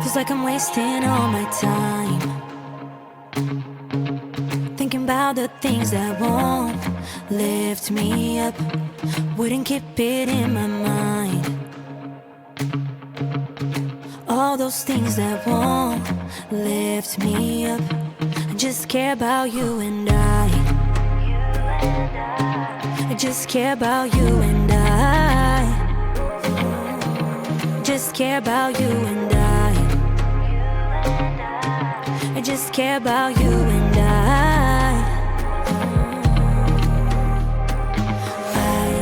Feels like I'm wasting all my time thinking about the things that won't lift me up, wouldn't keep it in my mind. All those things that won't lift me up. I just care about you and I just care about you and I just care about you and I just care about you and I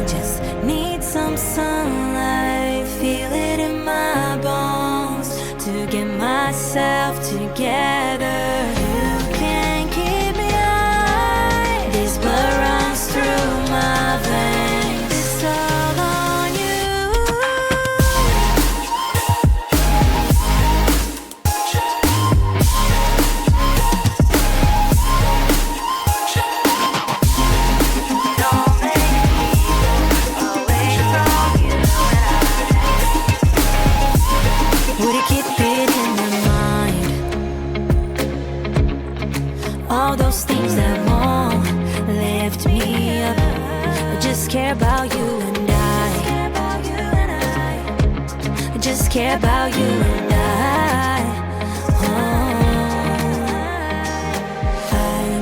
just need some sunlight, feel it in my bones to get myself together. You can't keep me high, this blood runs through my veins. It's all on you. Don't make me go away from you and I would it keep it in my mind. All those things that won't lift me up. I just care about you and I just care about you and I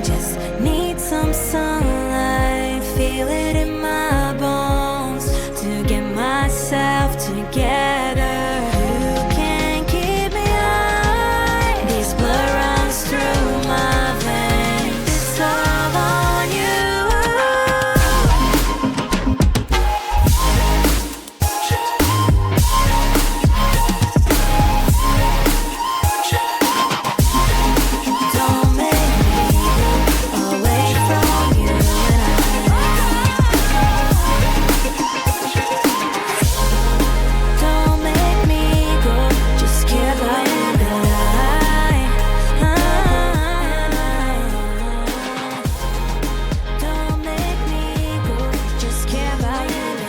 just need some sunlight, feel it in my bones to get myself together. You can't keep me high, this blood runs through my veins. It's all on you. Don't make me go away from you don't make me go, just care about you and don't make me go, just care about you and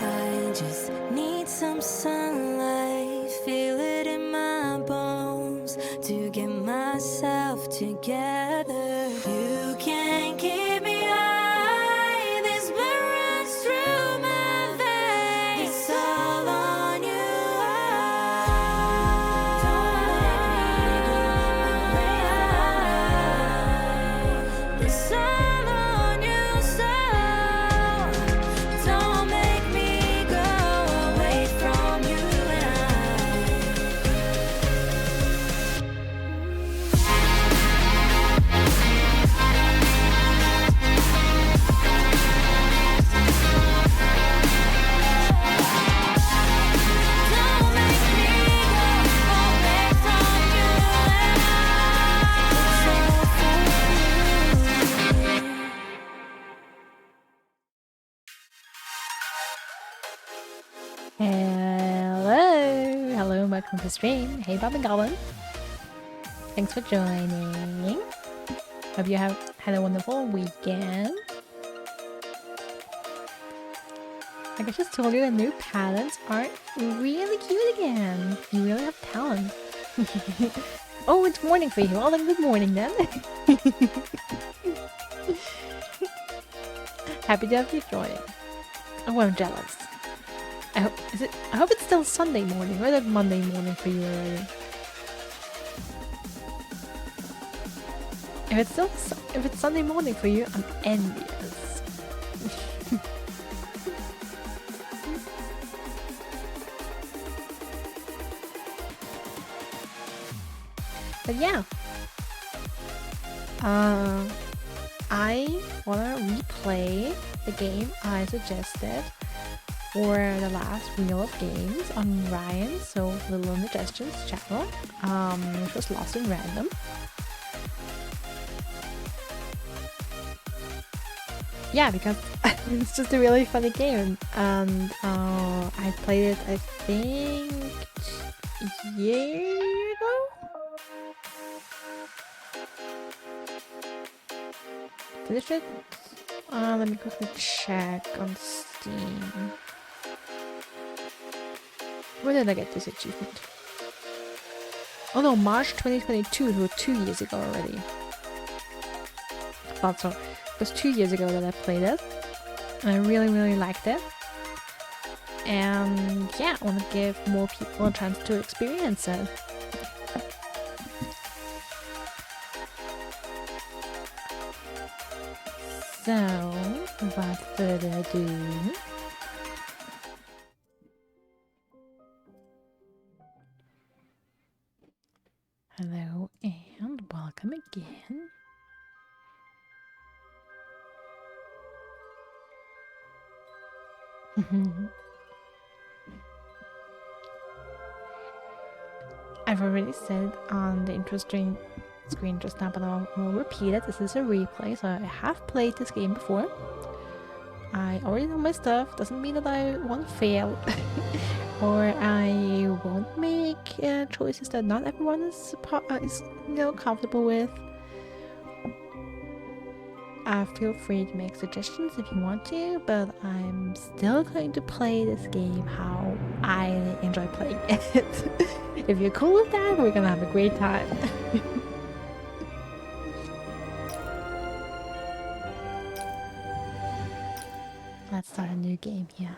I just need some sunlight, feel it in my bones to get myself together. You can't keep me high, this blood runs through my veins. It's all on you. It's all on you, so don't make me go away from you and don't make me go away from you Hello, and welcome to the stream. Hey, Bob and Goblin. Thanks for joining. Hope you have had a wonderful weekend. Like I just told you, the new palettes are really cute again. You really have talent. Oh, it's morning for you. Well, then good morning then. Happy to have you join. Oh, I'm jealous. I hope it's still Sunday morning, or is it Monday morning for you already? If it's Sunday morning for you, I'm envious. But yeah, I wanna replay the game I suggested for the last Wheel of Games on Ryan, so Little Indigestion's channel, which was Lost in Random. Yeah, because it's just a really funny game, and I played it, I think, a year ago? finished it. Let me quickly check on Steam. Where did I get this achievement? Oh no, March 2022, so 2 years ago already. Thought so. It was 2 years ago that I played it. And I really liked it. And yeah, I want to give more people a chance to experience it. So, without further ado, hello and welcome again. I've already said on the intro screen just now, but I will repeat it. This is a replay, so I have played this game before. I already know my stuff. Doesn't mean that I won't fail or I won't make choices that not everyone is comfortable with. Feel free to make suggestions if you want to, but I'm still going to play this game how I enjoy playing it. If you're cool with that, we're gonna have a great time. Let's start a new game here.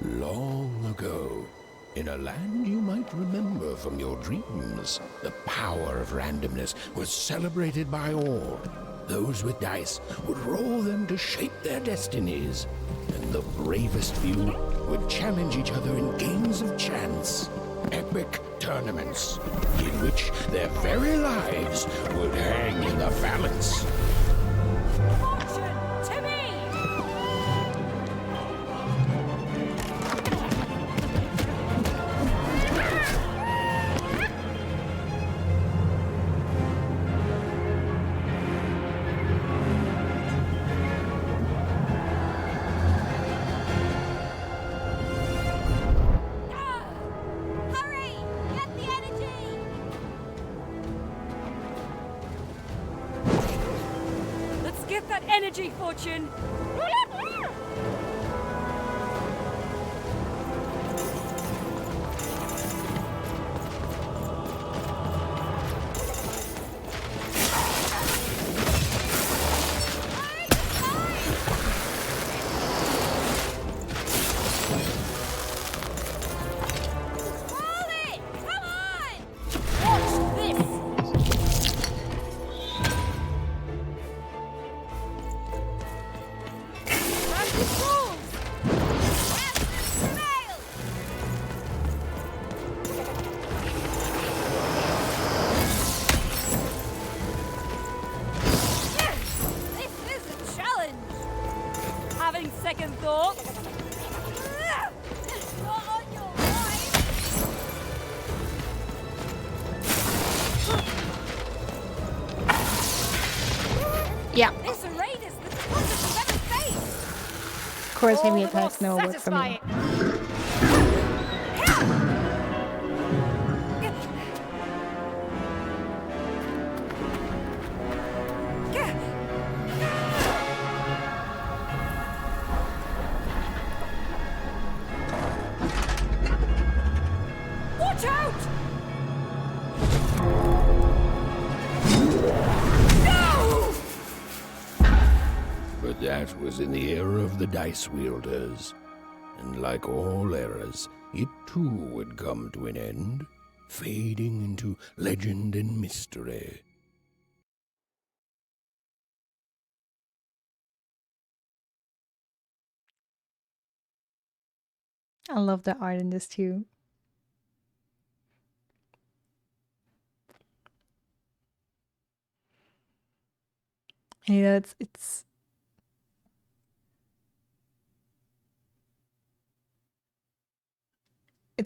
Long ago, in a land you might remember from your dreams, the power of randomness was celebrated by all. Those with dice would roll them to shape their destinies, and the bravest few would challenge each other in games of chance. Epic tournaments, in which their very lives would hang in the balance. Energy, Fortune! Second thoughts. Yeah. This raid is the toughest we've ever faced. Of course, heavy attacks never work for me. But that was in the era of the dice wielders, and like all eras, it too would come to an end, fading into legend and mystery. I love the art in this too. Yeah, it's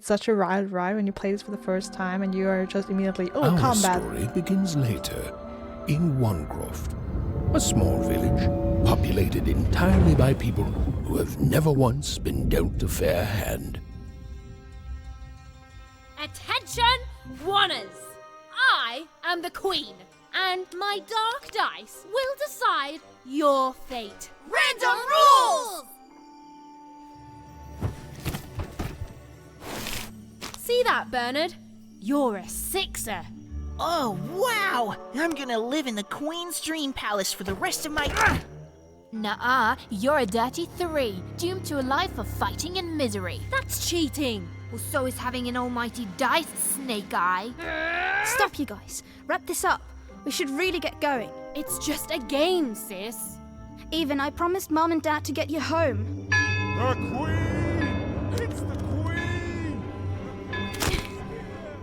such a wild ride when you play this for the first time and you are just immediately, oh, Our combat. story begins later, in Wanecroft, a small village populated entirely by people who have never once been dealt a fair hand. Attention, Wanners! I I am the queen, and my dark dice will decide your fate. Random rules! See that, Bernard? You're a 6er. Oh, wow! I'm gonna live in the Queen's Dream Palace for the rest of my... Nuh-uh, you're a dirty 3, doomed to a life of fighting and misery. That's cheating. Well, so is having an almighty dice, Snake Eye. Stop, you guys. Wrap this up. We should really get going. It's just a game, sis. Even I promised Mom and Dad to get you home. The Queen! It's the Queen!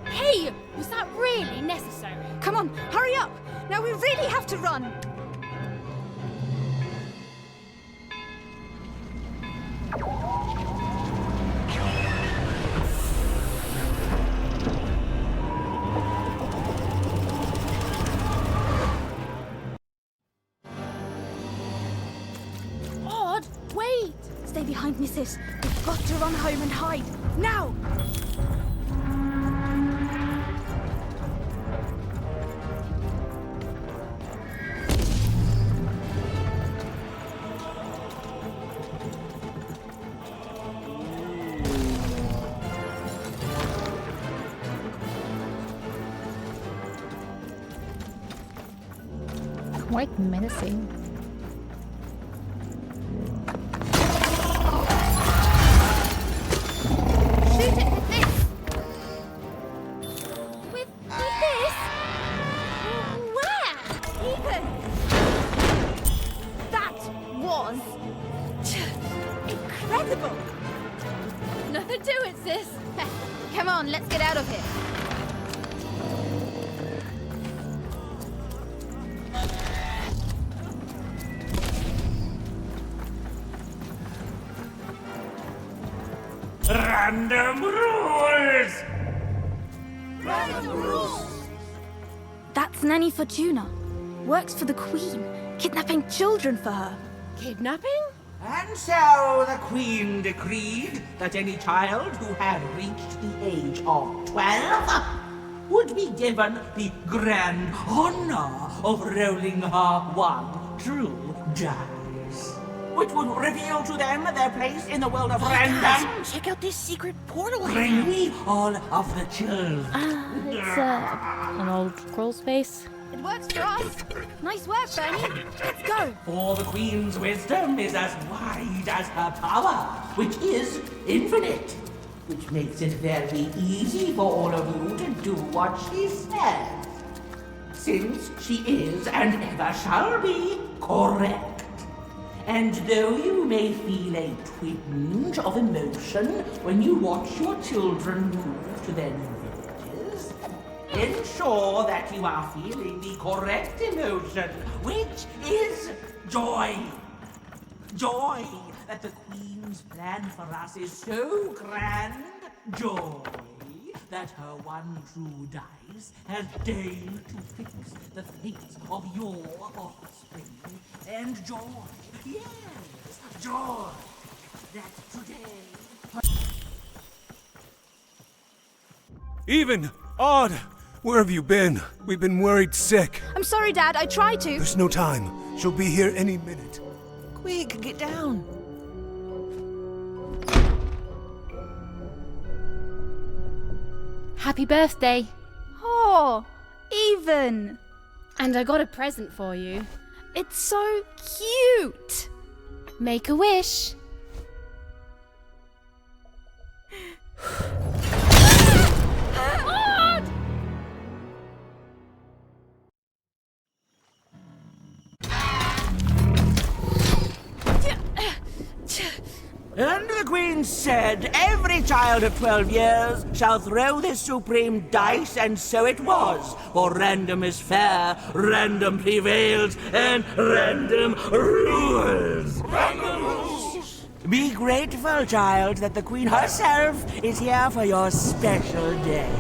Hey, was that really necessary? Come on, hurry up! Now we really have to run! Odd, wait! Stay behind me, sis. We've got to run home and hide. Now! Quite menacing. Shoot it with this! With this? Where? Ethan! That was... incredible! Nothing to it, sis. Come on, let's get out of here. Random rules! That's Nanny Fortuna. Works for the Queen, kidnapping children for her. Kidnapping? And so the Queen decreed that any child who had reached the age of 12 would be given the grand honor of rolling her one true dice, which would reveal to them their place in the world of random. Check out this secret portal I Bring found. me all of the children. It's an old scroll space. It works for us. Nice work, Bernie. Let's go. For the Queen's wisdom is as wide as her power, which is infinite, which makes it very easy for all of you to do what she says, since she is and ever shall be correct. And though you may feel a twinge of emotion when you watch your children move to their new villages, ensure that you are feeling the correct emotion, which is joy. Joy that the Queen's plan for us is so grand. Joy that her one true dice has deigned to fix the fates of your offspring. And joy, yes, joy that today... Even! Odd! Where have you been? We've been worried sick. I'm sorry, Dad. I tried to. There's no time. She'll be here any minute. Quick, get down. Happy birthday. Oh, Even. And I got a present for you. It's so cute. Make a wish. And the Queen said, every child of 12 years shall throw this supreme dice, and so it was. For random is fair, random prevails, and random rules. Random rules! Be grateful, child, that the Queen herself is here for your special day.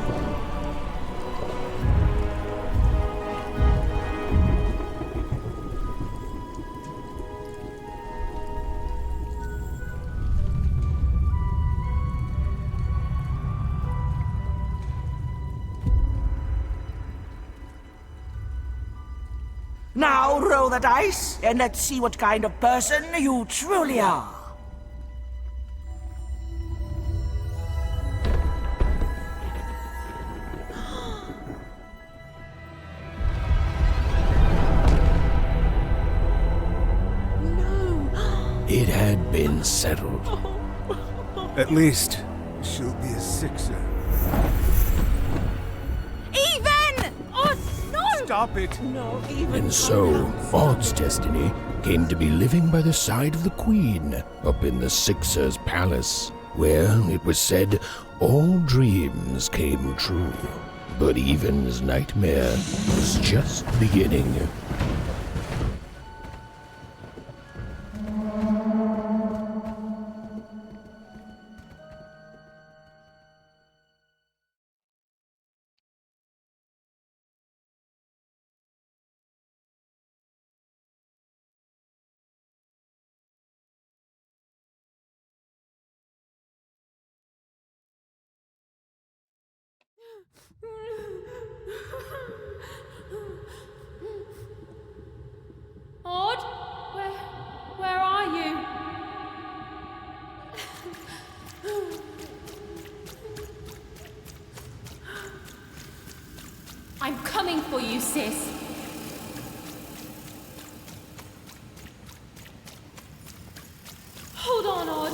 Now roll the dice, and let's see what kind of person you truly are. It had been settled. At least, she'll be a sixer. Even! Oh, no! Stop it! No, even And so, Odd's destiny came to be living by the side of the Queen up in the Sixer's palace, where, it was said, all dreams came true. But Even's nightmare was just beginning. Odd? Where are you? I'm coming for you, sis. Hold on, Odd.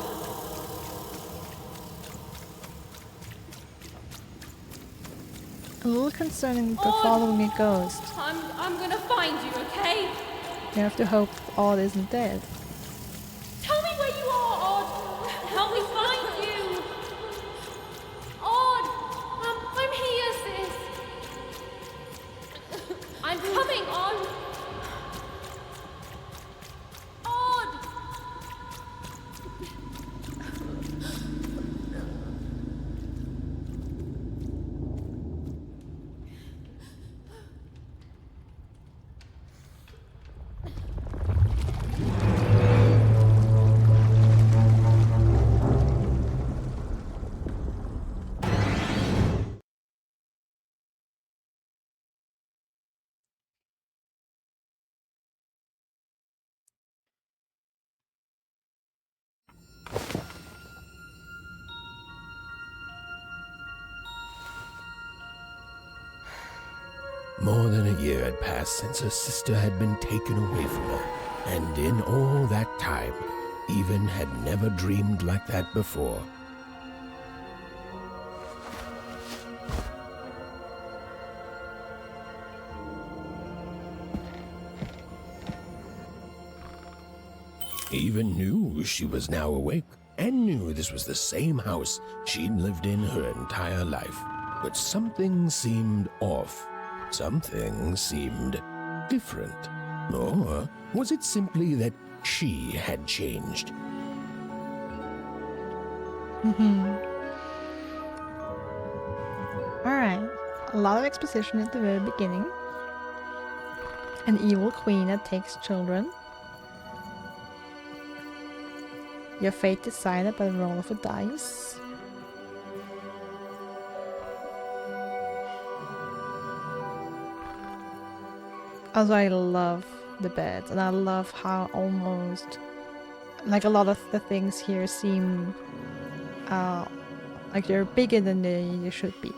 A little concerning for following a ghost. I'm gonna find you, okay? You have to hope Odd isn't dead. Tell me where you are, Odd. Help me find you. Odd, I'm here, sis. I'm coming, Odd. Odd. More than a year had passed since her sister had been taken away from her, and in all that time, Even had never dreamed like that before. Even knew she was now awake, and knew this was the same house she'd lived in her entire life. But something seemed off. Something seemed different. Or was it simply that she had changed? Alright, a lot of exposition at the very beginning. An evil queen that takes children. Your fate decided by the roll of a dice. Also, I love the beds, and I love how almost, like, a lot of the things here seem like they're bigger than they should be.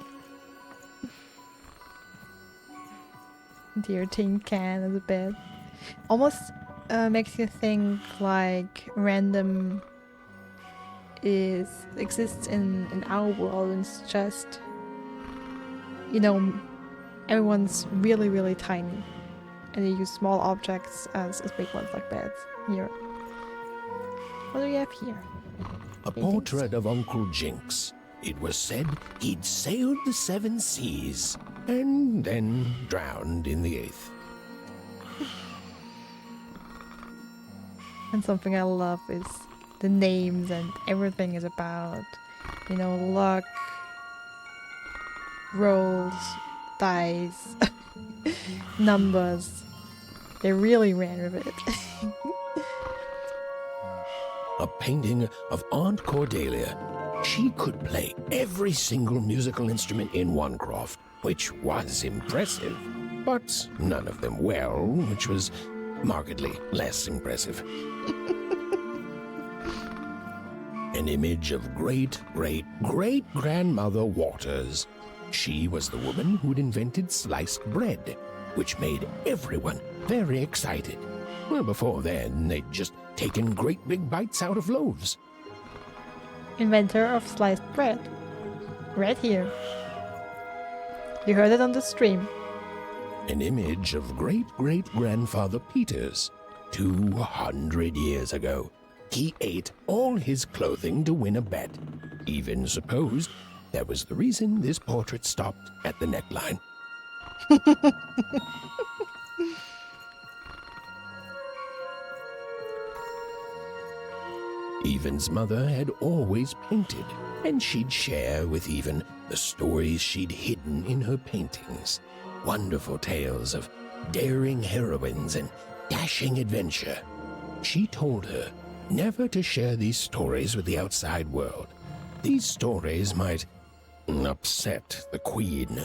Dear tin can as a bed. Almost makes you think like random exists in our world, and it's just, you know, everyone's really, really tiny. And they use small objects as big ones like beds. Here. What do we have here? A portrait of Uncle Jinx. It was said he'd sailed the 7 seas and then drowned in the 8th. And something I love is the names, and everything is about, you know, luck, rolls, dice, numbers. They really ran with it. A painting of Aunt Cordelia. She could play every single musical instrument in Onecroft, which was impressive. but none of them well, which was markedly less impressive. An image of great-great-great-grandmother Waters. She was the woman who'd invented sliced bread, which made everyone very excited. Well, before then, they'd just taken great big bites out of loaves. Inventor of sliced bread. Right here. You heard it on the stream. An image of great-great-grandfather Peters. 200 years ago, he ate all his clothing to win a bet. Even supposed that was the reason this portrait stopped at the neckline. Evan's mother had always painted, and she'd share with Evan the stories she'd hidden in her paintings. Wonderful tales of daring heroines and dashing adventure. She told her never to share these stories with the outside world. These stories might upset the Queen,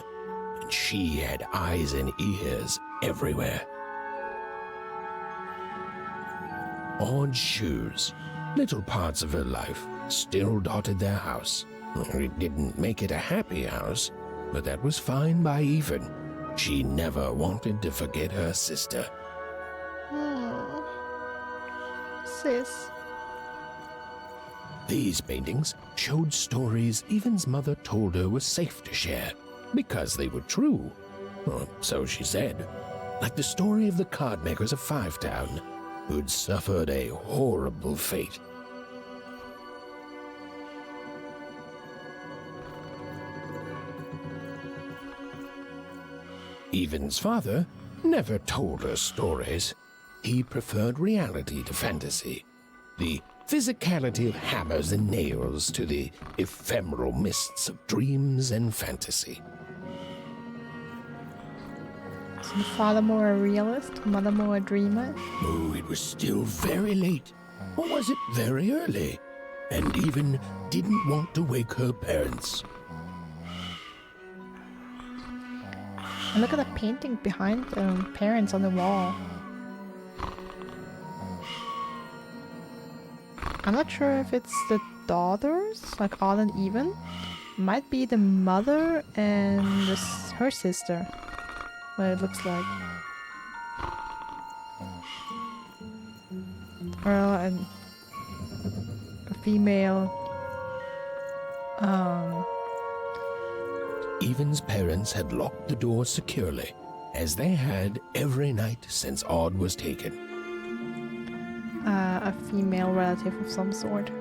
and she had eyes and ears everywhere. Odd shoes, little parts of her life, still dotted their house. It didn't make it a happy house, but that was fine by Eva. She never wanted to forget her sister. Sis. These paintings showed stories Evan's mother told her were safe to share, because they were true. Or so she said. Like the story of the card makers of Five Town, who'd suffered a horrible fate. Evan's father never told her stories. He preferred reality to fantasy, the physicality of hammers and nails to the ephemeral mists of dreams and fantasy. So the father more a realist, mother more a dreamer? Oh, it was still very late. Or was it very early? And Evan didn't want to wake her parents. And look at the painting behind the parents on the wall. I'm not sure if it's the daughters, like Odd and Even. Might be the mother and her sister. What it looks like. Or a female. Evan's parents had locked the door securely, as they had every night since Odd was taken. A female relative of some sort.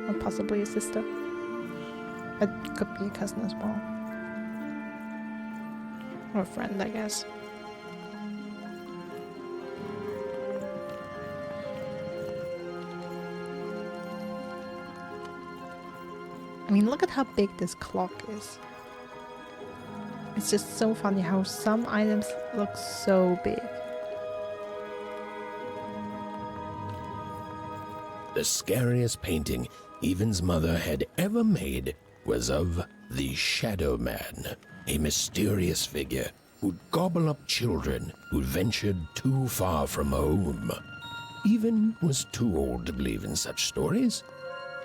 Or possibly a sister. But could be a cousin as well. Or a friend, I guess. I mean, look at how big this clock is. It's just so funny how some items look so big. The scariest painting Evan's mother had ever made was of the Shadow Man, a mysterious figure who'd gobble up children who'd ventured too far from home. Evan was too old to believe in such stories,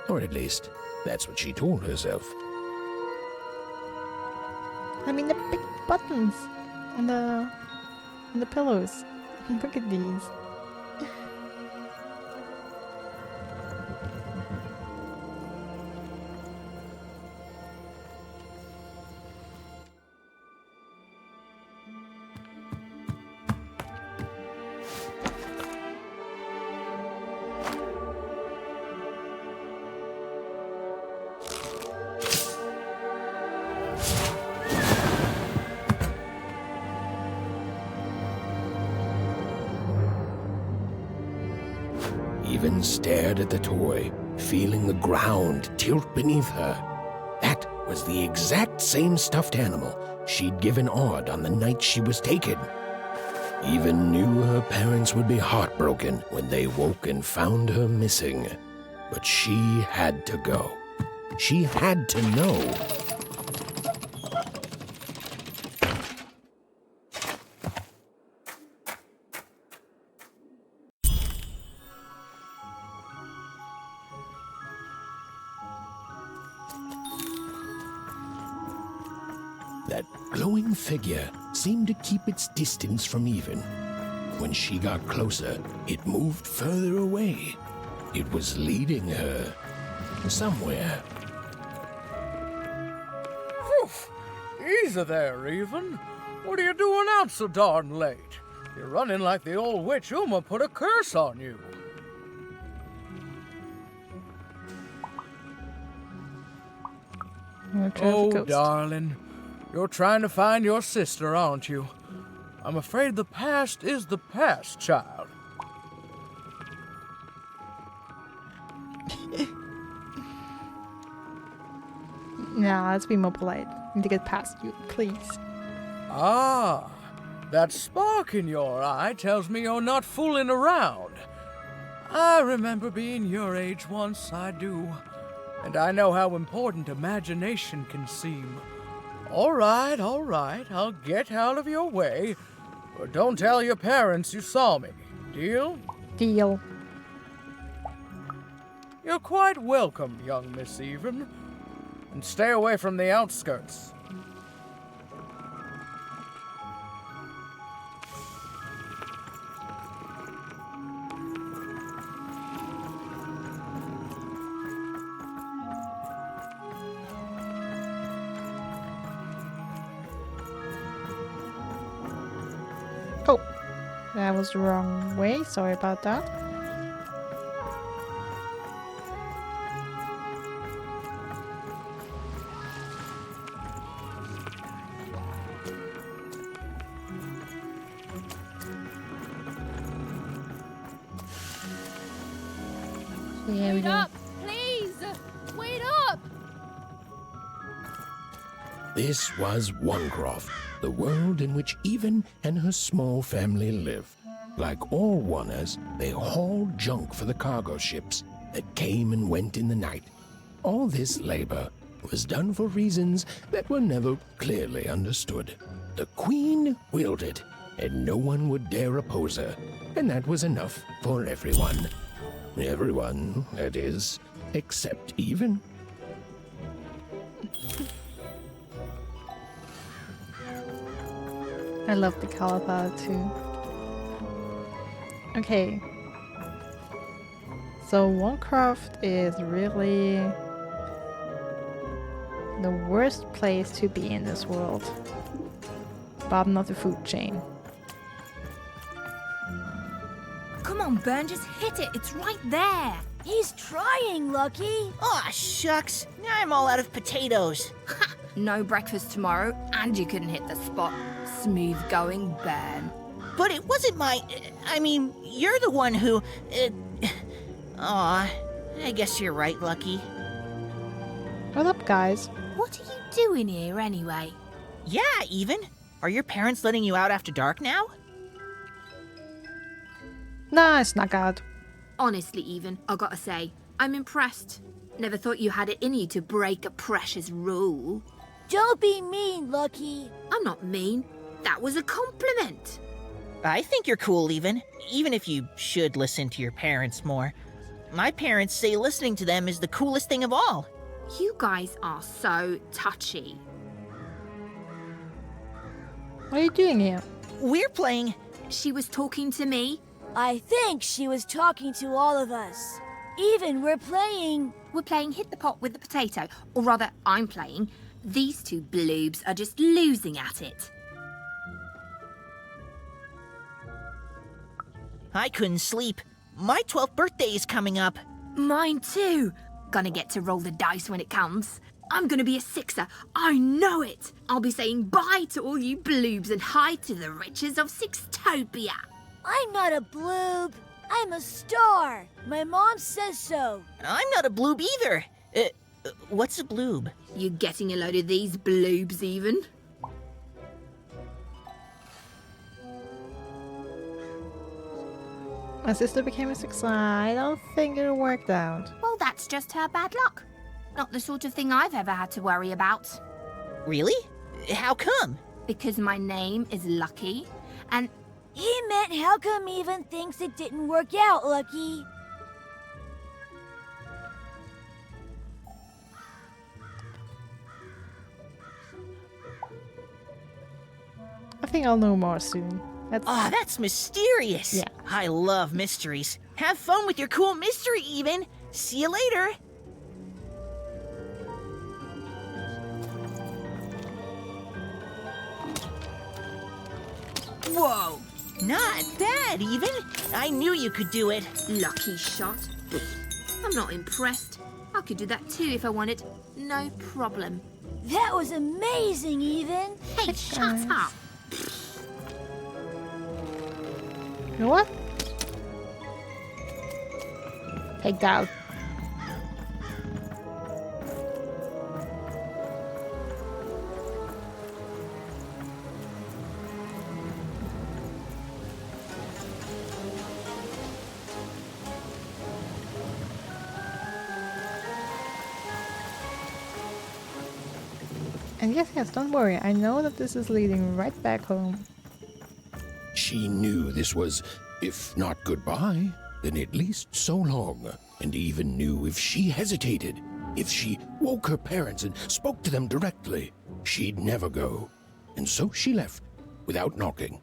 or at least that's what she told herself. I mean, the big buttons on the pillows. Look at these. Evan stared at the toy, feeling the ground tilt beneath her. That was the exact same stuffed animal she'd given Odd on the night she was taken. Evan knew her parents would be heartbroken when they woke and found her missing. But she had to go. She had to know. That glowing figure seemed to keep its distance from Even. When she got closer, it moved further away. It was leading her somewhere. Oof! Easy there, Even. What are you doing out so darn late? You're running like the old witch Uma put a curse on you. Oh, darling. You're trying to find your sister, aren't you? I'm afraid the past is the past, child. Nah, let's be more polite. Need to get past you, please. Ah, that spark in your eye tells me you're not fooling around. I remember being your age once, I do. And I know how important imagination can seem. All right, I'll get out of your way. But don't tell your parents you saw me. Deal? Deal. You're quite welcome, young Miss Even. And stay away from the outskirts. Oh, that was the wrong way. Sorry about that. Yeah, we Wait go. up, please! Wait up! This was Onecroft, the world in which Even and her small family lived. Like all Oners, they hauled junk for the cargo ships that came and went in the night. All this labor was done for reasons that were never clearly understood. The Queen willed it, and no one would dare oppose her, and that was enough for everyone. Everyone, that is, except Even. I love the color palette too. Okay. So Onecroft is really the worst place to be in this world. Bottom of the food chain. Come on, Ben, just hit it. It's right there. He's trying, Lucky. Aw, shucks. Now I'm all out of potatoes. No breakfast tomorrow, and you couldn't hit the spot. Smooth going, Ben. But it wasn't my... I mean, you're the one who... Aw, I guess you're right, Lucky. What up, guys? What are you doing here anyway? Yeah, Even. Are your parents letting you out after dark now? Nah, I snuck out. Honestly, Even, I gotta say, I'm impressed. Never thought you had it in you to break a precious rule. Don't be mean, Lucky. I'm not mean. That was a compliment. I think you're cool, even if you should listen to your parents more. My parents say listening to them is the coolest thing of all. You guys are so touchy. What are you doing here? We're playing... She was talking to me. I think she was talking to all of us. Even we're playing... We're playing Hit the Pot with the Potato. Or rather, I'm playing. These two bloobs are just losing at it. I couldn't sleep. My 12th birthday is coming up. Mine too. Gonna get to roll the dice when it comes. I'm gonna be a sixer. I know it. I'll be saying bye to all you bloobs and hi to the riches of Sixtopia. I'm not a bloob. I'm a star. My mom says so. I'm not a bloob either. What's a bloob? You getting a load of these bloobs, Even? My sister became a sixer. I don't think it worked out. Well, that's just her bad luck. Not the sort of thing I've ever had to worry about. Really? How come? Because my name is Lucky, and... He meant how come Even thinks it didn't work out, Lucky? I think I'll know more soon. Oh, that's mysterious. Yeah. I love mysteries. Have fun with your cool mystery, Even. See you later. Whoa! Not bad, Even. I knew you could do it. Lucky shot. I'm not impressed. I could do that too if I wanted. No problem. That was amazing, Even. Hey, shut up! You know what? Take that. And yes, don't worry. I know that this is leading right back home. She knew this was, if not goodbye, then at least so long, and even knew if she hesitated, if she woke her parents and spoke to them directly, she'd never go. And so she left, without knocking.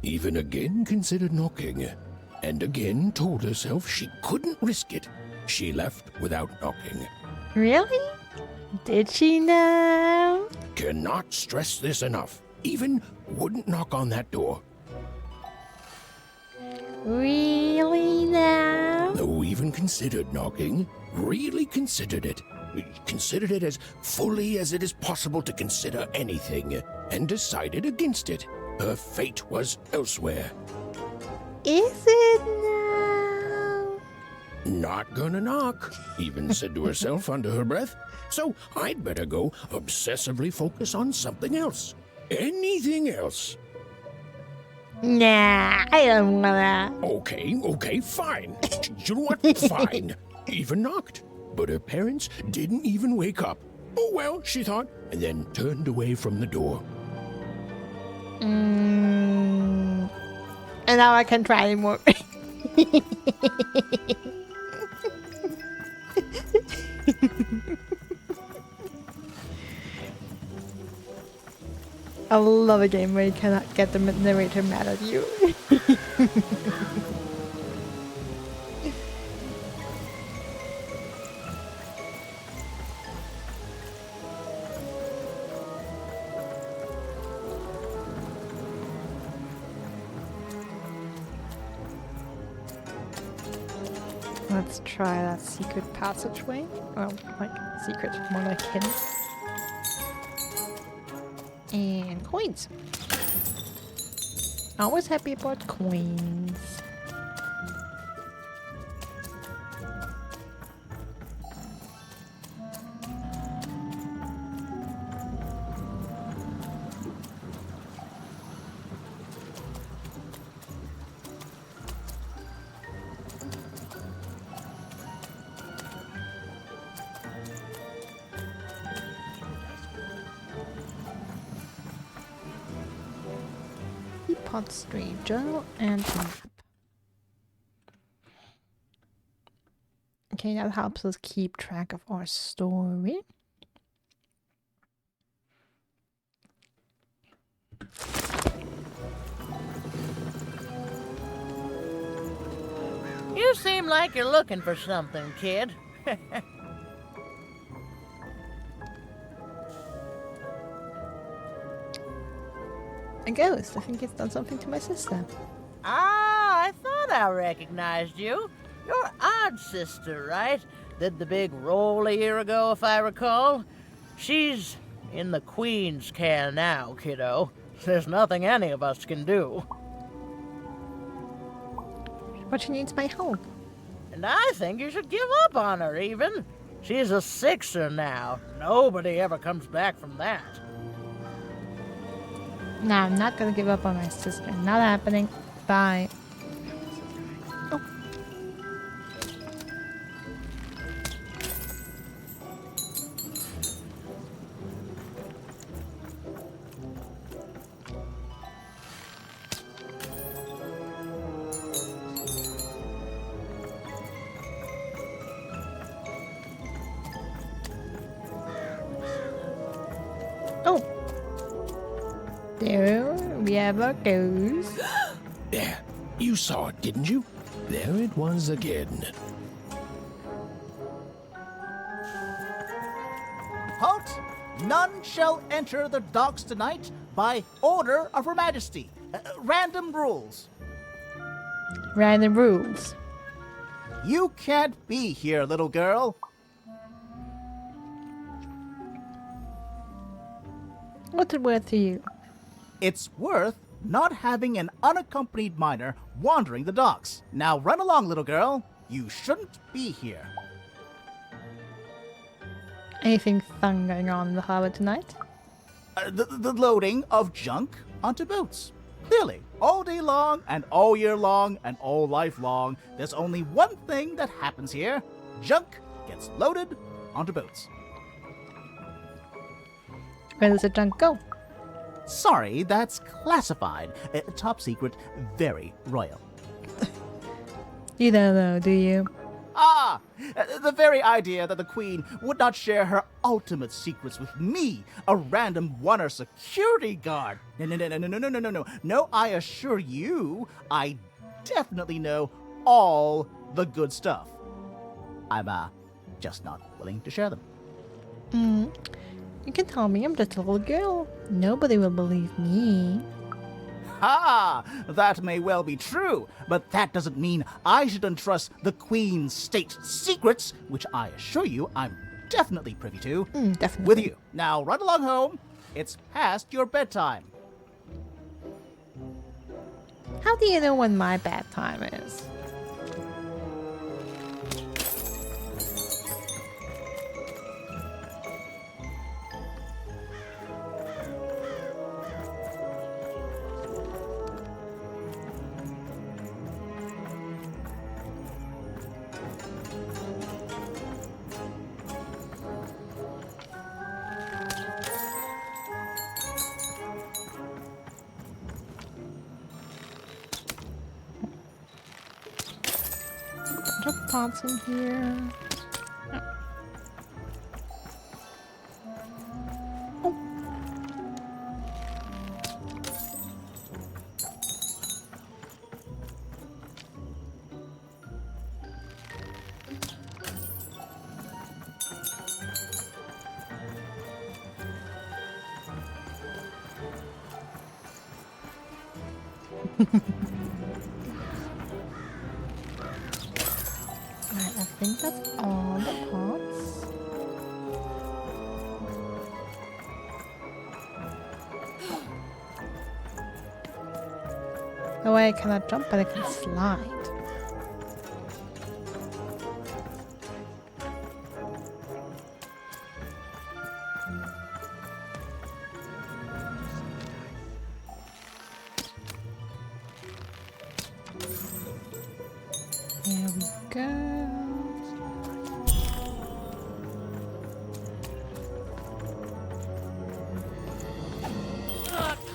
Even again considered knocking, and again told herself she couldn't risk it. She left without knocking. Really? Did she know? Cannot stress this enough. Even wouldn't knock on that door. Really now? No, even considered knocking. Really considered it. Considered it as fully as it is possible to consider anything, and decided against it. Her fate was elsewhere. Is it now? Not gonna knock, even said to herself under her breath. So I'd better go obsessively focus on something else. Anything else. Nah, I don't wanna. Okay, fine. You know what? Fine. Even knocked. But her parents didn't even wake up. Oh well, she thought, and then turned away from the door. And now I can try more. I love a game where you cannot get the narrator mad at you. Let's try that secret passageway. Well, like secret, more like hidden. And coins. Always happy about coins. Pot Street journal and map. Okay, that helps us keep track of our story. You seem like you're looking for something, kid. A ghost. I think it's done something to my sister. Ah, I thought I recognized you. You're Odd's sister, right? Did the big roll a year ago, if I recall. She's in the Queen's care now, kiddo. There's nothing any of us can do. But she needs my help. And I think you should give up on her, even. She's a sixer now. Nobody ever comes back from that. No, I'm not gonna give up on my sister. Not happening. Bye. Oh. There we ever goes. There, you saw it, didn't you? There it was again. Halt! None shall enter the docks tonight by order of Her Majesty. Random rules. Random rules. You can't be here, little girl. What's it worth to you? It's worth not having an unaccompanied minor wandering the docks. Now run along, little girl. You shouldn't be here. Anything fun going on in the harbor tonight? The loading of junk onto boats. Clearly, all day long and all year long and all life long, there's only one thing that happens here. Junk gets loaded onto boats. Where does the junk go? Sorry, that's classified. Top secret, very royal. You don't know, do you? Ah! The very idea that the Queen would not share her ultimate secrets with me, a random one-er security guard. No. No, I assure you, I definitely know all the good stuff. I'm, just not willing to share them. You can tell me I'm just a little girl. Nobody will believe me. Ah, that may well be true, but that doesn't mean I should entrust the Queen's state secrets, which I assure you I'm definitely privy to, Definitely. with you. Now run along home. It's past your bedtime. How do you know when my bedtime is? Drop pots in here. Alright, I think that's all the pots. No way I cannot jump, but I can slide. There we go.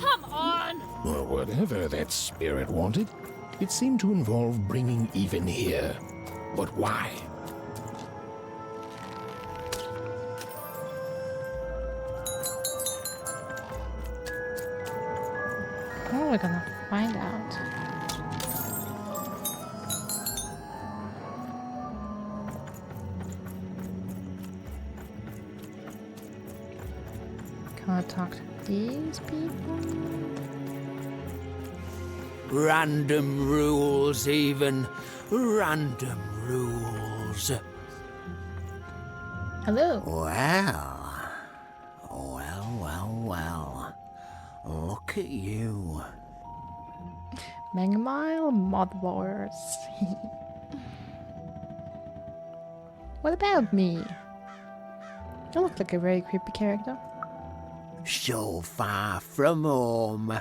Come on! Well, whatever that spirit wanted, it seemed to involve bringing even here. But why? Oh, we're gonna find out. Can I talk to these people? Random rules, even. Random rules. Hello. Well. Look at you. Mega Mile Motherboards. What about me? You look like a very creepy character. So far from home,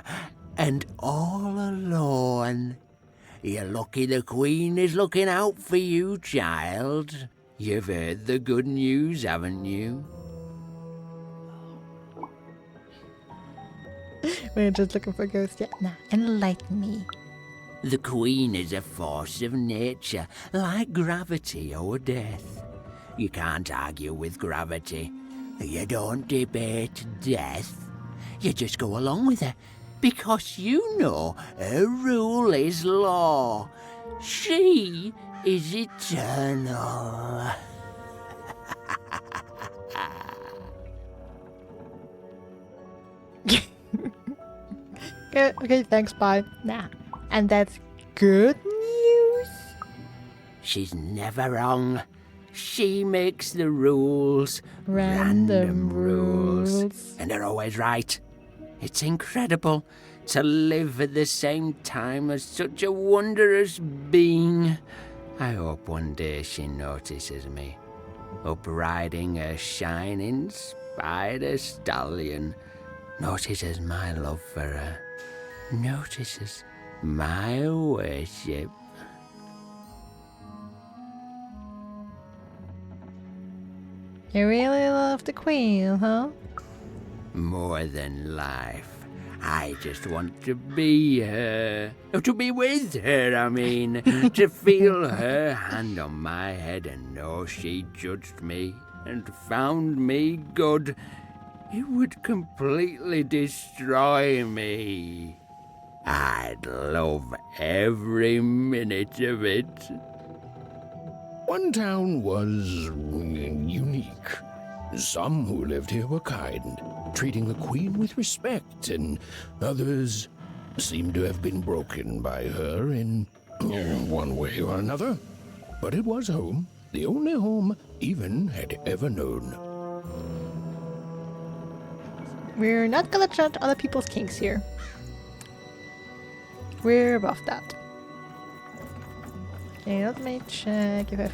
and all alone. You're lucky the Queen is looking out for you, child. You've heard the good news, haven't you? We're just looking for ghosts yet. Nah, enlighten me. The Queen is a force of nature, like gravity or death. You can't argue with gravity. You don't debate death. You just go along with her. Because you know her rule is law. She is eternal. Okay, thanks, bye. Nah. And that's good news. She's never wrong. She makes the rules. Random rules. And they're always right. It's incredible to live at the same time as such a wondrous being. I hope one day she notices me, up riding a shining spider stallion, notices my love for her, notices my worship. You really love the queen, huh? More than life. I just want to be her. To be with her, I mean. To feel her hand on my head and know she judged me and found me good. It would completely destroy me. I'd love every minute of it. One town was unique. Some who lived here were kind, treating the queen with respect, and others seemed to have been broken by her in one way or another. But it was home, the only home Even had ever known. We're not gonna judge other people's kinks here. We're above that. Okay, let me check if I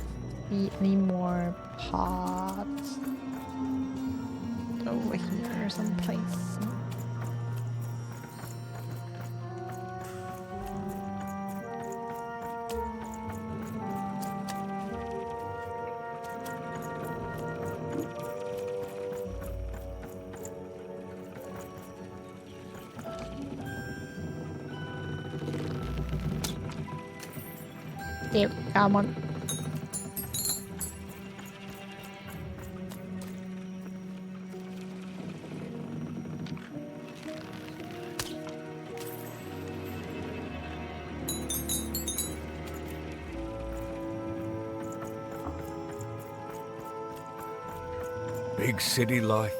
see any more pots over here someplace. There, got one. Big city life.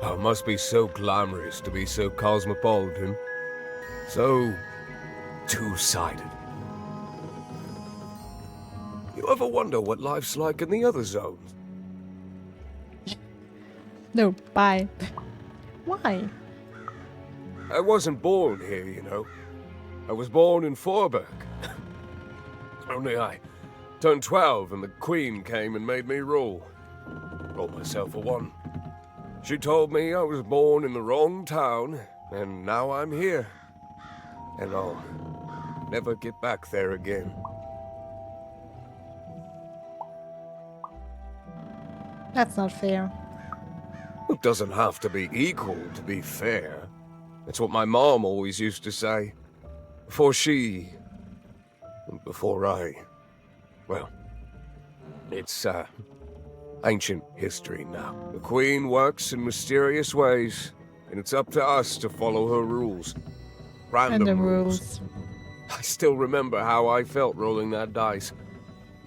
Oh, it must be so glamorous to be so cosmopolitan. So two-sided. You ever wonder what life's like in the other zones? No, bye. Why? I wasn't born here, you know. I was born in Forberg. Only I turned 12 and the Queen came and made me rule. Rolled myself a one. She told me I was born in the wrong town, and now I'm here. And I'll never get back there again. That's not fair. It doesn't have to be equal to be fair. That's what my mom always used to say. Before she... before I... well, it's, ancient history now. The Queen works in mysterious ways, and it's up to us to follow her rules. Random rules. I still remember how I felt rolling that dice,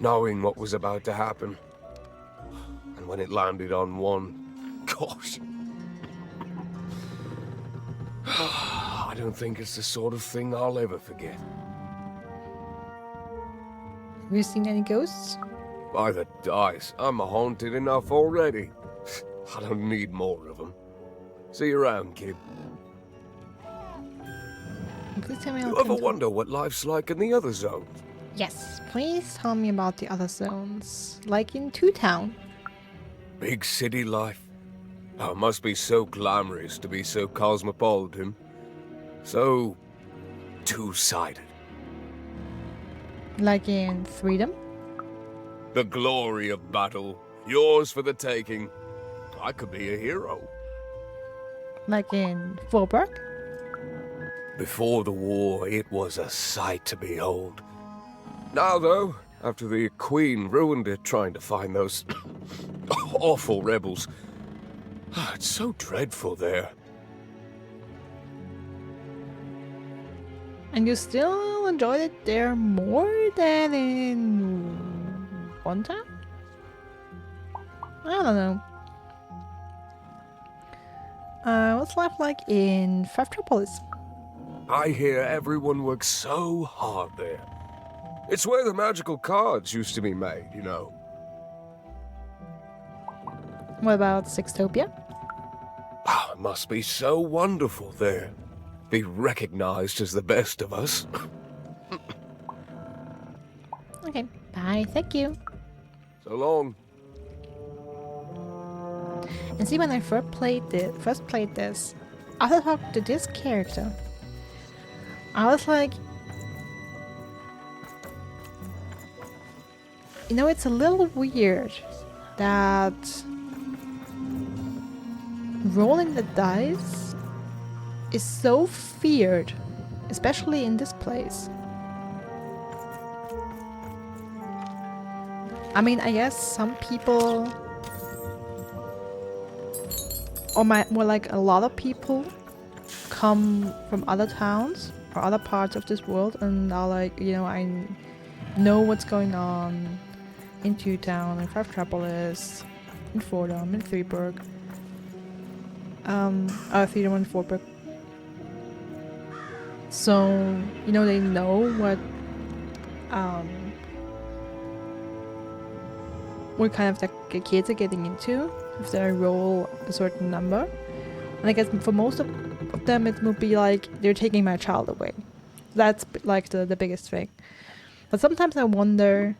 knowing what was about to happen. And when it landed on one, gosh. I don't think it's the sort of thing I'll ever forget. Have you seen any ghosts? By the dice, I'm haunted enough already. I don't need more of them. See you around, kid. Please tell me You ever wonder what life's like in the other zones? Yes, please tell me about the other zones. Like in Two Town. Big city life. Oh, it must be so glamorous to be so cosmopolitan. So two-sided. Like in Freedom? The glory of battle, yours for the taking. I could be a hero. Like in Forberg? Before the war, it was a sight to behold. Now, though, after the Queen ruined it trying to find those awful rebels, it's so dreadful there. And you still enjoyed it there more than in one time? I don't know. What's life like in Metropolis? I hear everyone works so hard there. It's where the magical cards used to be made, you know. What about Sextopia? Oh, it must be so wonderful there. Be recognized as the best of us. Okay, bye, thank you. So long. And see, when I first played this, after talking to this character, I was like, you know, it's a little weird that rolling the dice is so feared, especially in this place. I mean, I guess some people, or more like a lot of people, come from other towns or other parts of this world and are like, you know, I know what's going on in Town, in Metropolis, in Fordham, in Threeburg. Theodom and Fortburg. So, you know, they know what kind of the kids are getting into if they roll a certain number. And I guess for most of them it would be like, they're taking my child away. That's like the biggest thing. But sometimes I wonder,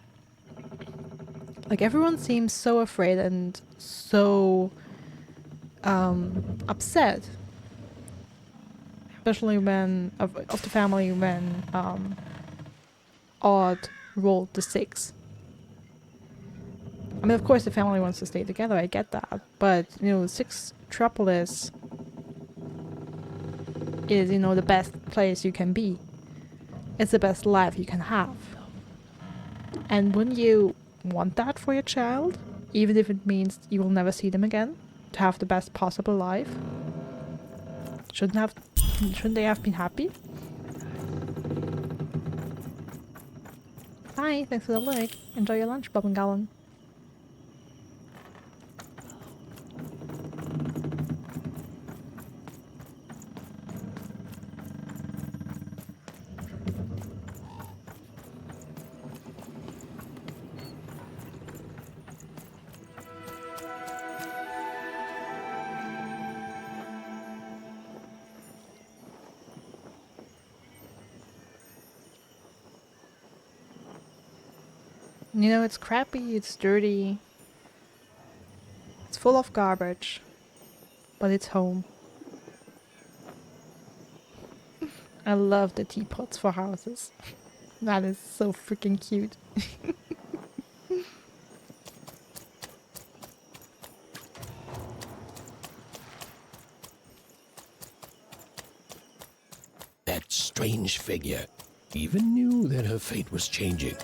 like, everyone seems so afraid and so upset, especially when of the family when Odd rolled the 6. I mean, of course the family wants to stay together, I get that, but you know, 6 Metropolis is, you know, the best place you can be. It's the best life you can have. And wouldn't you want that for your child, even if it means you will never see them again, to have the best possible life? Shouldn't they have been happy? Bye, thanks for the like. Enjoy your lunch, Bob and Gallon. You know, it's crappy, it's dirty, it's full of garbage, but it's home. I love the teapots for houses. That is so freaking cute. That strange figure even knew that her fate was changing,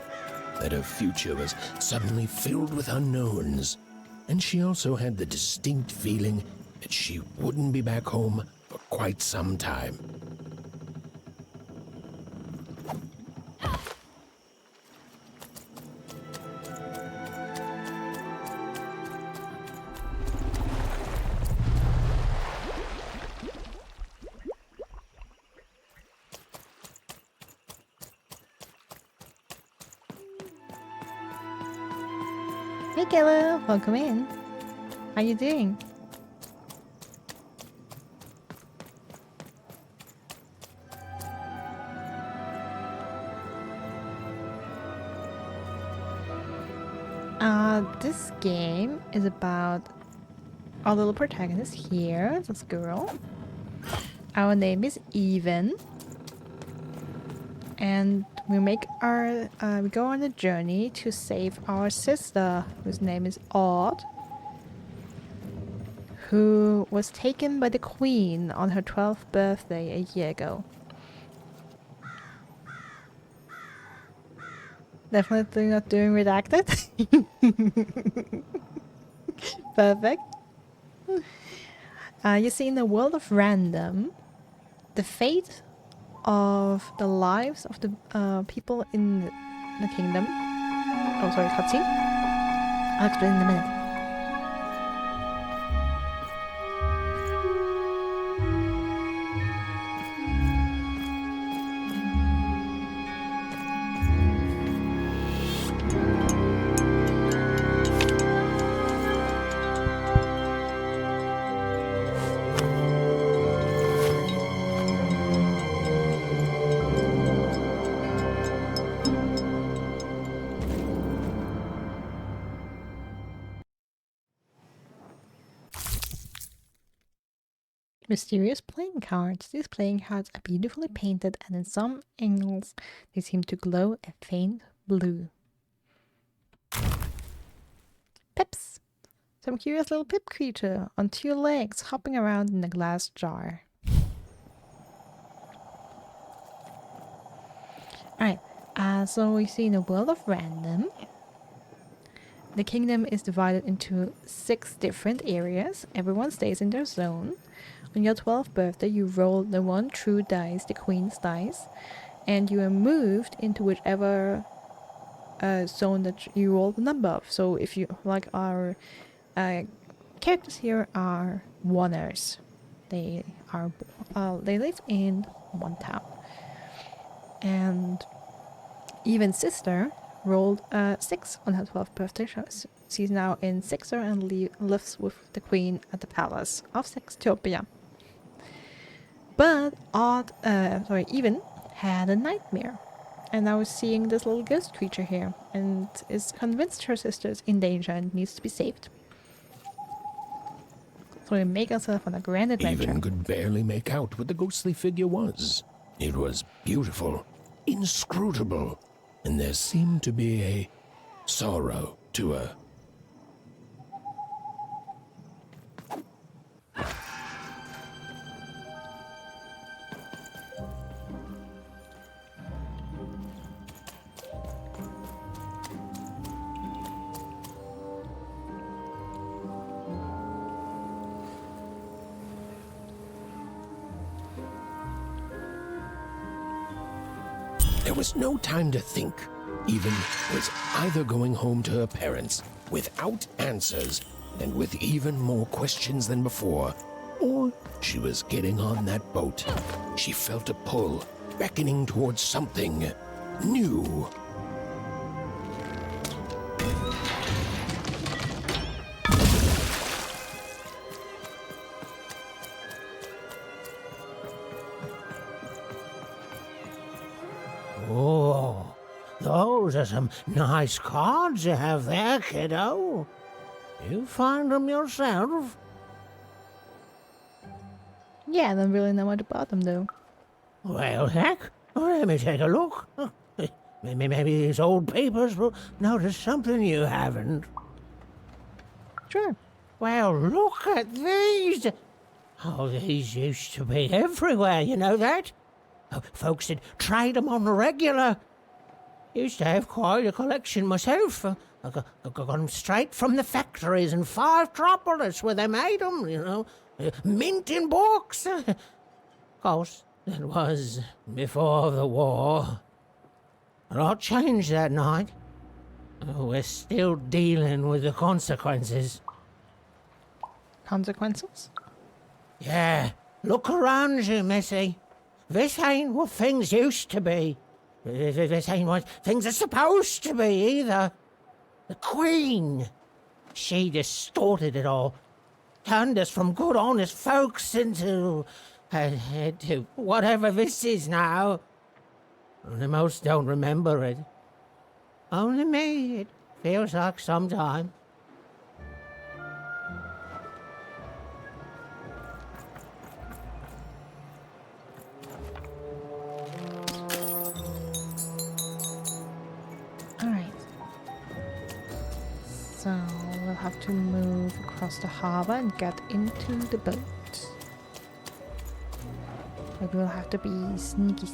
that her future was suddenly filled with unknowns, and she also had the distinct feeling that she wouldn't be back home for quite some time. Hey Kayla, welcome in. How you doing? This game is about our little protagonist here, this girl. Our name is Even. And we go on a journey to save our sister, whose name is Odd, who was taken by the Queen on her 12th birthday a year ago. Definitely not doing redacted. Perfect. You see, in the world of random, the fate of the lives of the people in the kingdom. Oh, sorry, cutscene. I'll explain in a minute. Mysterious playing cards. These playing cards are beautifully painted, and in some angles they seem to glow a faint blue. Pips. Some curious little pip creature on 2 legs hopping around in a glass jar. Alright, so we see in a world of random, the kingdom is divided into 6 different areas. Everyone stays in their zone. On your 12th birthday, you roll the 1 true dice, the Queen's dice, and you are moved into whichever zone that you roll the number of. So if you, like, our characters here are Oners. They live in 1 town. And even sister rolled 6 on her 12th birthday. She's now in Sixer and lives with the Queen at the palace of Sextopia. But Even had a nightmare, and now is seeing this little ghost creature here, and is convinced her sister is in danger and needs to be saved. So we make ourselves on a grand adventure. Even could barely make out what the ghostly figure was. It was beautiful, inscrutable, and there seemed to be a sorrow to her. There was no time to think. Even was either going home to her parents without answers and with even more questions than before, or she was getting on that boat. She felt a pull, beckoning towards something new. Oh, those are some nice cards you have there, kiddo. You find them yourself? Yeah, I don't really know much about them though. Well, heck, let me take a look. Maybe these old papers will notice something you haven't. Sure. Well, look at these. Oh, these used to be everywhere, you know that? Oh, folks would trade them on the regular. Used to have quite a collection myself. I got them straight from the factories in 5 Tropolis where they made them, you know. Mint in books. Of course, that was before the war. A lot changed that night. Oh, we're still dealing with the consequences. Consequences? Yeah, look around you, Missy. This ain't what things used to be. This ain't what things are supposed to be, either. The Queen, she distorted it all. Turned us from good, honest folks into whatever this is now. Only most don't remember it. Only me, it feels like sometime. So we'll have to move across the harbor and get into the boat. But we'll have to be sneaky.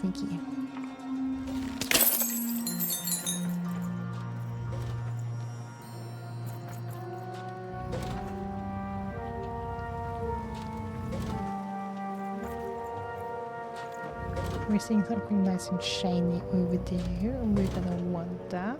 We're seeing something nice and shiny over there, and we're gonna want that.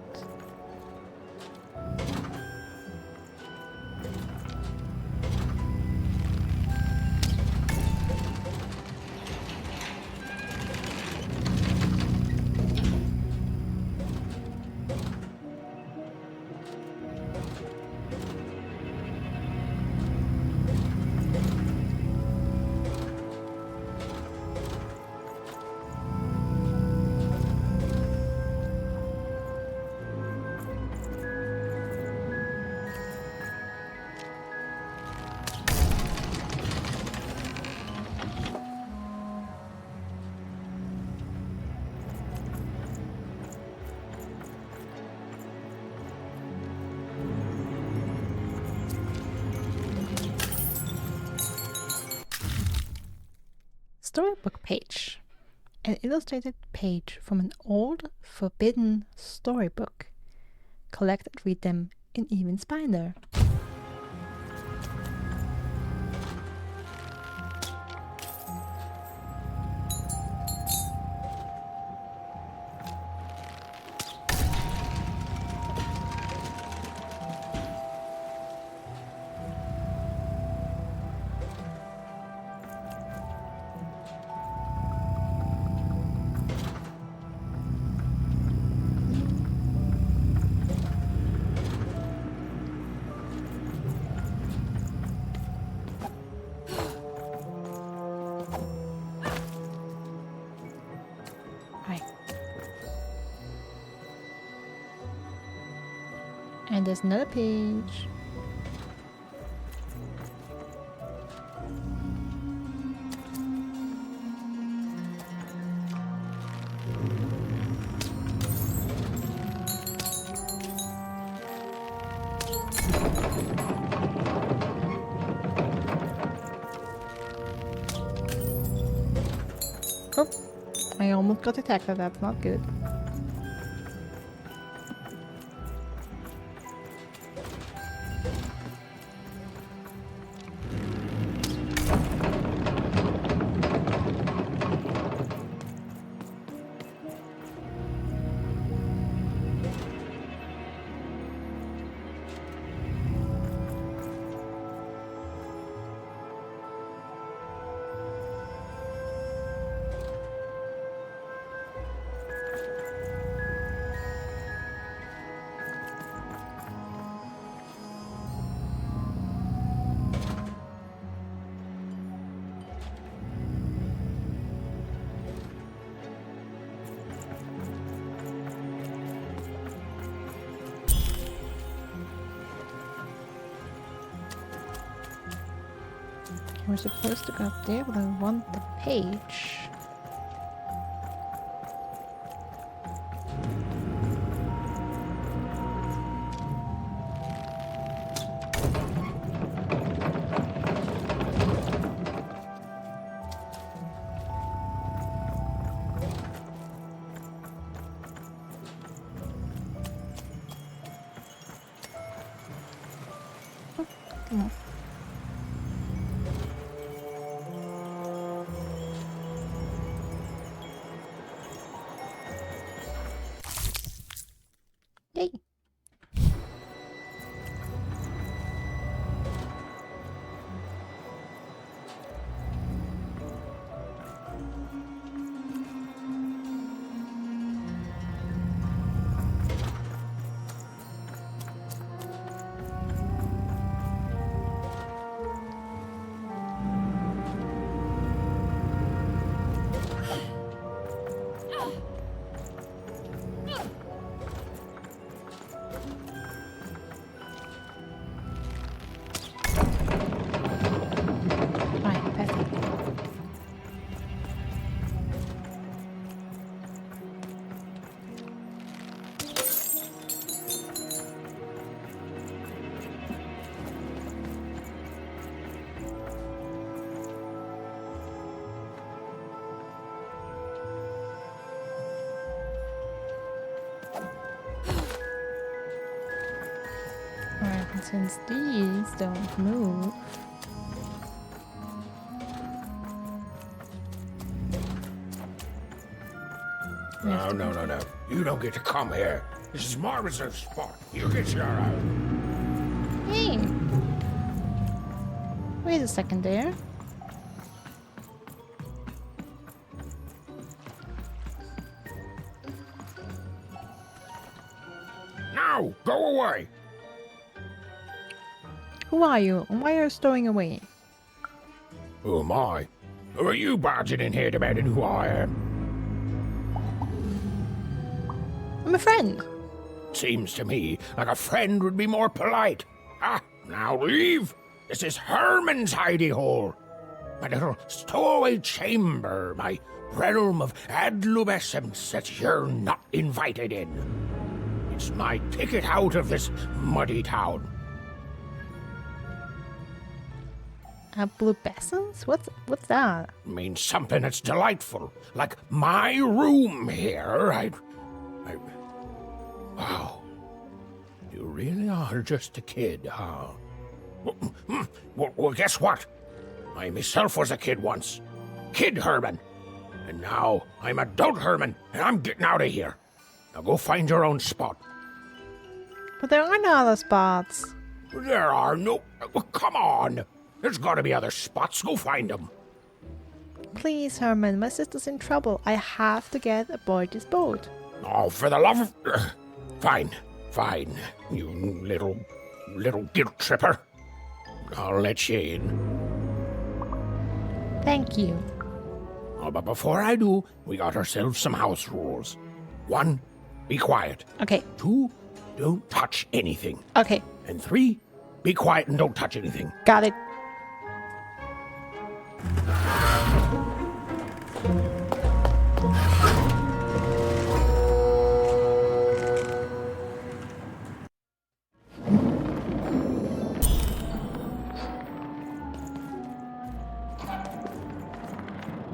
Storybook page. An illustrated page from an old, forbidden storybook. Collect and read them in Even's binder. And there's another page. Oh, I almost got attacked. That's not good. We're supposed to go up there, but I want the page. Oh, come on. Yay! Alright, and since these don't move, No, no, no, no. You don't get to come here. This is my reserved spot. You get your own. Hey. Wait a second there. Now, go away. Who are you? And why are you stowing away? Who am I? Who are you barging in here demanding who I am? I'm a friend. Seems to me like a friend would be more polite. Ah, now leave. This is Herman's hidey hole. My little stowaway chamber, my realm of adolescence that you're not invited in. It's my ticket out of this muddy town. Blubescence? What's that? Means something that's delightful, like my room here. Wow. You really are just a kid, huh? Well, guess what? I myself was a kid once. Kid Herman. And now I'm adult Herman, and I'm getting out of here. Now go find your own spot. But there are no other spots. There are no... Well, come on. There's gotta be other spots. Go find them. Please, Herman, my sister's in trouble. I have to get aboard this boat. Oh, for the love of... Fine, fine, you little guilt tripper. I'll let you in. Thank you. Oh, but before I do, we got ourselves some house rules. 1, be quiet. Okay. 2, don't touch anything. Okay. And 3, be quiet and don't touch anything. Got it.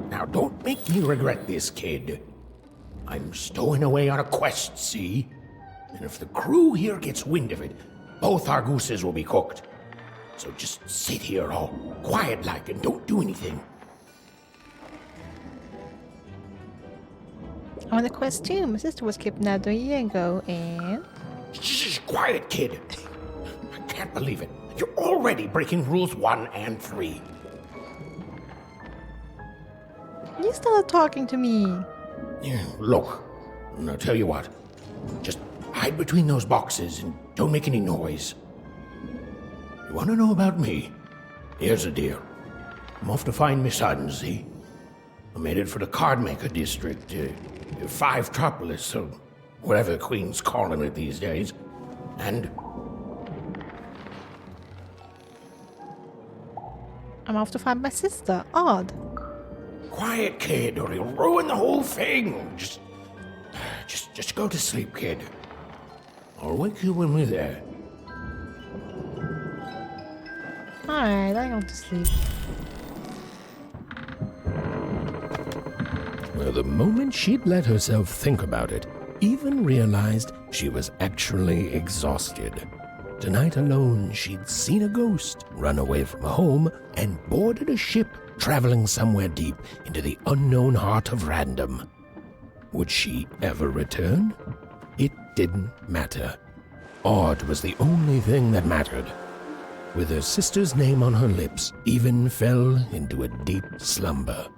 Now, don't make me regret this, kid. I'm stowing away on a quest, see? And if the crew here gets wind of it, both our gooses will be cooked. So just sit here all quiet-like and don't do anything. I'm on a quest too. My sister was kidnapped a year ago and... Shh, quiet, kid. I can't believe it. You're already breaking rules 1 and 3. You started talking to me. Yeah, look, I'll tell you what. Just hide between those boxes and don't make any noise. You want to know about me? Here's the deal. I'm off to find my son, see? I'm headed for the Cardmaker district, 5-tropolis, or whatever the Queen's calling it these days. And I'm off to find my sister. Odd. quiet, kid, or you'll ruin the whole thing. Just go to sleep, kid. I'll wake you when we're there. Alright, I go to sleep. Well, the moment she'd let herself think about it, even realized she was actually exhausted. Tonight alone, she'd seen a ghost, run away from home, and boarded a ship traveling somewhere deep into the unknown heart of random. Would she ever return? It didn't matter. Odd was the only thing that mattered. With her sister's name on her lips, Even fell into a deep slumber.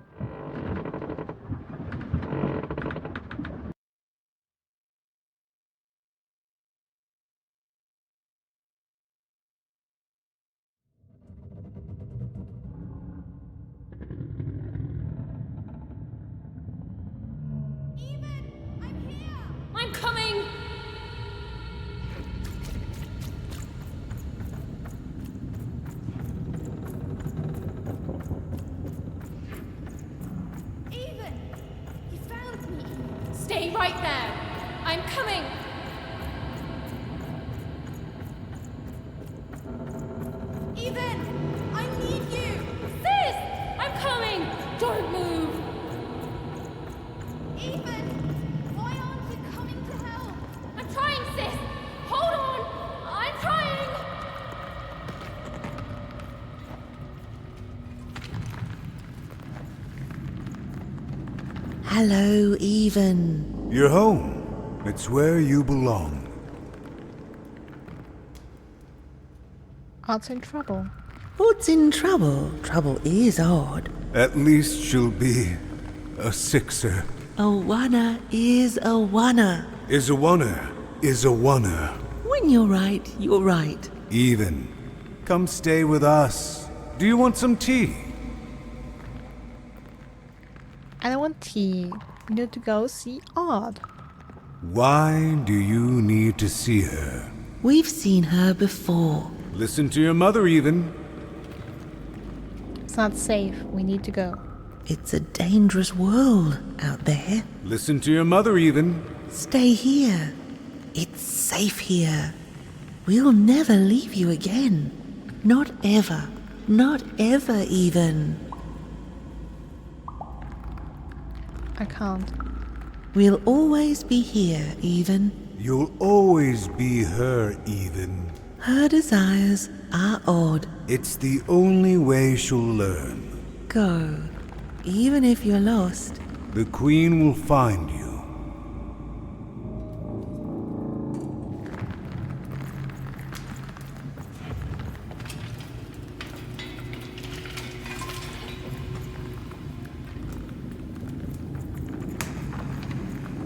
I'm coming! Even! You found me! Stay right there! I'm coming! Even! I need you! Sis! I'm coming! Don't move! Even! Why aren't you coming to help? I'm trying, sis! Hold on! I'm trying! Hello, Even. You're home. It's where you belong. Odd's in trouble. Odd's in trouble. Trouble is odd. At least she'll be a sixer. A wanna is a wanna. Is a wanna. Is a wanna. When you're right, you're right. Even. Come stay with us. Do you want some tea? I don't want tea. We need to go see Odd. Why do you need to see her? We've seen her before. Listen to your mother, even. It's not safe. We need to go. It's a dangerous world out there. Listen to your mother, even. Stay here. It's safe here. We'll never leave you again. Not ever. Not ever, even. I can't. We'll always be here, even. You'll always be her, even. Her desires are odd. It's the only way she'll learn. Go. Even if you're lost. The Queen will find you.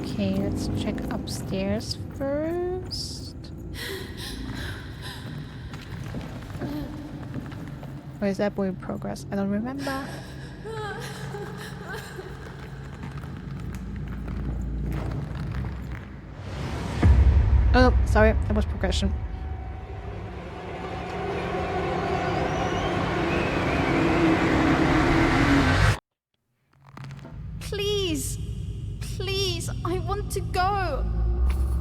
Okay, let's check upstairs first. Or is that boy in progress? I don't remember. Oh, sorry, that was progression. Please, please, I want to go.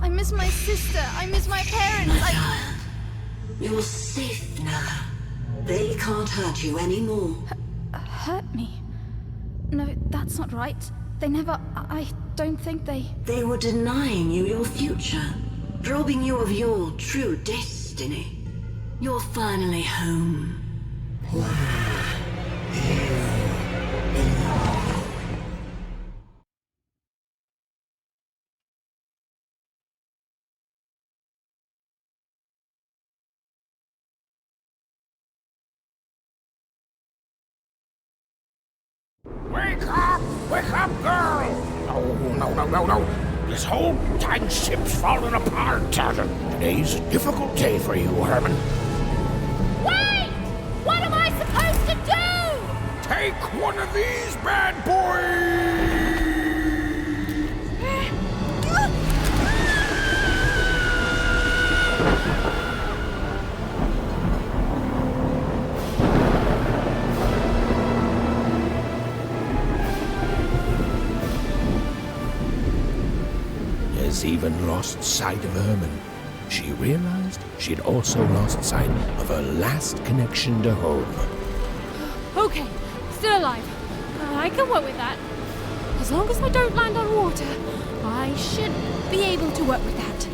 I miss my sister. I miss my parents. You're safe now. They can't hurt you anymore. Hurt me? No, that's not right. They never. I don't think they. They were denying you your future, robbing you of your true destiny. You're finally home. Wake up! Wake up, girl! No. This whole dang ship's falling apart. Today's a difficult day for you, Herman. Wait! What am I supposed to do? Take one of these bad boys! Has even lost sight of Herman. She realized she'd also lost sight of her last connection to home. Okay, still alive. I can work with that. As long as I don't land on water, I should be able to work with that.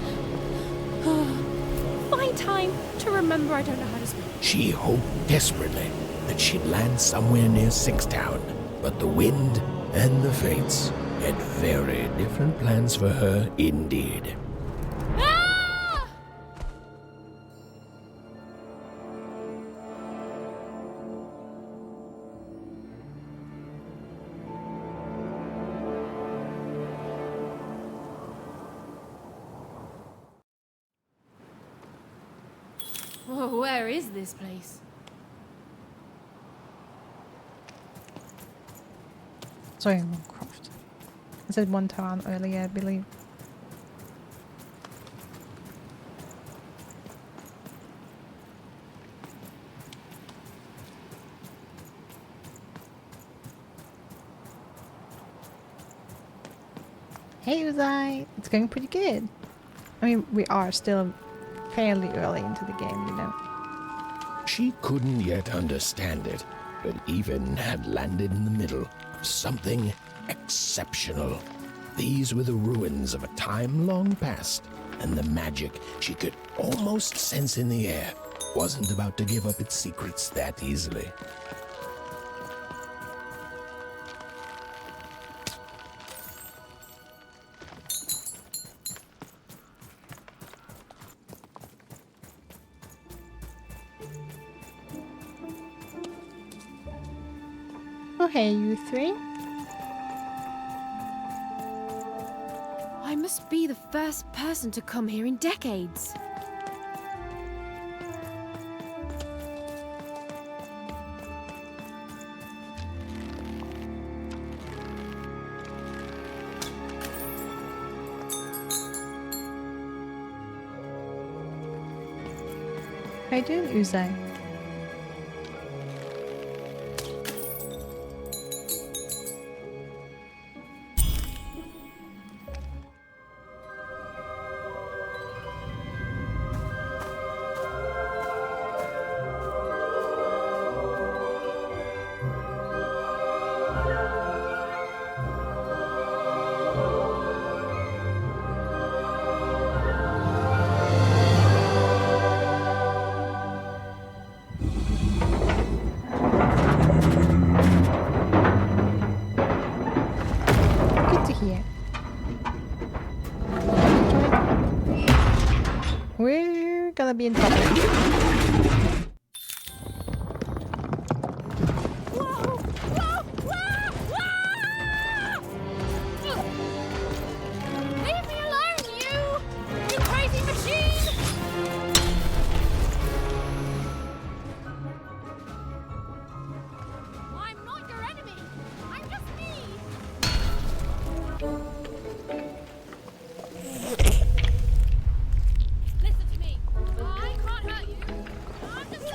Find time to remember I don't know how to swim. She hoped desperately that she'd land somewhere near Sixtown, but the wind and the fates had very different plans for her indeed. Ah! Whoa, where is this place? Sorry, Minecraft. I said one town earlier, I believe. Hey Uzai! It's going pretty good. I mean, we are still fairly early into the game, you know. She couldn't yet understand it, but Even had landed in the middle of something exceptional. These were the ruins of a time long past, and the magic she could almost sense in the air wasn't about to give up its secrets that easily. hey, you three. I must be the first person to come here in decades. How you doing, Uzai? Good to hear. We're gonna be in trouble. Leave me alone, you crazy machine! I'm not your enemy. I'm just me. Listen to me. I can't hurt you. I'm just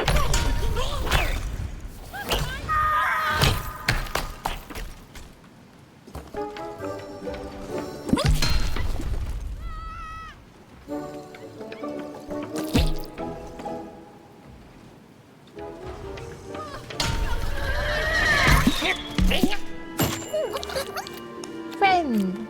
Friend!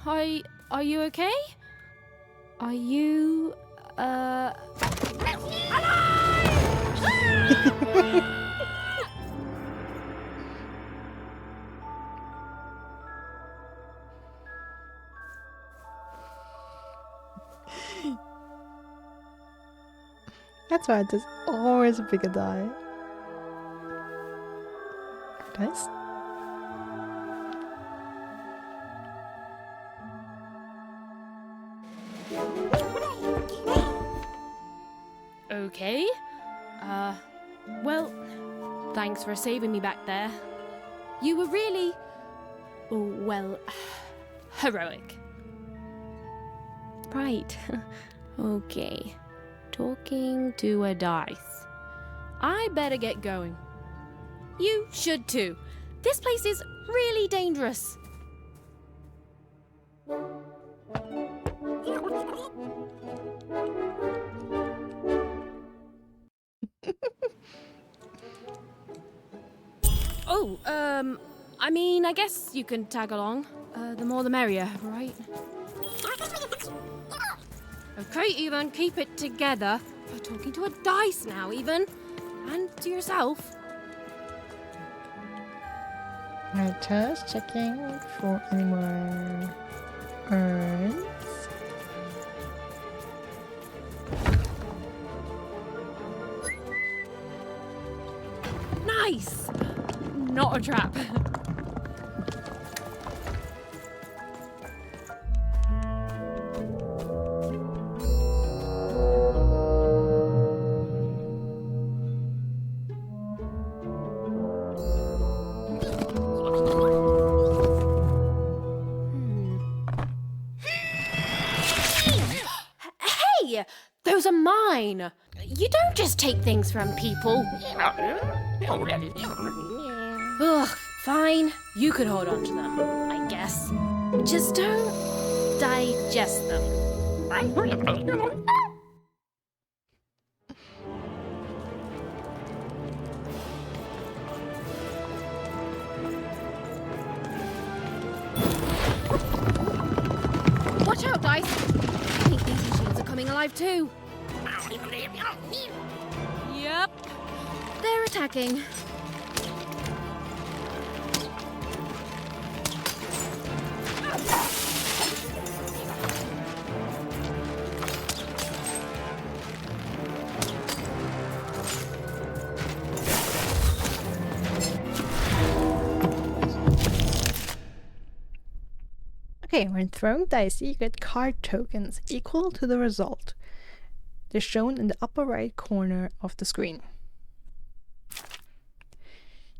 Hey, are you okay? Are you, That's why there's always a bigger die. Nice. okay? Well, thanks for saving me back there. You were really, well, heroic. Right. Okay. Talking to a dice. I better get going. You should too. This place is really dangerous. Oh, I mean, I guess you can tag along. The more the merrier, right? Okay, Ethan, keep it together. You're talking to a dice now, Ethan. And to yourself. Alright, just checking for any more urns. Nice! Not a trap. Those are mine. You don't just take things from people. Ugh, fine. You could hold on to them, I guess. Just don't digest them. Watch out, Dice! I think these machines are coming alive too. Yep. They're attacking. Okay, when throwing dice, you get card tokens equal to the result. They're shown in the upper right corner of the screen.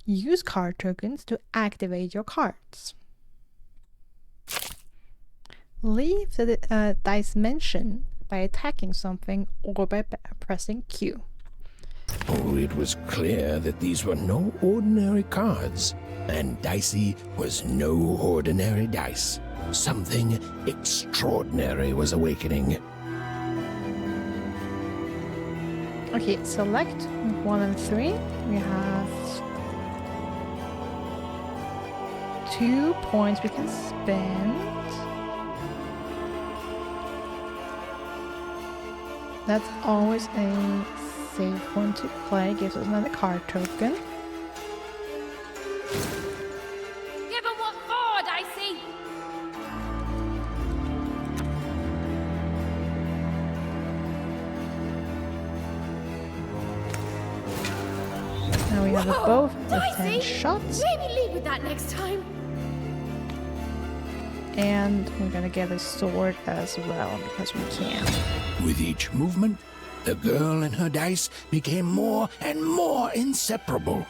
Use card tokens to activate your cards. Leave the dice mention by attacking something or by pressing Q. Oh, it was clear that these were no ordinary cards, and Dicey was no ordinary dice. Something extraordinary was awakening. Okay, select 1 and 3. We have 2 points we can spend. That's always a safe one to play. Gives us another card token. Give them what for, Dicey! Now we have Whoa, both with 10 Dicey! shots. Maybe lead with that next time. And we're gonna get a sword as well because we can. With each movement, the girl and her dice became more and more inseparable.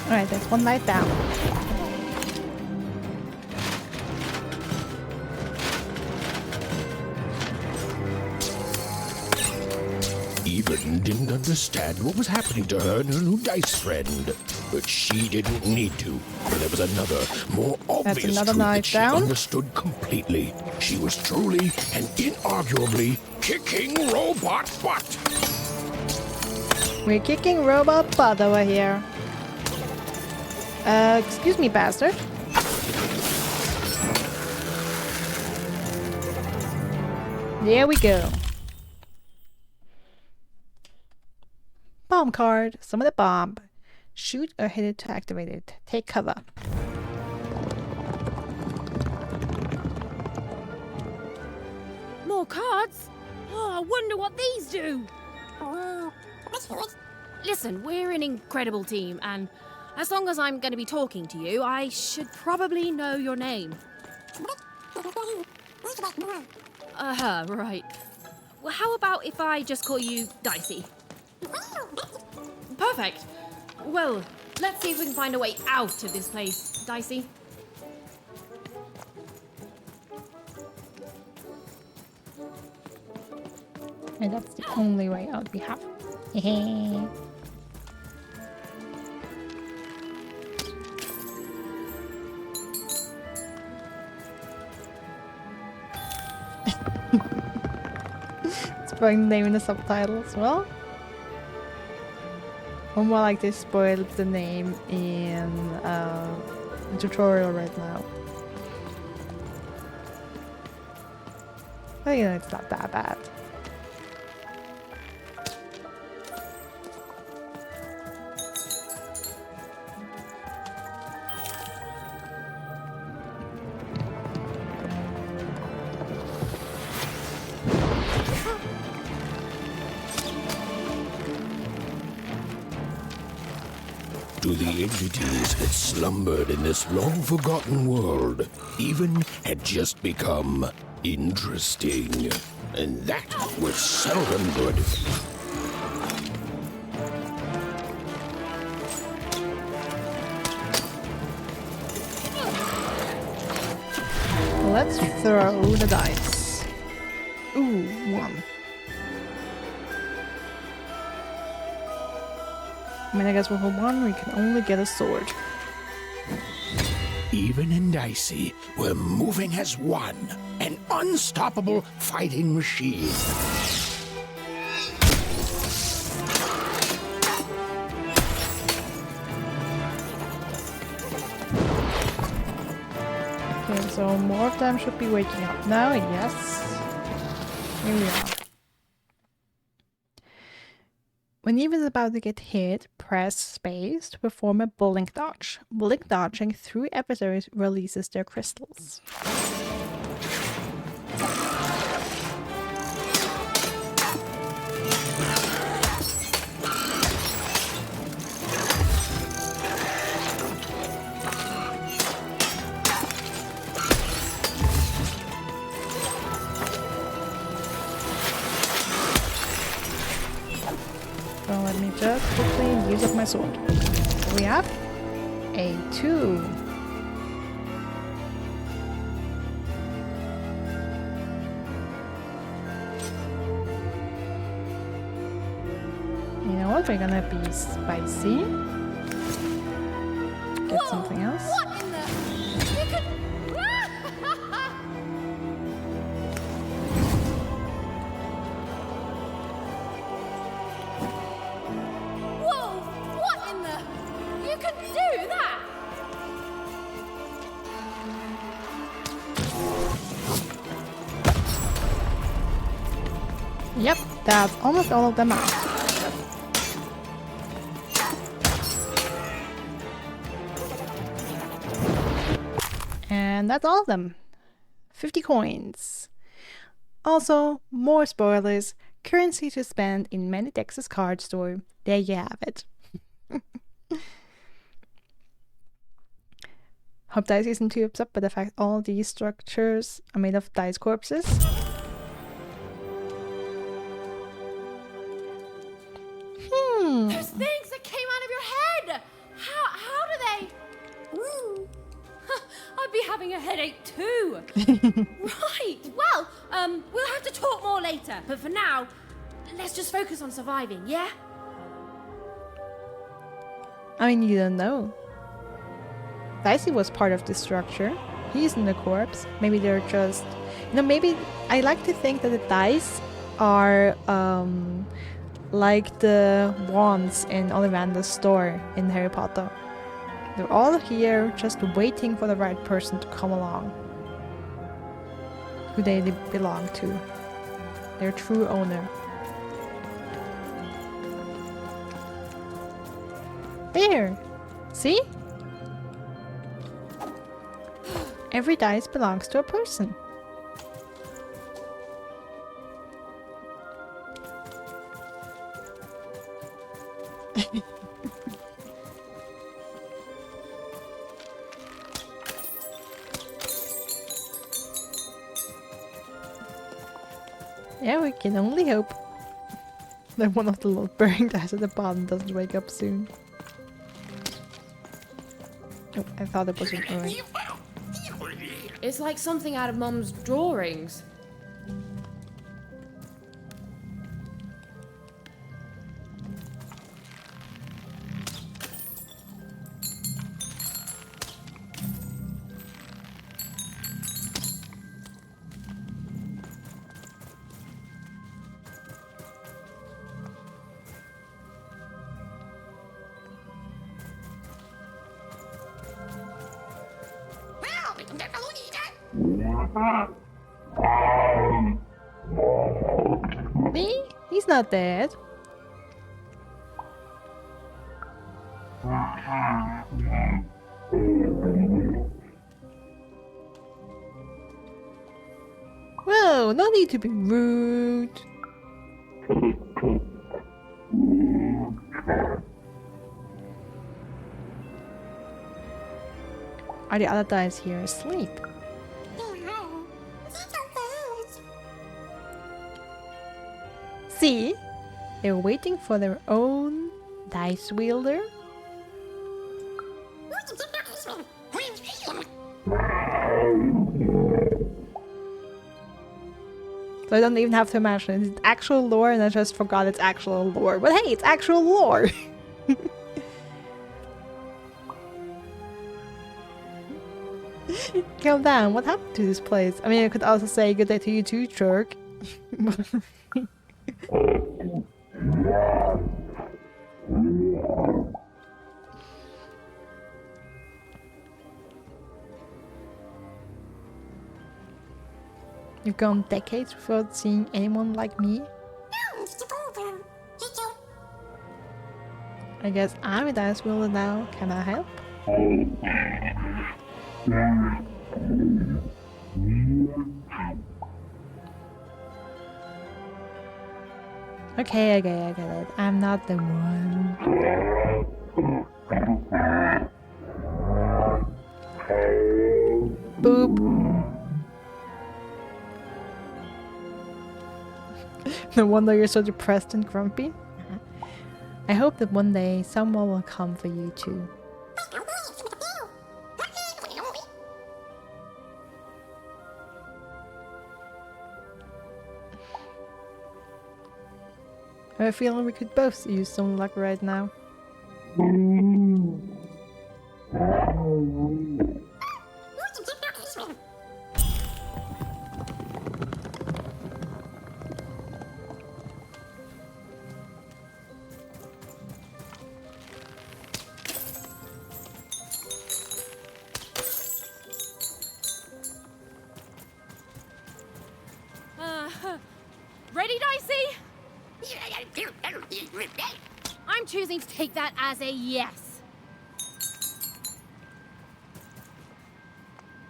Alright, that's one life down. Even didn't understand what was happening to her and her new dice friend. But she didn't need to, for there was another, more obvious another truth knife that she down. understood completely. She was truly and inarguably kicking robot butt. We're kicking robot butt over here. Excuse me, bastard. There we go. Bomb card. Summon a bomb. Shoot or hit it to activate it. Take cover. More cards? Oh, I wonder what these do. Listen, we're an incredible team, and as long as I'm going to be talking to you, I should probably know your name. Right. Well, how about if I just call you Dicey? Perfect. Well, let's see if we can find a way out of this place, Dicey. And that's the only way out we have. Hehe. Spoiling the name in the subtitle as well. Or more like they spoiled the name in the tutorial right now. But you know, it's not that bad. To the entities that slumbered in this long-forgotten world, even had just become interesting. And that was seldom good. let's throw the dice. Ooh, 1. I mean, I guess with a 1 we can only get a sword. Even and Dicey were moving as one, an unstoppable fighting machine. Okay, so more of them should be waking up now. Yes. Here we are. When Eve is about to get hit, press space to perform a blink dodge. Blink dodging through adversaries releases their crystals. So let me just quickly use up my sword. So we have a 2. You know what? We're gonna be spicy. Get something else. What in the? You could. Whoa! What in the? You could do that! Yep, that's almost all of them out. And that's all of them. 50 coins. Also, more spoilers. Currency to spend in many Texas card store. There you have it. Hope Dice isn't too upset by the fact all these structures are made of dice corpses. Those things that came out of your head! How do they? Ooh. I'd be having a headache too. Right. Well, we'll have to talk more later. But for now, let's just focus on surviving, yeah? I mean, you don't know. Dicey was part of this structure. He's in the corpse. Maybe they're just... You know, maybe... I like to think that the dice are like the wands in Ollivander's store in Harry Potter. They're all here just waiting for the right person to come along. Who they belong to. Their true owner. There! See? Every dice belongs to a person. Yeah, we can only hope that one of the little burning dice at the bottom doesn't wake up soon. Oh, I thought it was an urn. It's like something out of Mum's drawings. Me? He's not dead. Whoa, no need to be rude. Are the other dice here asleep? See? They're waiting for their own dice wielder. So I don't even have to imagine it's actual lore, and I just forgot it's actual lore. But hey, it's actual lore! Calm down, what happened to this place? I mean, I could also say good day to you too, jerk. You've gone decades without seeing anyone like me? I guess I'm a dice wielder now. Can I help? Okay, I get it. I'm not the one. Boop. No wonder you're so depressed and grumpy. I hope that one day someone will come for you too. I have a feeling we could both use some luck right now. Ready, Dicey? I'm choosing to take that as a yes.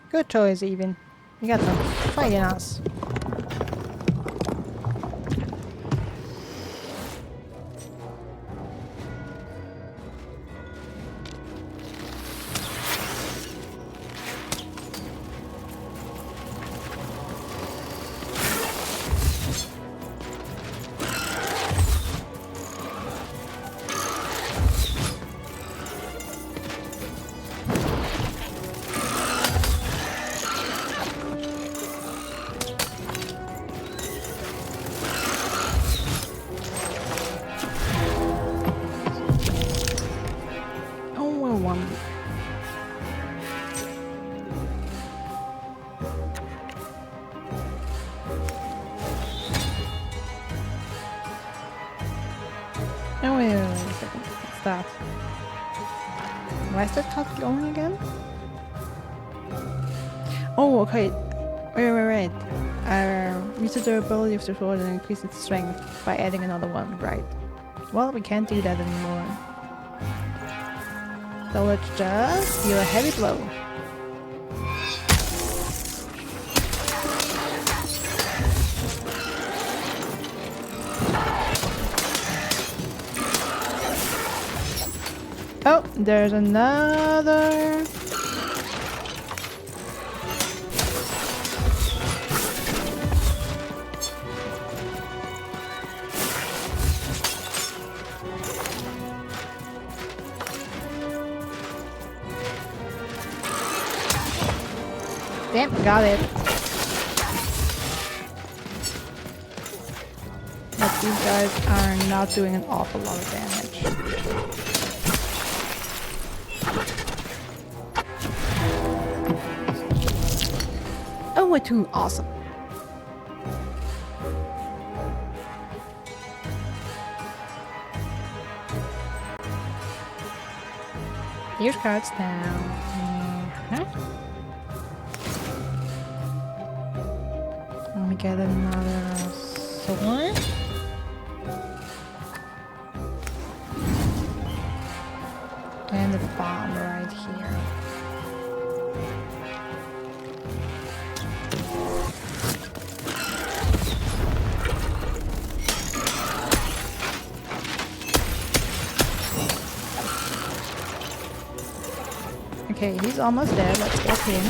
Good choice, even. You got some fight in us. Oh, wait a second. What's that? Why is that cut going again? Oh, okay. Right. Reset the ability of the sword and increase its strength by adding another one, right? Well, we can't do that anymore. So let's just deal a heavy blow. Oh, there's another. Damn, got it. But these guys are not doing an awful lot of damage. Oh, we're too awesome. Here's cards now. Let me get another sword. And a bomb right here. Okay, he's almost dead. Let's get him.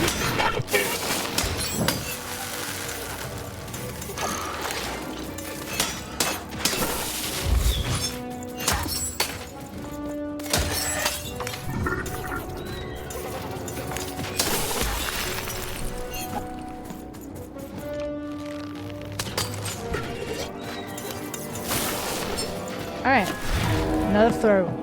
Alright. Another throw.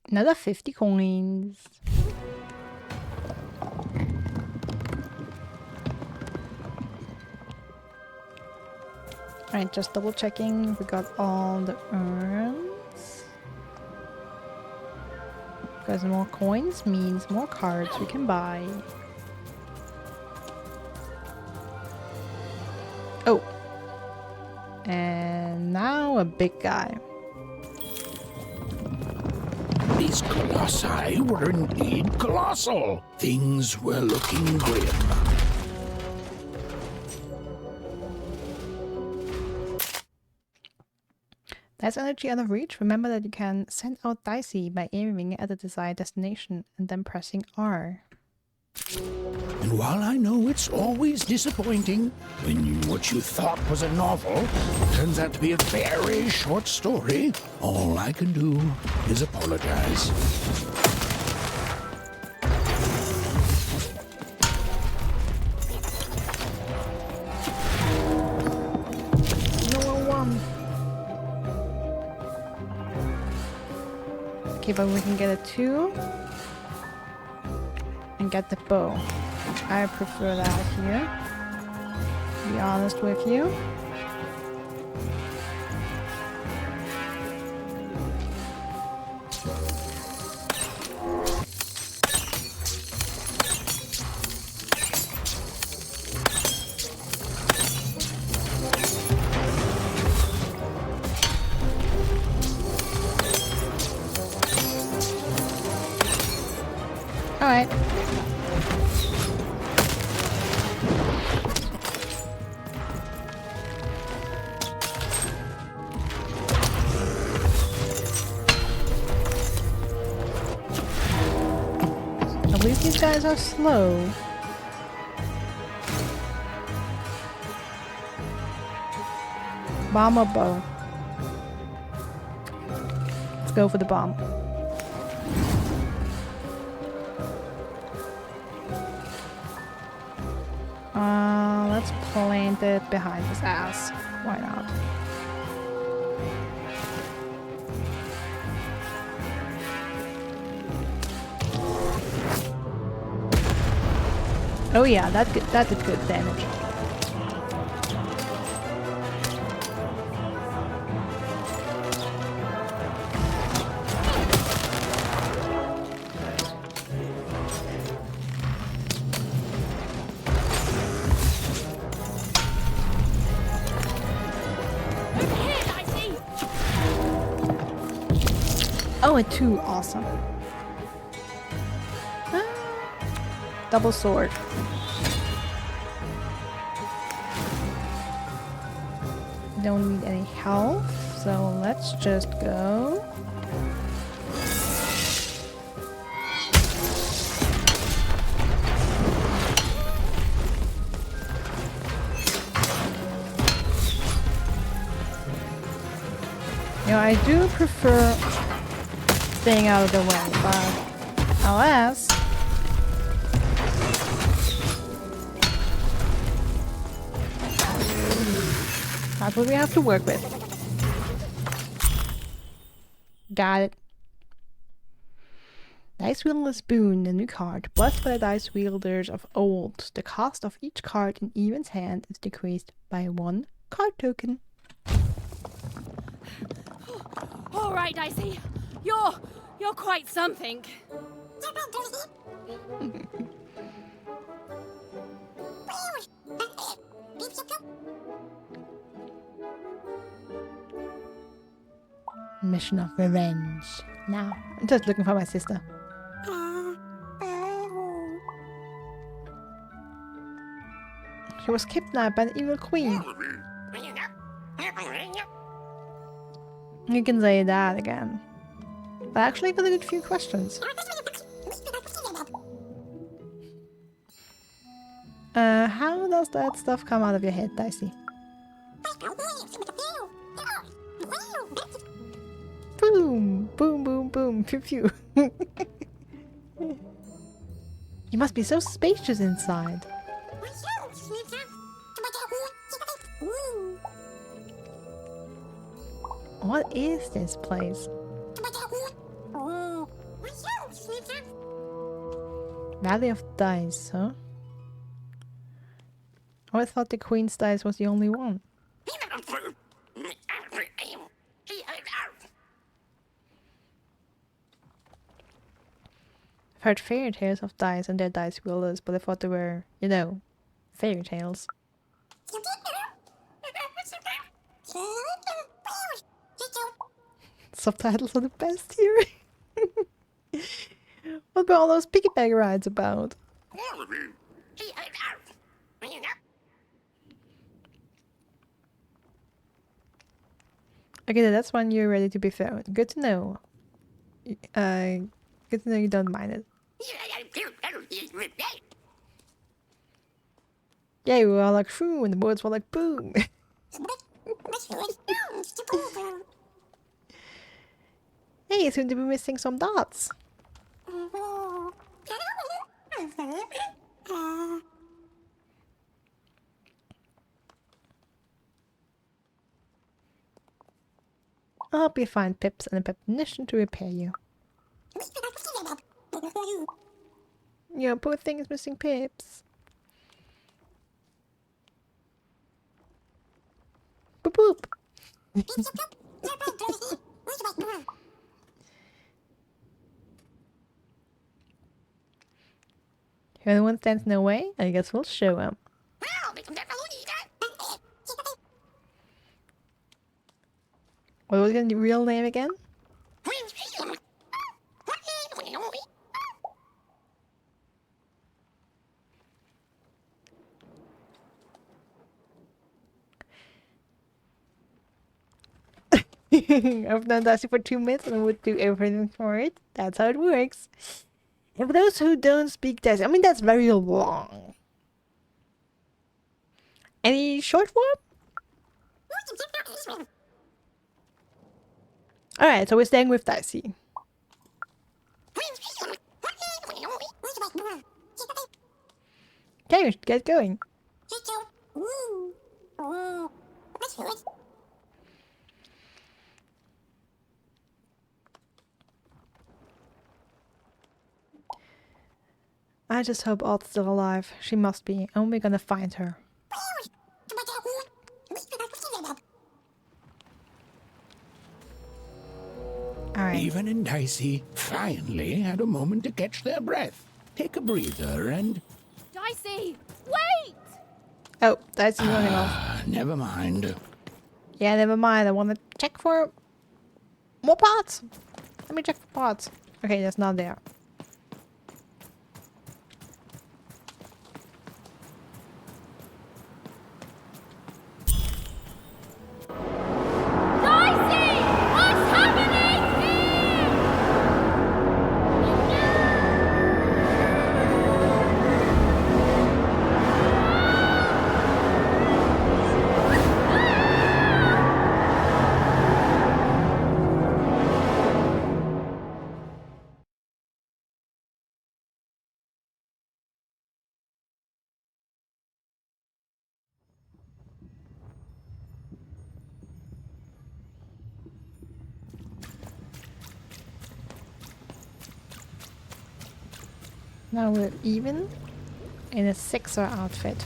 Another 50 coins. Alright, just double checking. We got all the urns. Because more coins means more cards we can buy. Oh! And now a big guy. These colossi were indeed colossal. Things were looking grim. Dice energy out of reach. Remember that you can send out Dicey by aiming at the desired destination and then pressing R. And while I know it's always disappointing when what you thought was a novel turns out to be a very short story, all I can do is apologize. Okay, but we can get a 2 and get the bow. I prefer that here. To be honest with you. Alright. At least these guys are slow. Bomb or bow? Let's go for the bomb. Let's plant it behind his ass. Why not? Oh yeah, that did good damage. Oh, a 2, awesome. Double sword. Don't need any health, so let's just go. You know, I do prefer staying out of the way, but alas. That's what we have to work with. Got it. Dice Wielder's Boon, the new card. Blessed by the dice wielders of old, the cost of each card in Even's hand is decreased by 1 card token. All right, Dicey. You're quite something. Mission of revenge. Now, I'm just looking for my sister. She was kidnapped by the evil queen. You can say that again. But I actually got a few questions. How does that stuff come out of your head, Dicey? Boom! Boom, boom, boom. Pew, pew. You must be so spacious inside. What is this place? Valley of Dice, huh? Oh, I thought the Queen's Dice was the only one. I've heard fairy tales of dice and their dice wielders, but I thought they were, you know, fairy tales. Subtitles are the best here. What about all those piggyback rides about? Okay, that's when you're ready to be thrown. Good to know. Good to know you don't mind it. Yeah, we were all like shoo, and the birds were like boom. Hey, you seem to be missing some dots. I'll help you find pips and a premonition to repair you. Yeah, poor thing is missing pips. Boop boop. If anyone stands in the way, I guess we'll show him. What was your real name again? I've known Darcy for 2 minutes and I would do everything for it. That's how it works. And for those who don't speak Darcy, I mean, that's very long. Any short form? Alright, so we're staying with Darcy. Okay, we should get going. I just hope Alt's still alive. She must be, and we're gonna find her. Alright. Even and Dicey finally had a moment to catch their breath, take a breather, and... Dicey, wait! Oh, Dicey's running off. Never mind. Yeah, never mind. I want to check for more parts. Let me check for parts. Okay, that's not there. Now we're even in a 6er outfit.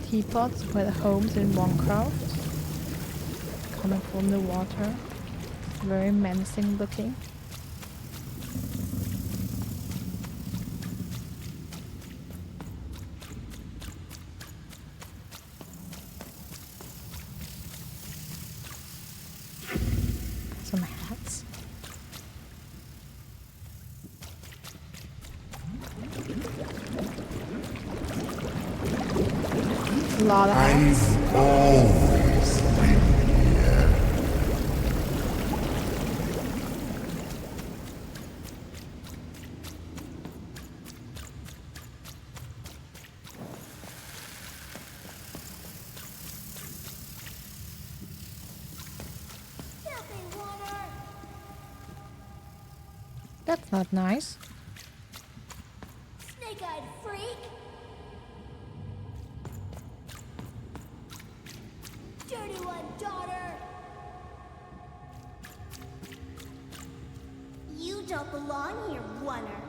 Teapots were the homes in Warcraft, coming from the water, very menacing looking. Some hats. A lot of hats. I've always That's not nice. Snake-eyed freak! Dirty one, daughter! You don't belong here, Oner.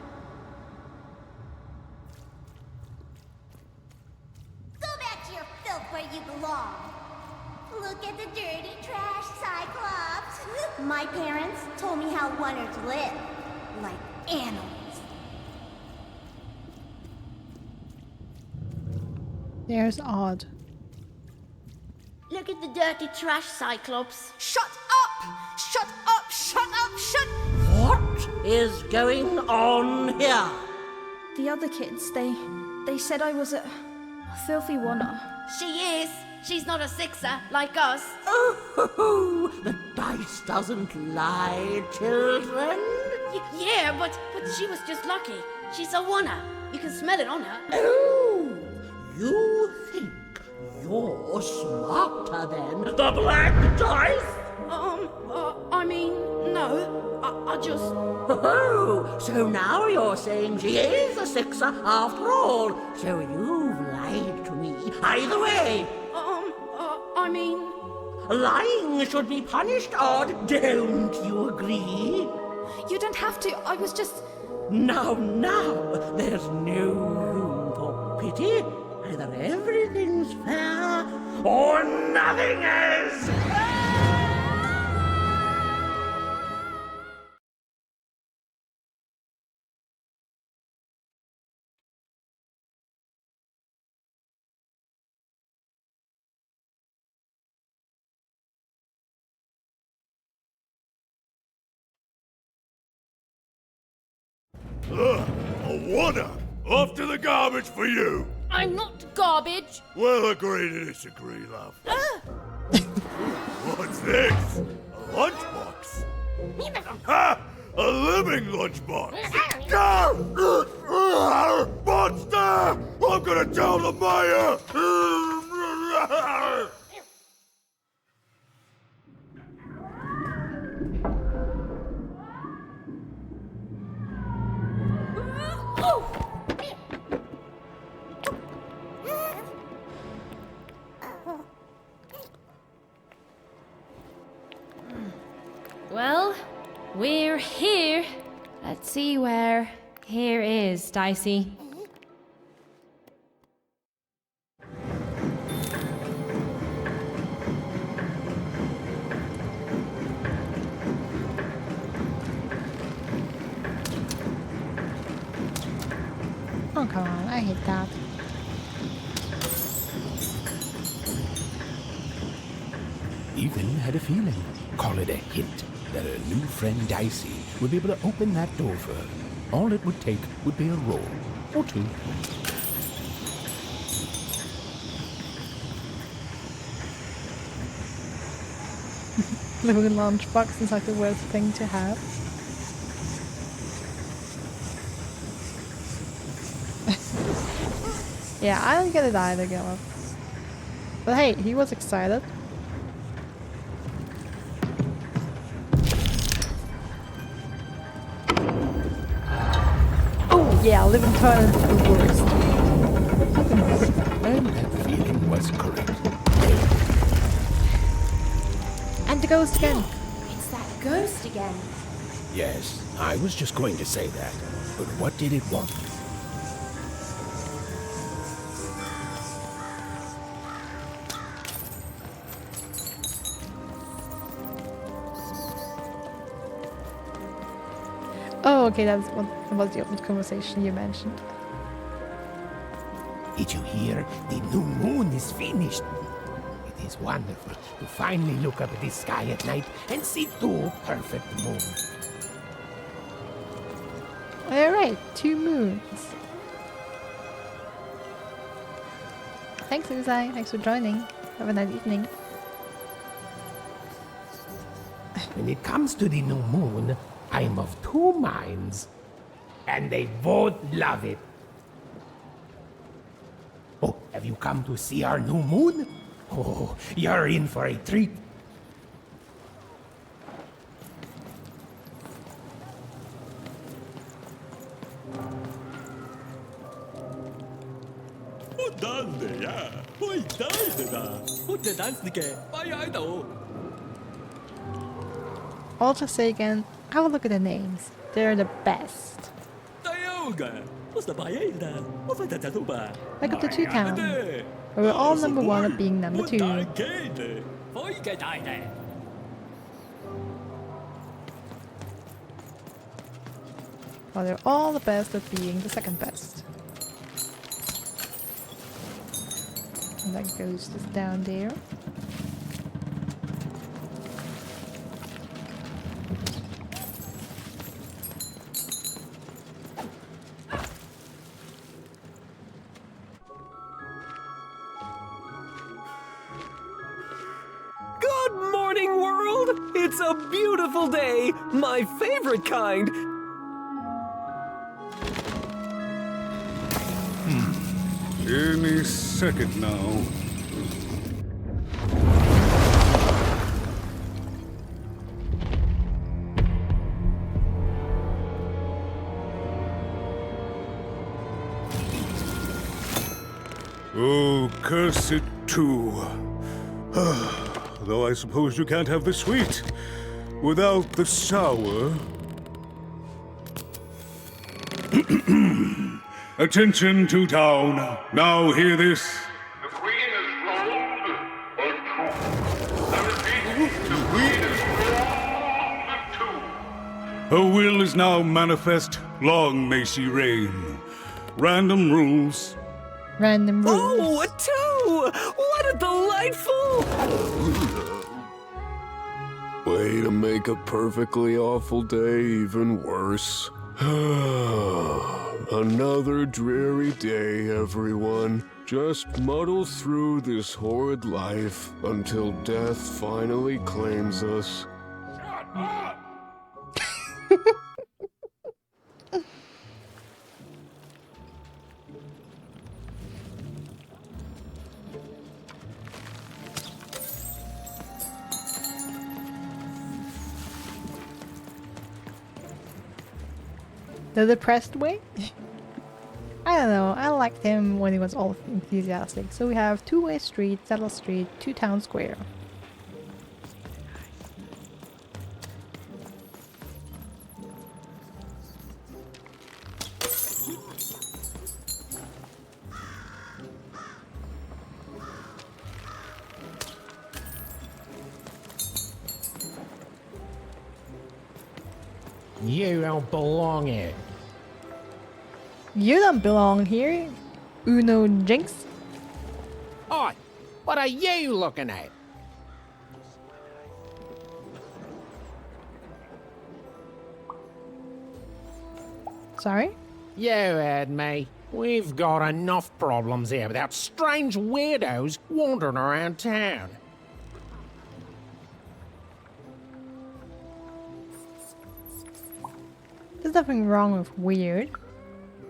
Go back to your filth where you belong. Look at the dirty trash, Cyclops. My parents told me how Oners live. Like animals. There's Odd. Look at the dirty trash, Cyclops. Shut up! Shut up! Shut up! Shut... What is going on here? The other kids, they said I was a filthy Oner. She is. She's not a sixer like us. Oh, the dice doesn't lie, children. Yeah, but she was just lucky. She's a Oner. You can smell it on her. Oh, you think you're smarter than the black dice? I mean, no. I just... Oh, so now you're saying she is a sixer after all. So you've lied to me. Either way. I mean... Lying should be punished, Odd. Don't you agree? You don't have to. I was just... Now, there's no room for pity. Either everything's fair or nothing is. A Oner! Off to the garbage for you! I'm not garbage. We'll agree to disagree, love. What's this? A lunchbox? Ha! A living lunchbox! Monster! I'm gonna tell the mayor! Well, we're here. Let's see where here is, Dicey. Oh, come on, I hate that. Even had a feeling, call it a hint, that her new friend Dicey would be able to open that door for her. All it would take would be a roll or two. Living lunchbox is like the worst thing to have. Yeah, I don't get it either, Gillum. But hey, he was excited. Oh yeah, living toilet is the worst. And that feeling was correct. And the ghost again. It's that ghost again. Yes, I was just going to say that. But what did it want? Oh, okay, that's what was the old conversation you mentioned. Did you hear? The new moon is finished. It is wonderful to finally look up at the sky at night and see two perfect moons. Alright, 2 moons. Thanks, Uzai. Thanks for joining. Have a nice evening. When it comes to the new moon, I'm of two minds. And they both love it. Oh, have you come to see our new moon? Oh, you're in for a treat. I'll just say again, have a look at the names. They're the best. Look at the two towns. We're all number one at being number two. Well, they're all the best at being the second best. And that goes just down there. Good morning, world! It's a beautiful day, my favorite kind. Any second now. Oh, curse it too. Though I suppose you can't have the sweet without the sour. Attention to town. Now hear this. The Queen is rolled or two. I repeat, the Queen is rolled or two. Her will is now manifest. Long may she reign. Random rules. Random rules. Oh, a two! What a delightful... Way to make a perfectly awful day even worse. Another dreary day, everyone. Just muddle through this horrid life until death finally claims us. The depressed way? I don't know, I liked him when he was all enthusiastic. So we have Two-Way Street, Settle Street, Two Town Square. You don't belong here. You don't belong here, Uno Jinx. Oi, what are you looking at? Sorry? You heard me. We've got enough problems here without strange weirdos wandering around town. There's nothing wrong with weird.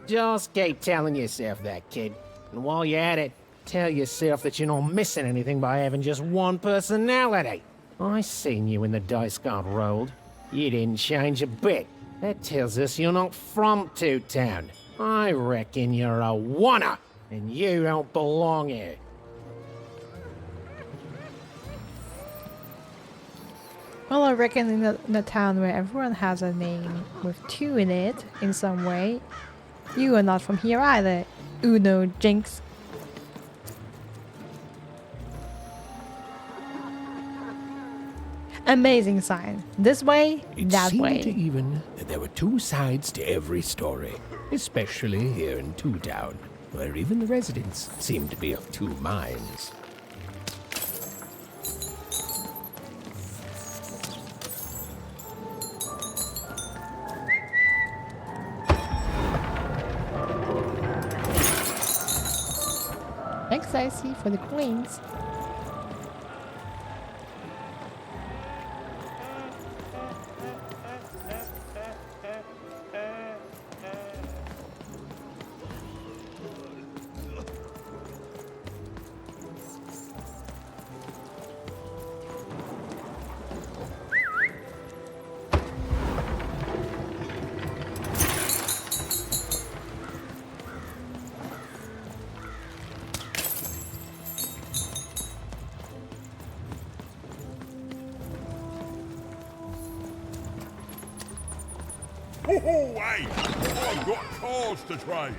Just keep telling yourself that, kid. And while you're at it, tell yourself that you're not missing anything by having just one personality. I seen you when the dice got rolled. You didn't change a bit. That tells us you're not from Two Town. I reckon you're a oner, and you don't belong here. Well, I reckon in a town where everyone has a name with two in it in some way, you are not from here either, Uno Jinx. Amazing sign. This way, that way. It seemed even that there were two sides to every story, especially here in Two Town, where even the residents seem to be of two minds. Thanks, Icy, for the coins. Oh, hey! I've got cards to trade.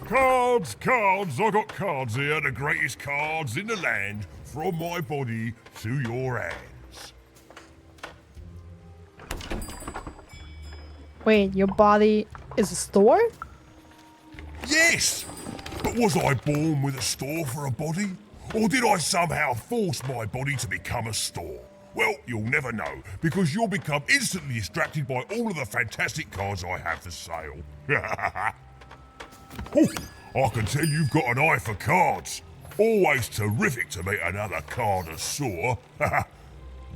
Cards, cards, I got cards here, the greatest cards in the land, from my body to your hands. Wait, your body is a store? Yes! But was I born with a store for a body? Or did I somehow force my body to become a store? Well, you'll never know, because you'll become instantly distracted by all of the fantastic cards I have for sale. Oh, I can tell you've got an eye for cards. Always terrific to meet another connoisseur.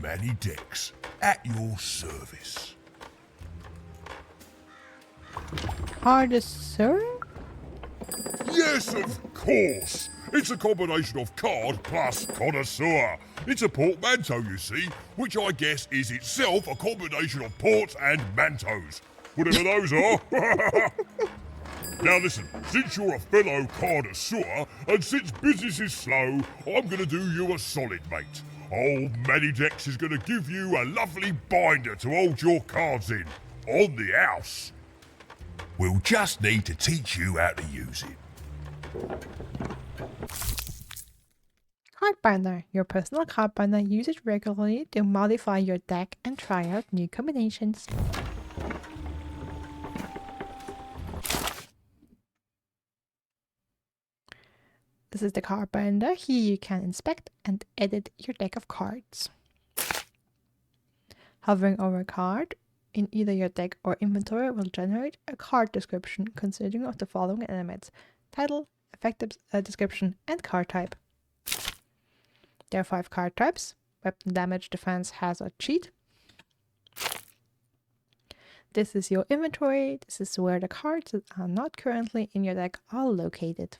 Manny Dex, at your service. Connoisseur? Yes, of course. It's a combination of card plus connoisseur. It's a portmanteau, you see, which I guess is itself a combination of ports and mantos. Whatever those are. Now listen, since you're a fellow connoisseur, and since business is slow, I'm going to do you a solid, mate. Old Manny Dex is going to give you a lovely binder to hold your cards in, on the house. We'll just need to teach you how to use it. Card binder. Your personal card binder. Use it regularly to modify your deck and try out new combinations. This is the card binder. Here you can inspect and edit your deck of cards. Hovering over a card in either your deck or inventory will generate a card description consisting of the following elements: title, effective description, and card type. There are 5 card types: weapon, damage, defense, hazard, cheat. This is your inventory. This is where the cards that are not currently in your deck are located.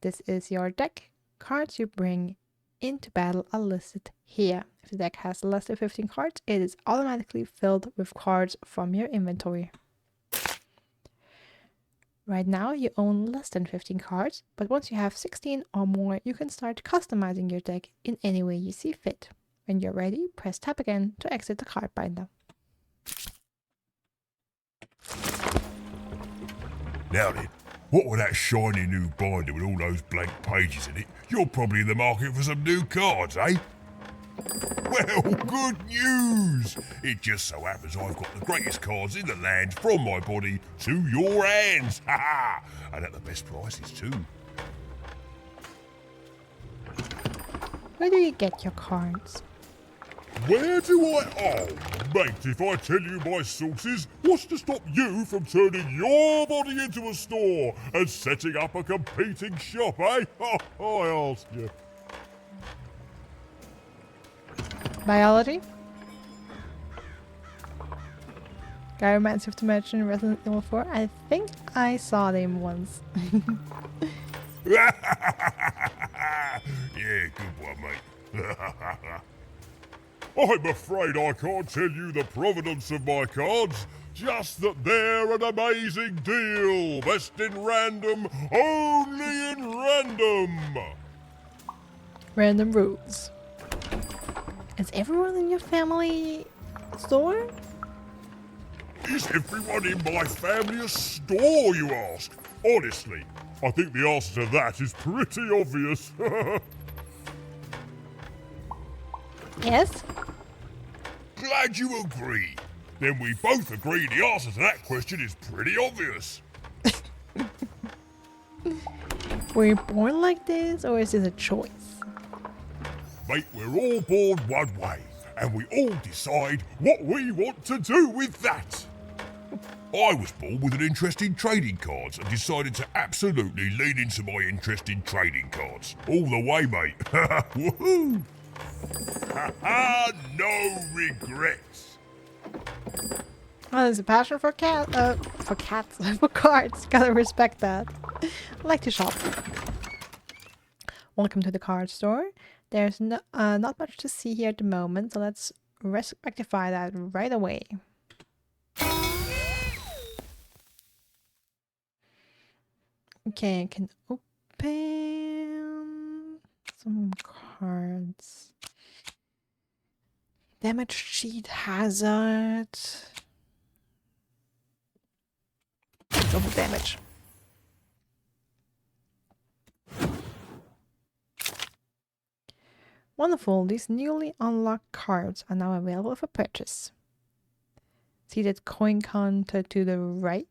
This is your deck. Cards you bring into battle are listed here. If the deck has less than 15 cards, it is automatically filled with cards from your inventory. Right now you own less than 15 cards, but once you have 16 or more, you can start customizing your deck in any way you see fit. When you're ready, press tab again to exit the card binder. Now then, what with that shiny new binder with all those blank pages in it, you're probably in the market for some new cards, eh? Well, good news! It just so happens I've got the greatest cards in the land from my body to your hands. Ha ha! And at the best prices too. Where do you get your cards? Where do I... Oh, mate, if I tell you my sources, what's to stop you from turning your body into a store and setting up a competing shop, eh? Oh, I ask you. Biology? Guy reminds you to mention Resident Evil 4. I think I saw them once. Yeah, good one, mate. I'm afraid I can't tell you the provenance of my cards, just that they're an amazing deal. Best in random, only in random. Random rules. Is everyone in your family a store? Is everyone in my family a store, you ask? Honestly, I think the answer to that is pretty obvious. Yes? Glad you agree. Then we both agree the answer to that question is pretty obvious. Were you born like this, or is this a choice? Mate, we're all born one way, and we all decide what we want to do with that. I was born with an interest in trading cards and decided to absolutely lean into my interest in trading cards. All the way, mate. Woohoo! No regrets. Oh, there's a passion for for cards. Gotta respect that. I like to shop. Welcome to the card store. There's not much to see here at the moment, so let's rectify that right away. Okay, I can open some cards. Damage sheet hazard. Double damage. Wonderful, these newly unlocked cards are now available for purchase. See that coin counter to the right?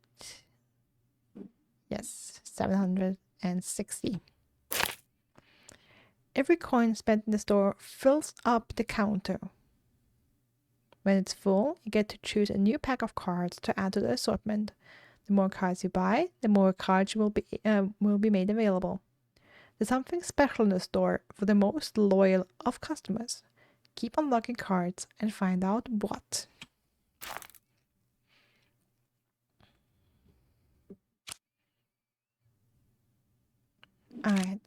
Yes, 760. Every coin spent in the store fills up the counter. When it's full, you get to choose a new pack of cards to add to the assortment. The more cards you buy, the more cards will be made available. There's something special in the store for the most loyal of customers. Keep unlocking cards and find out what. Alright,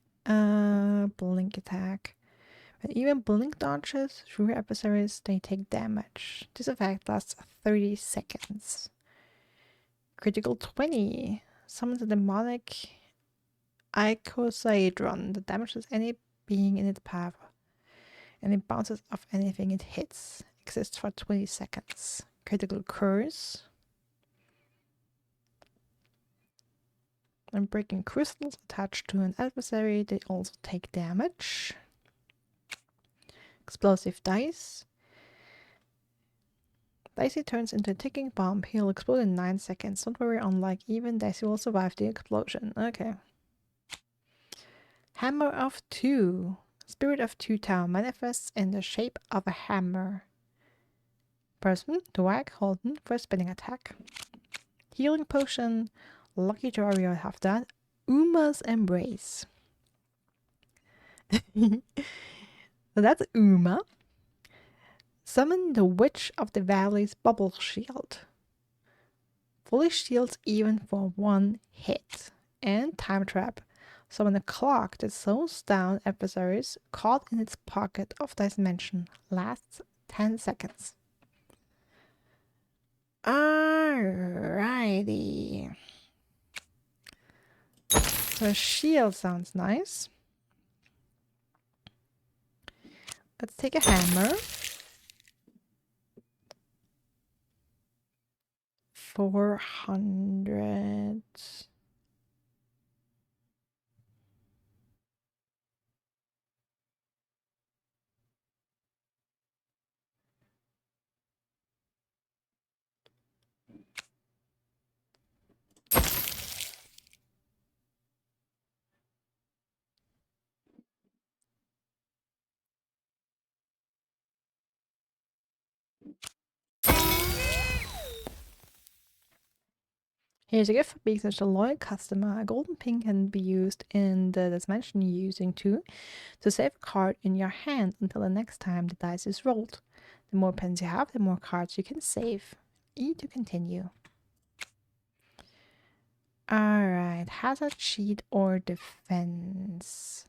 blink attack. When even blink dodges through your adversaries, they take damage. This effect lasts 30 seconds. Critical 20. Summons a demonic icosahedron that damages any being in its path. And it bounces off anything it hits. Exists for 20 seconds. Critical curse. When breaking crystals attached to an adversary, they also take damage. Explosive dice. Dicey turns into a ticking bomb. He'll explode in 9 seconds. Don't worry, unlike even, Dicey will survive the explosion. Okay. Hammer of Two. Spirit of Two Town manifests in the shape of a hammer. Person to whack Holden for a spinning attack. Healing potion. Lucky draw, we already have that. Uma's Embrace. So that's Uma. Summon the Witch of the Valley's Bubble Shield. Fully shields even for 1 hit. And Time Trap. Summon a clock that slows down adversaries caught in its pocket of dimension. Lasts 10 seconds. Alrighty. So a shield sounds nice. Let's take a hammer. 400. Here's a gift for being such a loyal customer. A golden pin can be used in the dimension you're using to save a card in your hand until the next time the dice is rolled. The more pins you have, the more cards you can save. E to continue. Alright, hazard, cheat, or defense.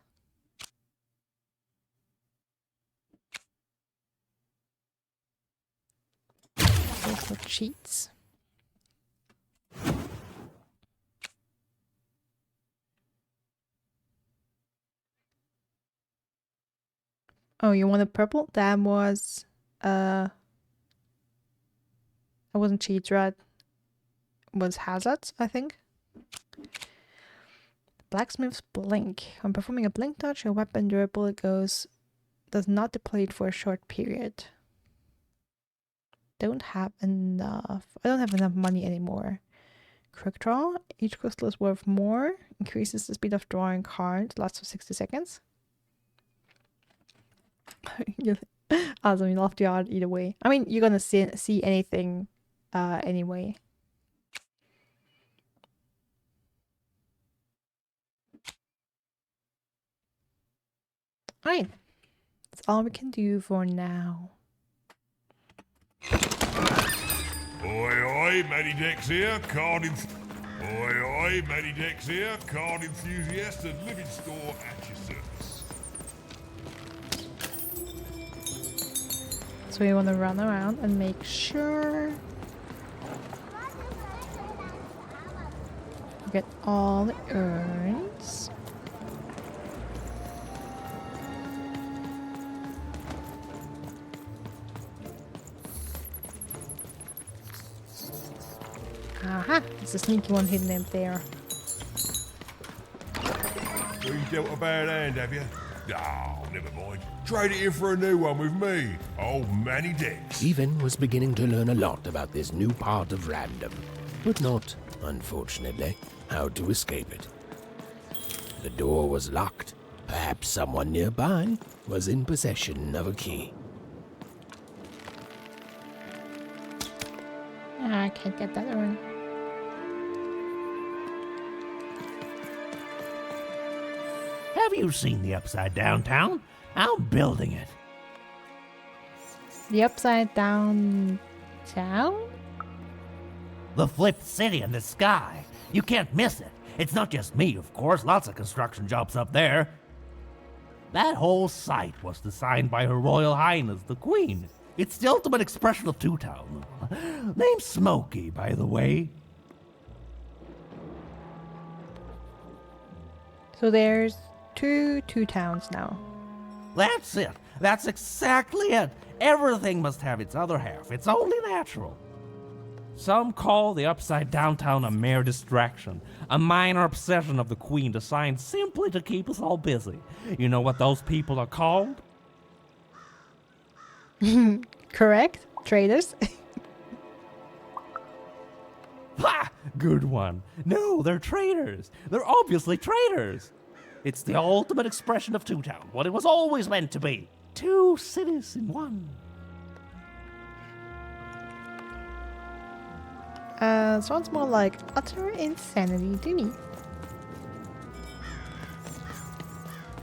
Also cheats. Oh, you wanted purple? That was I wasn't cheats, right? It was hazards, I think. Blacksmith's Blink. When performing a blink dodge, your weapon durable does not deplete for a short period. Don't have enough. I don't have enough money anymore. Quick draw. Each crystal is worth more. Increases the speed of drawing cards. Lasts for 60 seconds. Awesome, you love the art either way. I mean, you're gonna see anything anyway. Alright, that's all we can do for now. Oi, oi, Matty Dex here, card Oi, oi, Matty Dex here, card enthusiast and living store at your service. So we want to run around and make sure we get all the urns. Aha, there's a sneaky one hidden in there. Well, you dealt a bad hand, have you? Oh, never mind. Trade it in for a new one with me. Old Manny Dex. Even was beginning to learn a lot about this new part of random, but not, unfortunately, how to escape it. The door was locked. Perhaps someone nearby was in possession of a key. I can't get that one. Have you seen the Upside Down Town? I'm building it. The upside down town? The flipped city in the sky. You can't miss it. It's not just me, of course. Lots of construction jobs up there. That whole site was designed by Her Royal Highness, the Queen. It's the ultimate expression of Two Town. Name's Smokey, by the way. So there's two towns now. That's it. That's exactly it. Everything must have its other half. It's only natural. Some call the Upside Down Town a mere distraction, a minor obsession of the Queen designed simply to keep us all busy. You know what those people are called? Correct? Traitors? Ha! Good one. No, they're traitors. They're obviously traitors. It's the ultimate expression of Two Town, what it was always meant to be. Two cities in one. Sounds more like utter insanity to me.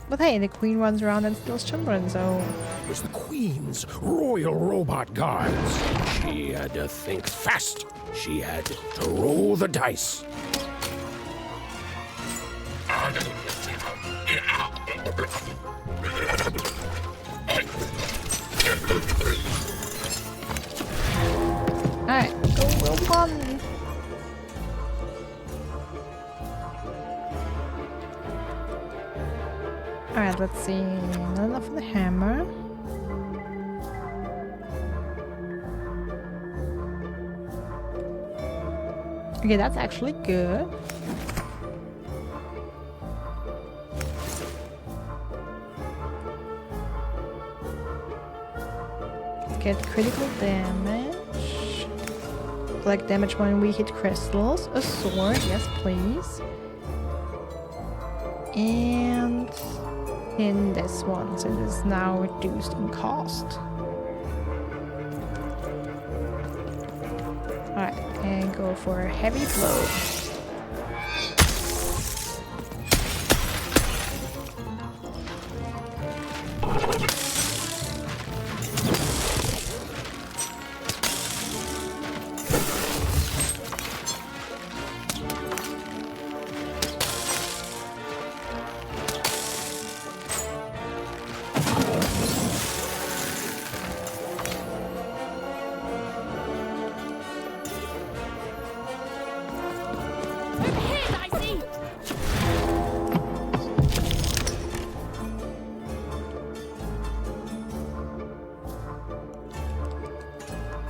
But hey, the Queen runs around and steals children, so... It was the Queen's royal robot guards. She had to think fast. She had to roll the dice. Alright, go Wilbon! Alright, let's see. Not enough for the hammer. Okay, that's actually good. Get critical damage. Like damage when we hit crystals. A sword, yes please. And in this one, so it is now reduced in cost. Alright, and go for a heavy blow.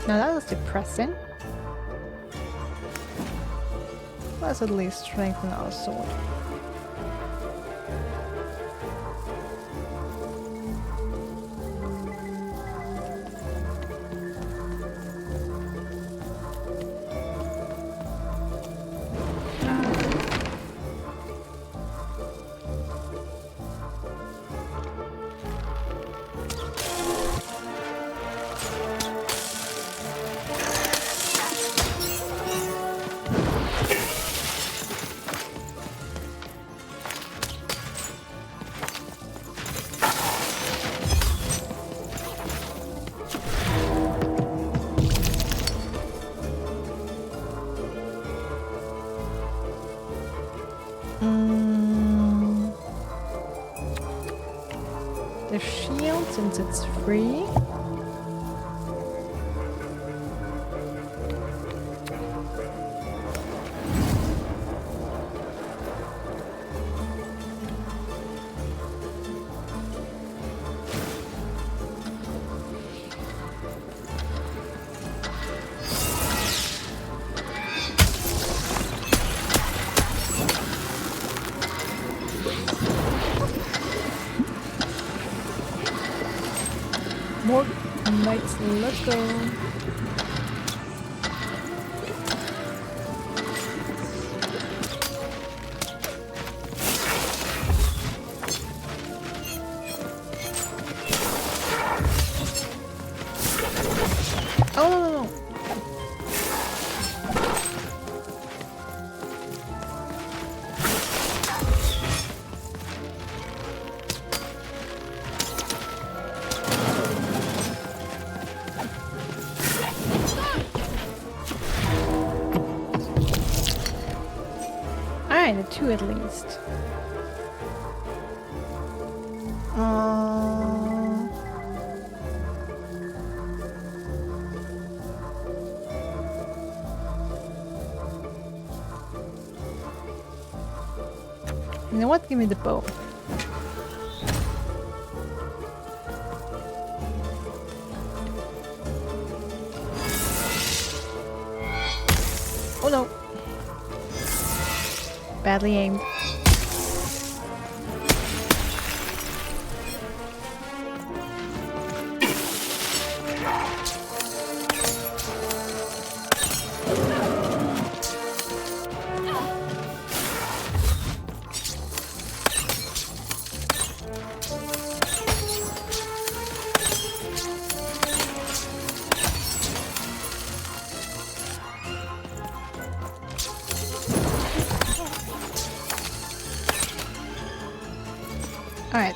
Now that was depressing. Let's at least strengthen our sword. The shield, since it's free. More knights, let's go. Oh, no, no, no. Alright, a 2 at least. You know what? Give me the bow. Oh no! Badly aimed. Alright.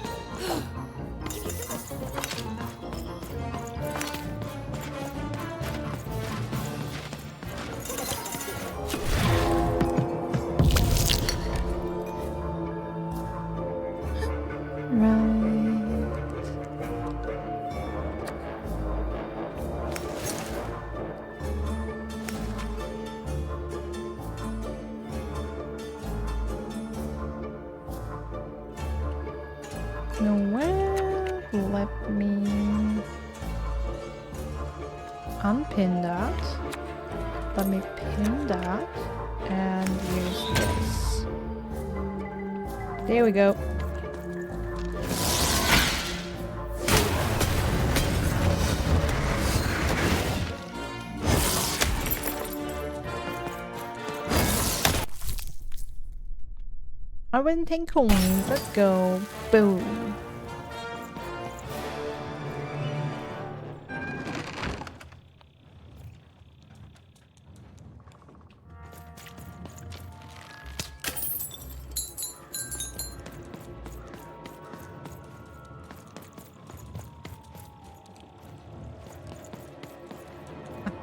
Nowhere. Let me unpin that. Let me pin that and use this. There we go. I win 10 coins. Let's go. Boom.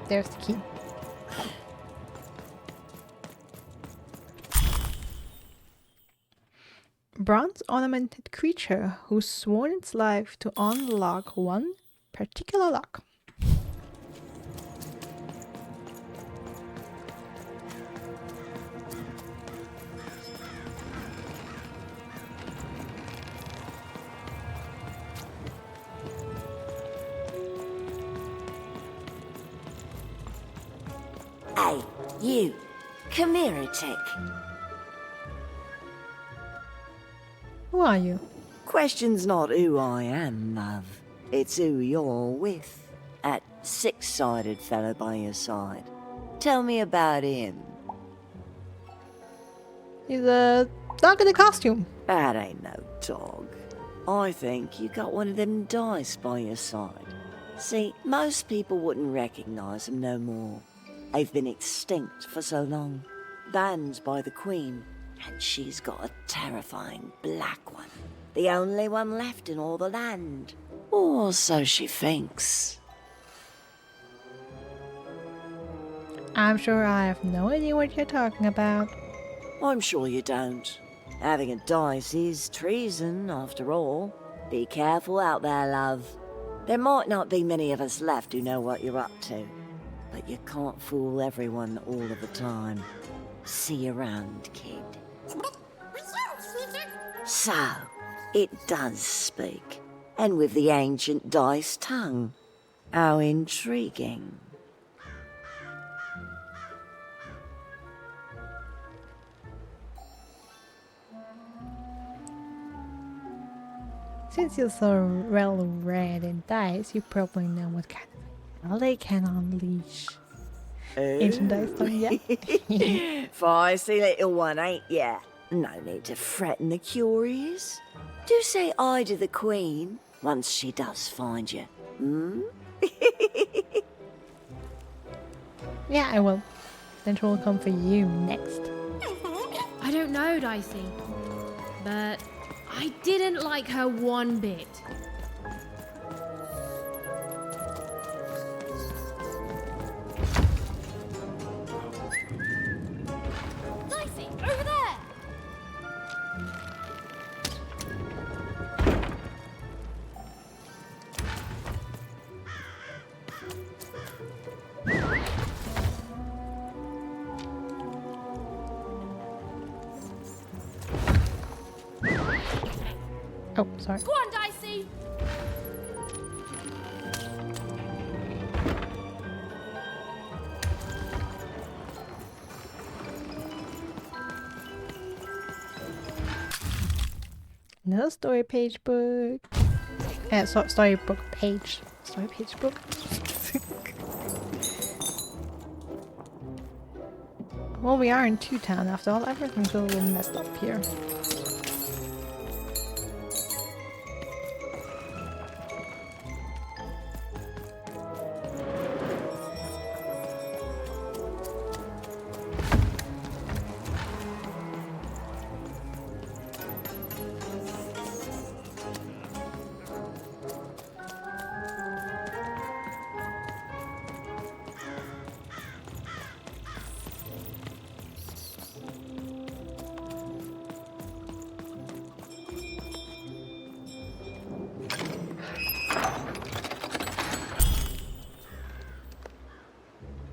There's the key. Bronze ornamented creature who's sworn its life to unlock one particular lock. Hey, you. Come here a tick. Who are you? Question's not who I am, love. It's who you're with. That six-sided fellow by your side. Tell me about him. He's a dog in a costume. That ain't no dog. I think you got one of them dice by your side. See, most people wouldn't recognize them no more. They've been extinct for so long. Banned by the Queen. And she's got a terrifying black one. The only one left in all the land. Or so she thinks. I'm sure I have no idea what you're talking about. I'm sure you don't. Having a dice is treason, after all. Be careful out there, love. There might not be many of us left who know what you're up to. But you can't fool everyone all of the time. See you around, kid. So, it does speak. And with the ancient dice tongue. How intriguing. Since you're so well read in dice, you probably know what kind of spell they can unleash. Ancient dice don't yet. Feisty little one, ain't ya? No need to threaten the curious. Do say I to the Queen once she does find you. Hmm? Yeah, I will. Then she will come for you next. I don't know, Dicey, but I didn't like her one bit. Dicey, over there! Oh, sorry. Go on, Dicey! No story page book. Storybook page. Story page book. Well, we are in Two Town after all. Everything's a little messed up here.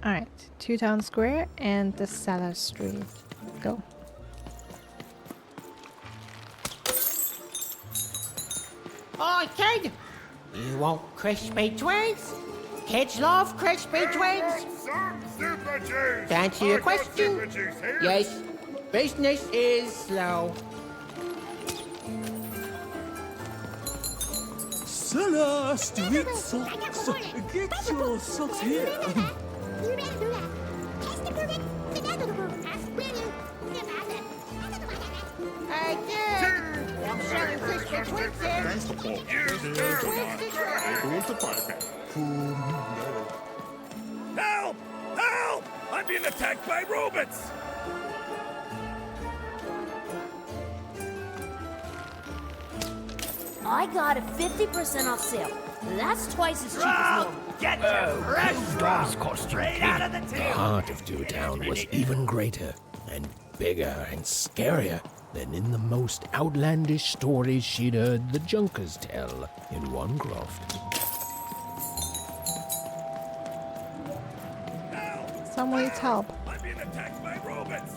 Alright, Two Town Square and the Cellar Street. Go. Hi, kid! You want crispy twigs? Kids love crispy twigs. To answer your question, yes, business is slow. Cellar Street Socks. Get your socks here. Hey, kid! I'm selling crispy twigs here. Help! Help! I'm being attacked by robots! I got a 50% off sale. That's twice as cheap as normal. Get your restaurant costume right out of the The table! heart of Two Town was even greater and bigger and scarier than in the most outlandish stories she'd heard the Junkers tell in Onecroft. Someone needs help. I'm being attacked by robots!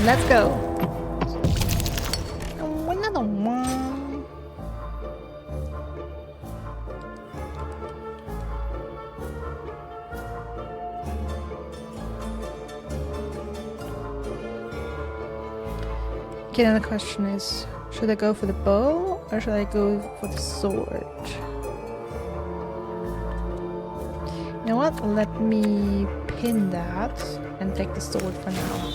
Let's go. Oh, another one. Okay, then the question is, should I go for the bow or should I go for the sword? You know what? Let me pin that and take the sword for now.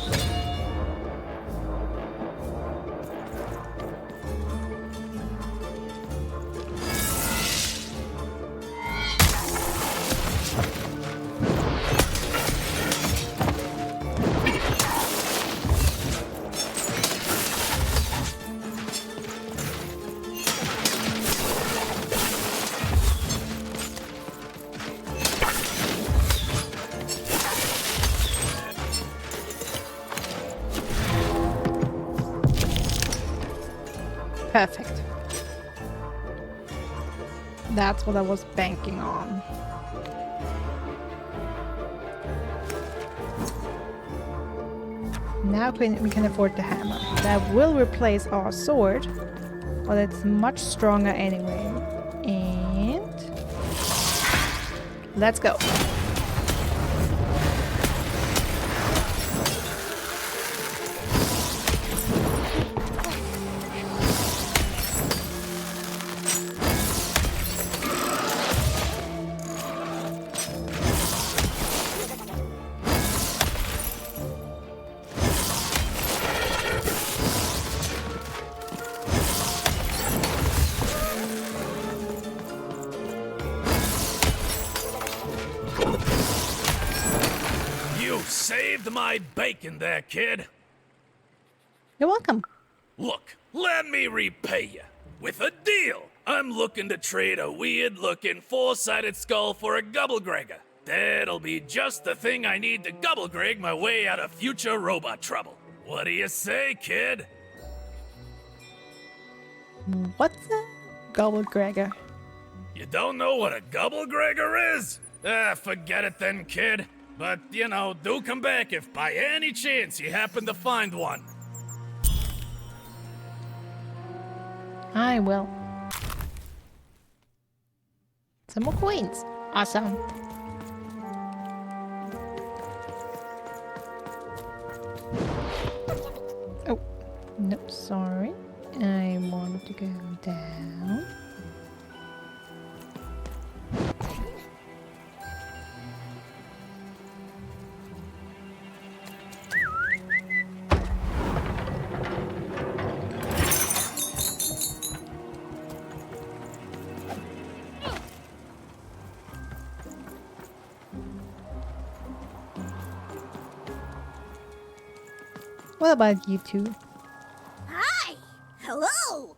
Perfect. That's what I was banking on. Now we can afford the hammer. That will replace our sword, but it's much stronger anyway. And let's go. Saved my bacon there, kid. You're welcome. Look, let me repay you with a deal. I'm looking to trade a weird-looking four-sided skull for a Gubblegregger. That'll be just the thing I need to Gubblegreg my way out of future robot trouble. What do you say, kid? What's a Gubblegregger? You don't know what a Gubblegregger is? Forget it then, kid. But, you know, do come back if by any chance you happen to find one. I will. Some more coins. Awesome. Oh, no, sorry. I want to go down. What about you two? Hi! Hello!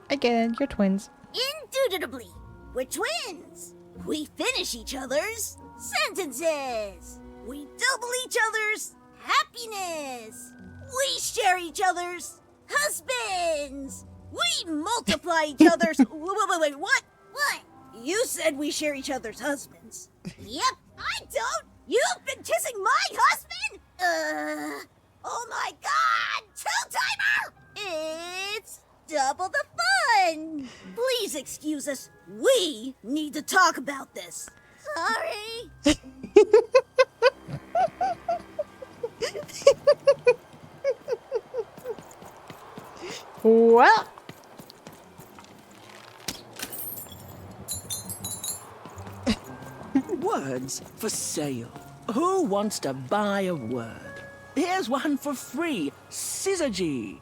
I get it, you're twins. Indubitably, we're twins. We finish each other's sentences. We double each other's happiness. We share each other's husbands. We multiply each other's... Wait, what? What? You said we share each other's husbands. Yep, I don't. You've been kissing my husband? Oh my god! Two-timer! It's double the fun! Please excuse us. We need to talk about this. Sorry. Well. Words for sale. Who wants to buy a word? Here's one for free. Syzygy.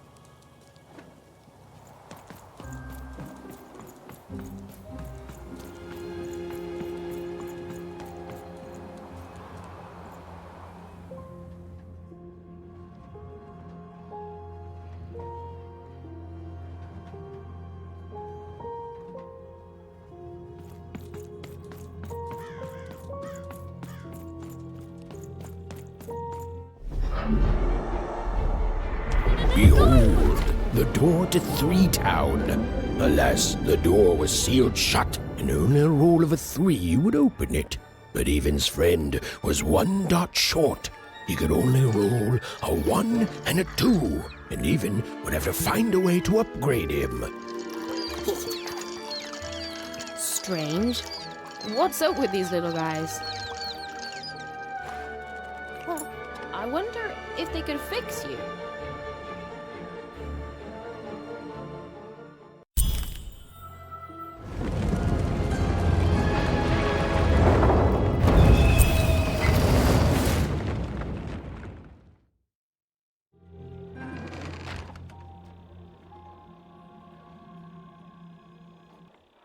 Behold, the door to Three Town. Alas, the door was sealed shut, and only a roll of a 3 would open it. But Evan's friend was 1 dot short. He could only roll a 1 and a 2, and Evan would have to find a way to upgrade him. Strange. What's up with these little guys? Well, I wonder if they could fix you.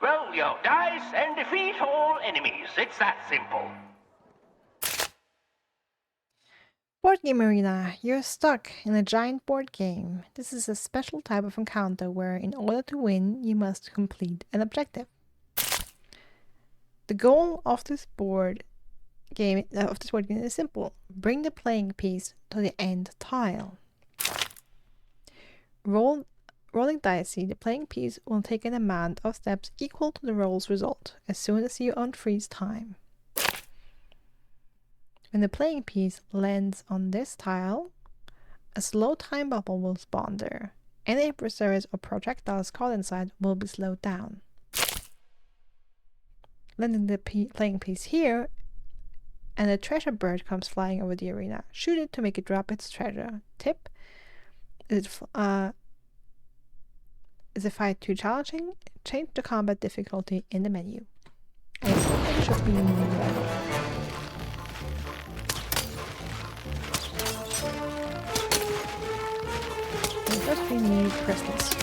Roll your dice and defeat all enemies. It's that simple. Board Game Arena. You're stuck in a giant board game. This is a special type of encounter where, in order to win, you must complete an objective. The goal of this board game is simple. Bring the playing piece to the end tile. Roll rolling dicey, the playing piece will take an amount of steps equal to the roll's result as soon as you unfreeze time. When the playing piece lands on this tile, a slow time bubble will spawn there. Any adversaries or projectiles caught inside will be slowed down. Landing the playing piece here, and a treasure bird comes flying over the arena. Shoot it to make it drop its treasure. Tip: is the fight too challenging? Change the combat difficulty in the menu. I think it should be level. First we need crystals.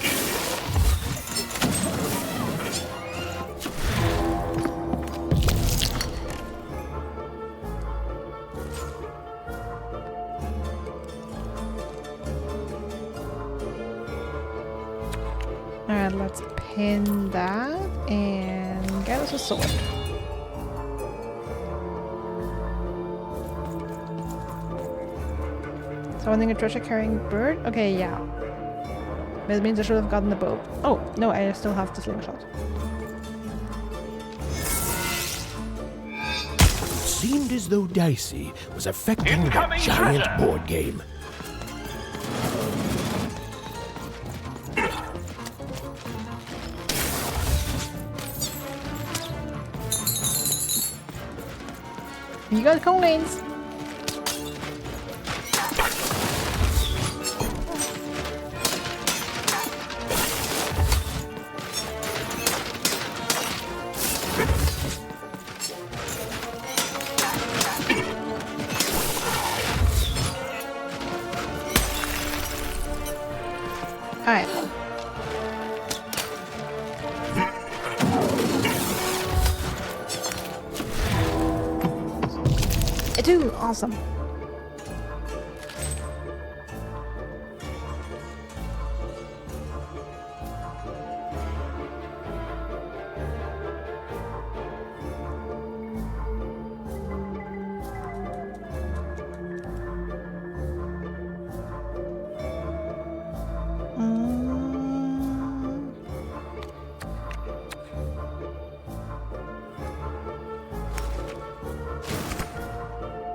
Alright, let's pin that and get us a sword. Summoning a treasure carrying bird? Okay, yeah. That means I should have gotten the bow. Oh, no, I still have the slingshot. It seemed as though Dicey was affecting the giant treasure. board game. You got coins! Alright. I do! Awesome.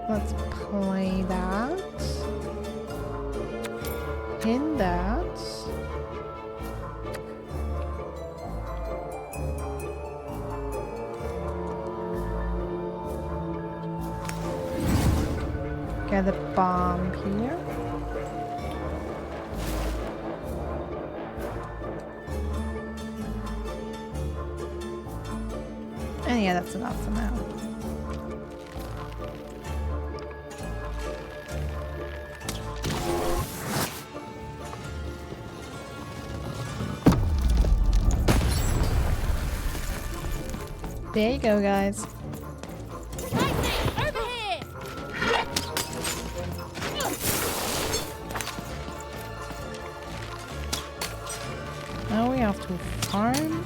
Let's play that. Pin that. Get a bomb here. And yeah, that's enough for now. There you go, guys. Over here! Now we have to farm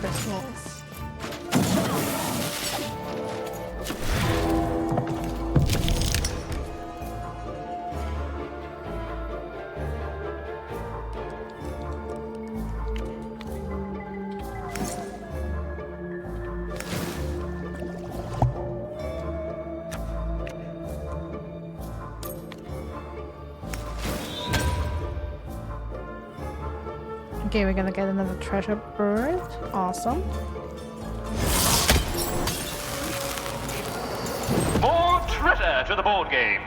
crystals. Okay, we're gonna get another treasure bird. Awesome. More treasure to the board game.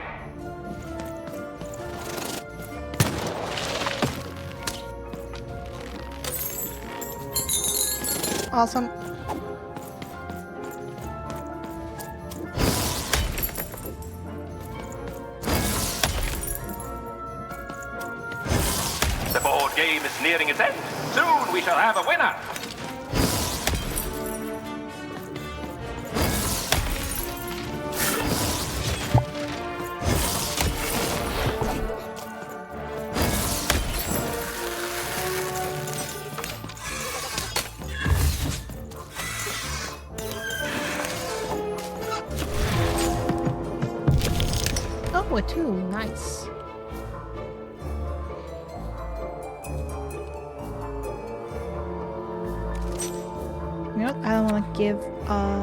Awesome. The board game is nearing its end. Soon we shall have a winner. Oh, a 2. Nice. You know what? I don't want to give up.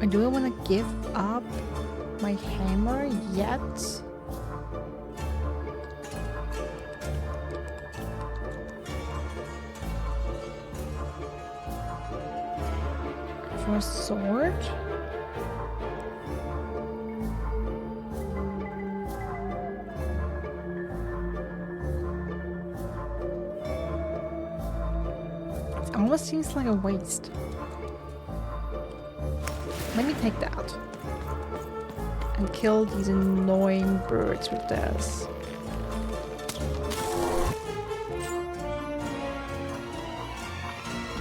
Or do I want to give up my hammer yet? For a sword? It almost seems like a waste. Let me take that. And kill these annoying birds with this.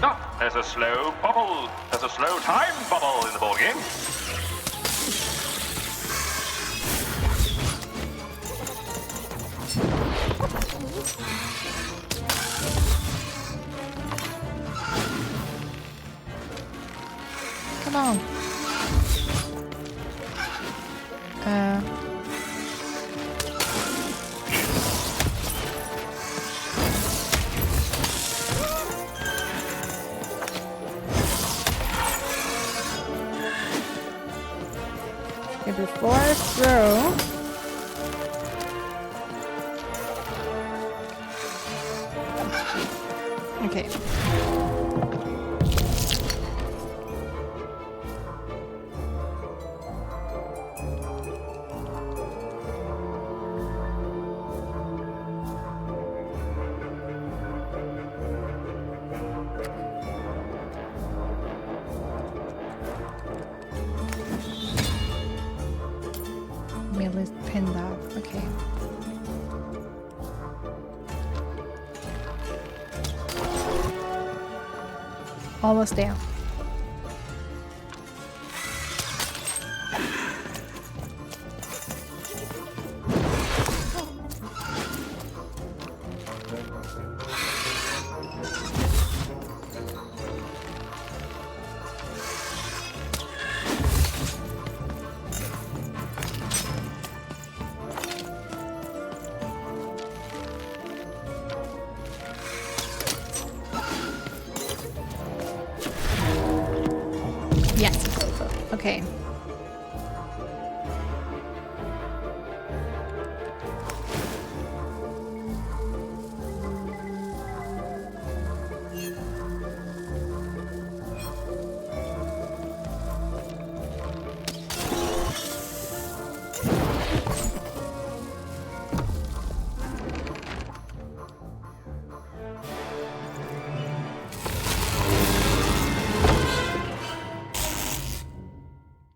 Ah, there's a slow bubble. There's a slow time bubble in the ball game. Come on. Okay, before I throw, okay. Is pinned off. Okay. Almost down. Yes, it's over. Okay.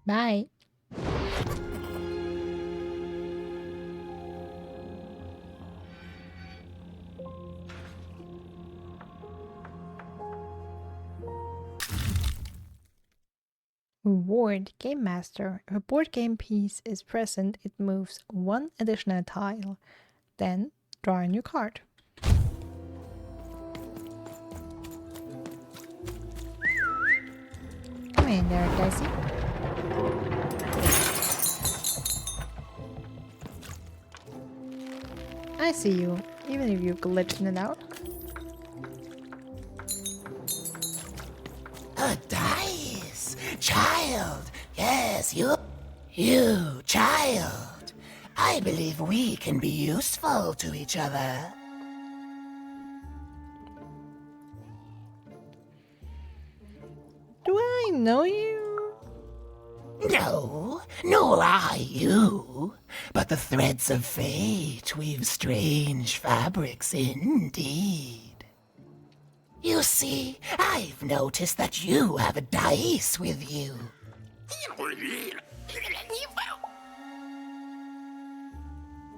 Bye. Reward Game Master. If a board game piece is present, it moves one additional tile. Then draw a new card. Come in there, Daisy. I see you, even if you glitch in and out. A dice! Child! Yes, you, child! I believe we can be useful to each other. Do I know you? No, nor I you. But the threads of fate weave strange fabrics indeed. You see, I've noticed that you have a dice with you.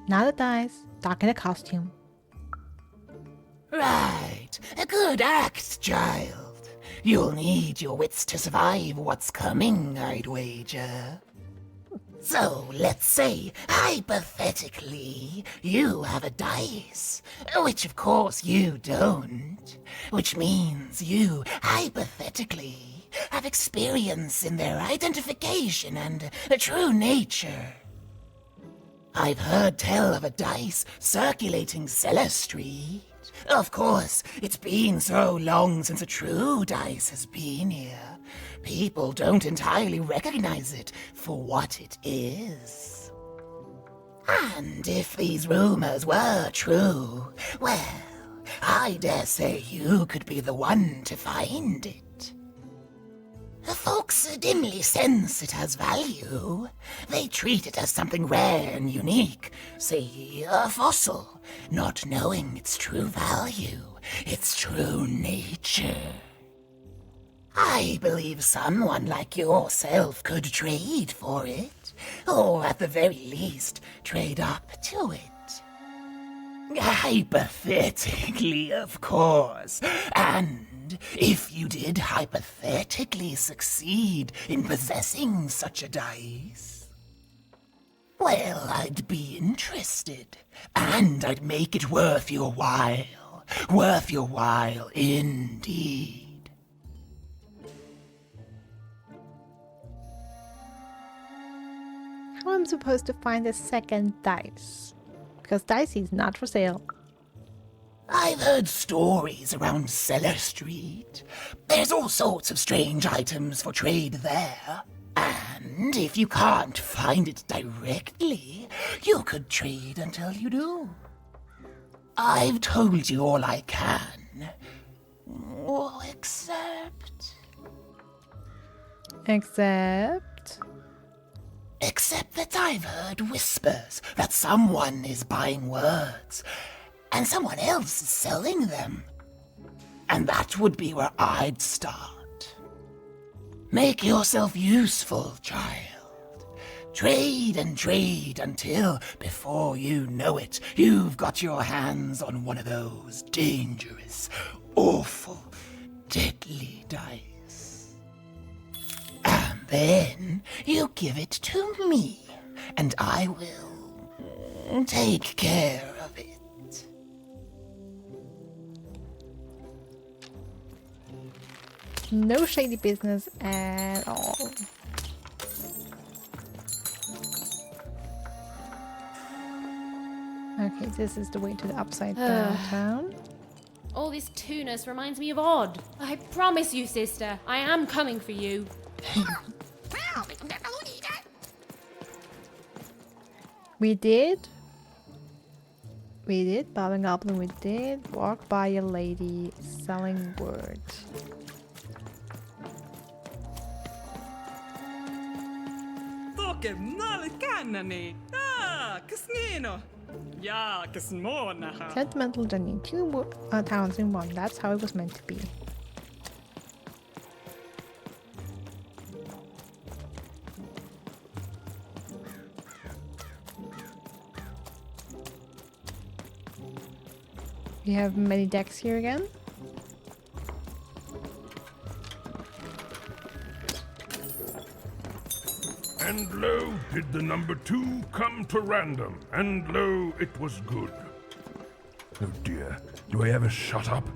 Not a dice, stuck in a costume. Right, a good act, child. You'll need your wits to survive what's coming, I'd wager. So, let's say, hypothetically, you have a dice, which of course you don't, which means you, hypothetically, have experience in their identification and true nature. I've heard tell of a dice circulating Cellar Street. Of course, it's been so long since a true dice has been here. People don't entirely recognize it for what it is. And if these rumors were true, well, I dare say you could be the one to find it. Folks dimly sense it has value. They treat it as something rare and unique, say a fossil, not knowing its true value, its true nature. I believe someone like yourself could trade for it, or at the very least, trade up to it. Hypothetically, of course, and if you did hypothetically succeed in possessing such a dice, well, I'd be interested, and I'd make it worth your while indeed. How am I supposed to find the second dice? Because dice is not for sale. I've heard stories around Cellar Street. There's all sorts of strange items for trade there. And if you can't find it directly, you could trade until you do. I've told you all I can. Oh, except... Except that I've heard whispers that someone is buying words, and someone else is selling them. And that would be where I'd start. Make yourself useful, child. Trade and trade until, before you know it, you've got your hands on one of those dangerous, awful, deadly dice. And then you give it to me, and I will take care of it. No shady business at all. Okay, this is the way to the upside down town. All this tunus reminds me of Odd. I promise you, sister, I am coming for you. We did, Bob and Goblin, we did walk by a lady selling wood. Sentimental journey, two towns in one, that's how it was meant to be. We have many decks here again. And lo, did the number 2 come to random, and lo, it was good. Oh dear, do I ever shut up?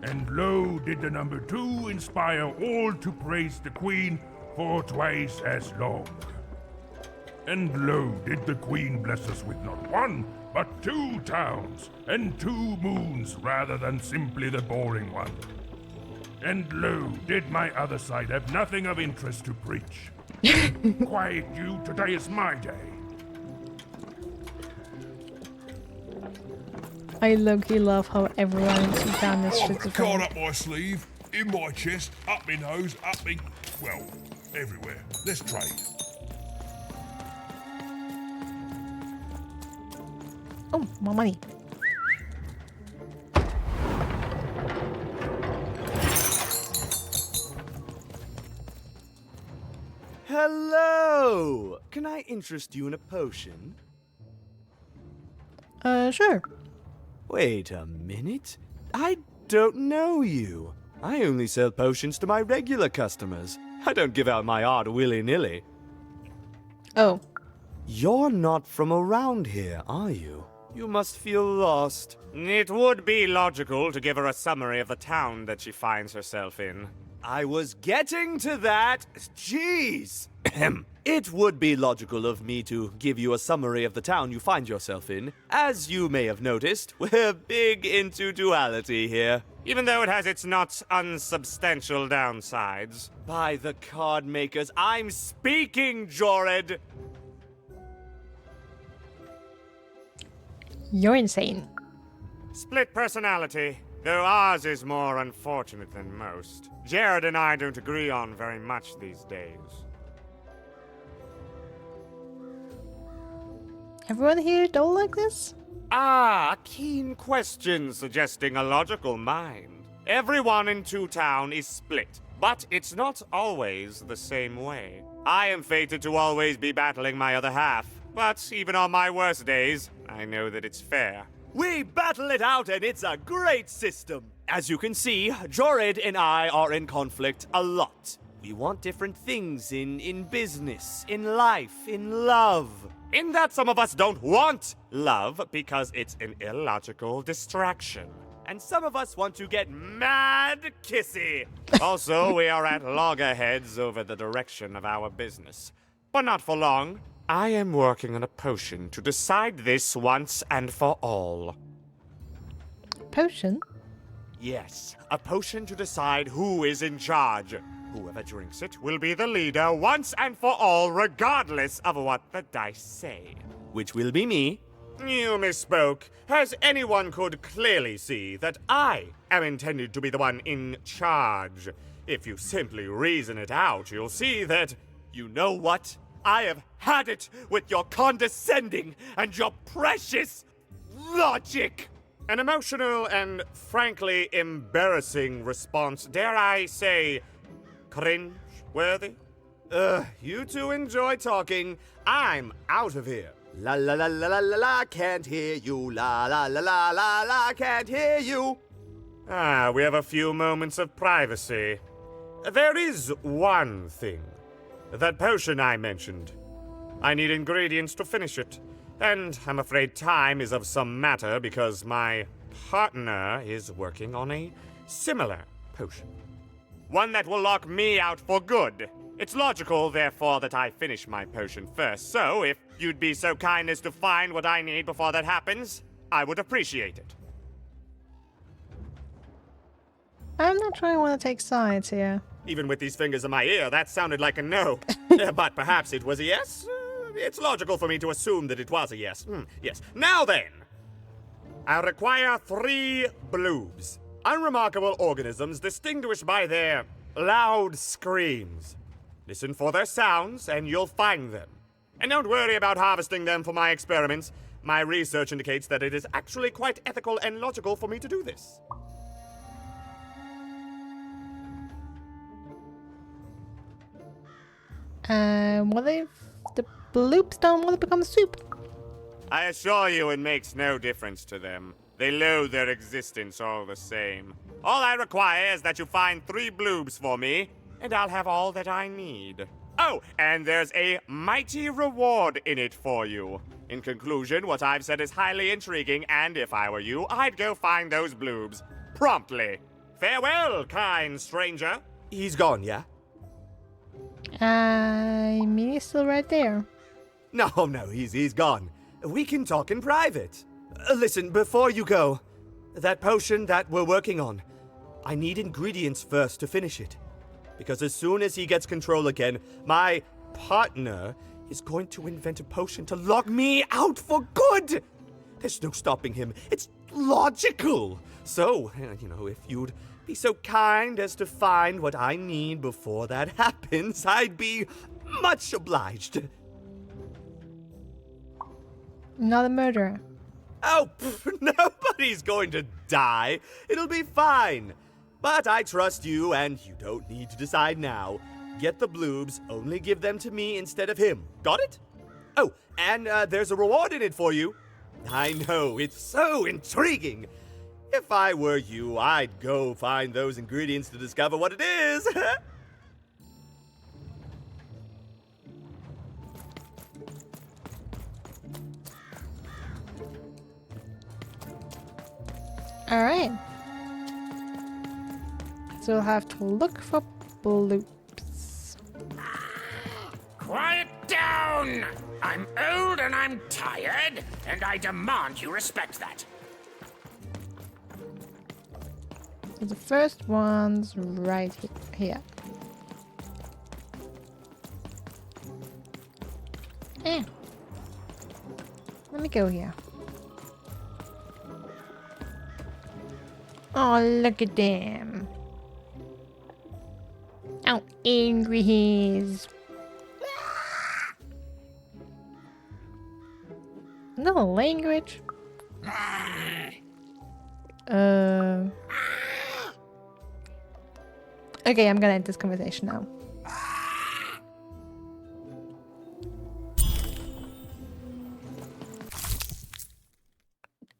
And lo, did the number 2 inspire all to praise the Queen for twice as long. And lo, did the Queen bless us with not 1, but 2 towns, and 2 moons rather than simply the boring one. And lo, did my other side have nothing of interest to preach. Quiet you, today is my day. I low-key love how everyone in Sudan is I've shit got a card up my sleeve, in my chest, up my nose, up me... well, everywhere. Let's trade. Oh, more money. Hello! Can I interest you in a potion? Sure. Wait a minute. I don't know you. I only sell potions to my regular customers. I don't give out my art willy-nilly. Oh. You're not from around here, are you? You must feel lost. It would be logical to give her a summary of the town that she finds herself in. I was getting to that. Jeez. It would be logical of me to give you a summary of the town you find yourself in. As you may have noticed, we're big into duality here. Even though it has its not unsubstantial downsides. By the card makers, I'm speaking, Jorid! You're insane. Split personality, though ours is more unfortunate than most. Jared and I don't agree on very much these days. Everyone here don't like this? Ah, a keen question suggesting a logical mind. Everyone in Two Town is split, but it's not always the same way. I am fated to always be battling my other half, but even on my worst days, I know that it's fair. We battle it out and it's a great system. As you can see, Jorid and I are in conflict a lot. We want different things in business, in life, in love. In that some of us don't want love because it's an illogical distraction. And some of us want to get mad kissy. Also, we are at loggerheads over the direction of our business. But not for long. I am working on a potion to decide this once and for all. Potion? Yes, a potion to decide who is in charge. Whoever drinks it will be the leader once and for all, regardless of what the dice say. Which will be me. You misspoke, as anyone could clearly see that I am intended to be the one in charge. If you simply reason it out, you'll see that... You know what? I have had it with your condescending and your precious logic! An emotional and frankly embarrassing response, dare I say, cringe-worthy? You two enjoy talking. I'm out of here. La la la la la la la, can't hear you. La la la la la la, can't hear you. Ah, we have a few moments of privacy. There is one thing. That potion I mentioned. I need ingredients to finish it. And I'm afraid time is of some matter because my partner is working on a similar potion. One that will lock me out for good. It's logical, therefore, that I finish my potion first. So, if you'd be so kind as to find what I need before that happens, I would appreciate it. I'm not sure I want to take sides here. Even with these fingers in my ear, that sounded like a no. But perhaps it was a yes? It's logical for me to assume that it was a yes. Yes. Now then, I require 3 bloobs. Unremarkable organisms distinguished by their loud screams. Listen for their sounds, and you'll find them. And don't worry about harvesting them for my experiments. My research indicates that it is actually quite ethical and logical for me to do this. What if the bloops don't want to become soup? I assure you it makes no difference to them. They loathe their existence all the same. All I require is that you find 3 bloobs for me, and I'll have all that I need. Oh, and there's a mighty reward in it for you. In conclusion, what I've said is highly intriguing, and if I were you, I'd go find those bloobs. Promptly. Farewell, kind stranger. He's gone, yeah? I mean, he's still right there. No, he's gone. We can talk in private. Listen, before you go, that potion that we're working on, I need ingredients first to finish it. Because as soon as he gets control again, my partner is going to invent a potion to lock me out for good. There's no stopping him. It's logical. So, if you'd be so kind as to find what I need before that happens, I'd be much obliged. Not a murderer. Oh, nobody's going to die. It'll be fine. But I trust you, and you don't need to decide now. Get the bloobs, only give them to me instead of him. Got it? Oh, and there's a reward in it for you. I know, it's so intriguing. If I were you, I'd go find those ingredients to discover what it is. Alright. So we'll have to look for bloops. Quiet down! I'm old and I'm tired, and I demand you respect that. So the first one's right here. Let me go here. Oh, look at them. How angry he is. No language. Okay, I'm gonna end this conversation now.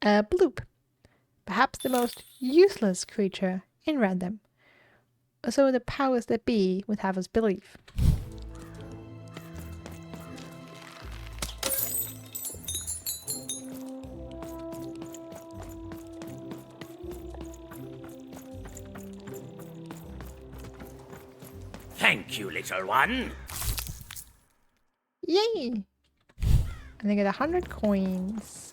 Bloop. Perhaps the most useless creature in random. So the powers that be would have us believe. Thank you, little one. Yay! And I get 100 coins.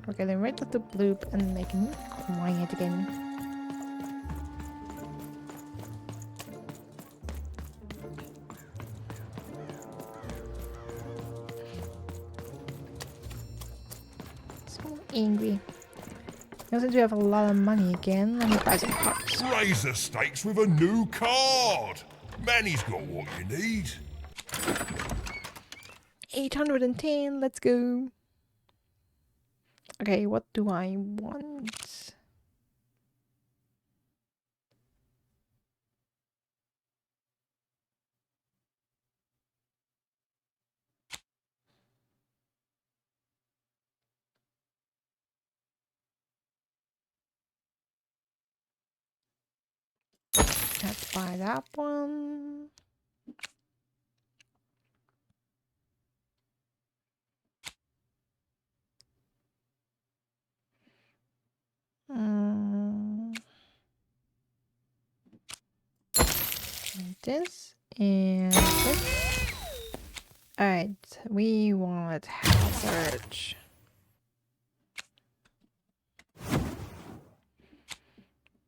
We're getting rid of the bloop and making it quiet again. So angry. Now since we have a lot of money again, let me buy some cards. Raise the stakes with a new card. Manny's got what you need. 810, let's go. Okay, what do I want? Let's buy that one. This and this. Alright, we want hazard.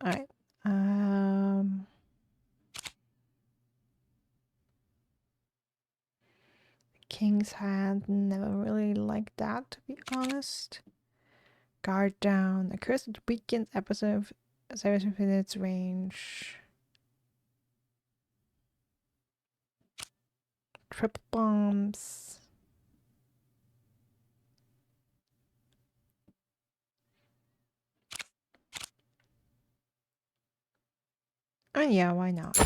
Alright. King's Hand, never really liked that, to be honest. Guard down. A curse that weakens episode 7 minutes range. Triple bombs. And yeah, why not?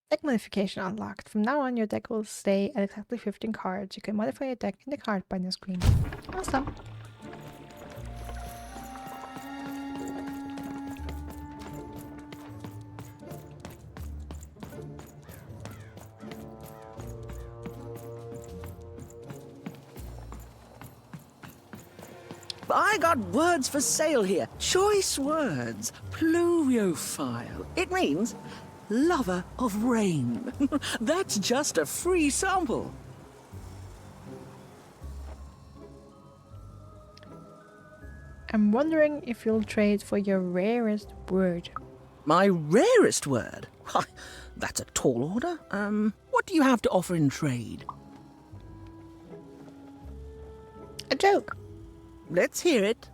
Deck modification unlocked. From now on, your deck will stay at exactly 15 cards. You can modify your deck in the card binder screen. Awesome. I got words for sale here. Choice words. Pluviophile. It means lover of rain. That's just a free sample. I'm wondering if you'll trade for your rarest word. My rarest word? Why, that's a tall order. What do you have to offer in trade? A joke. Let's hear it.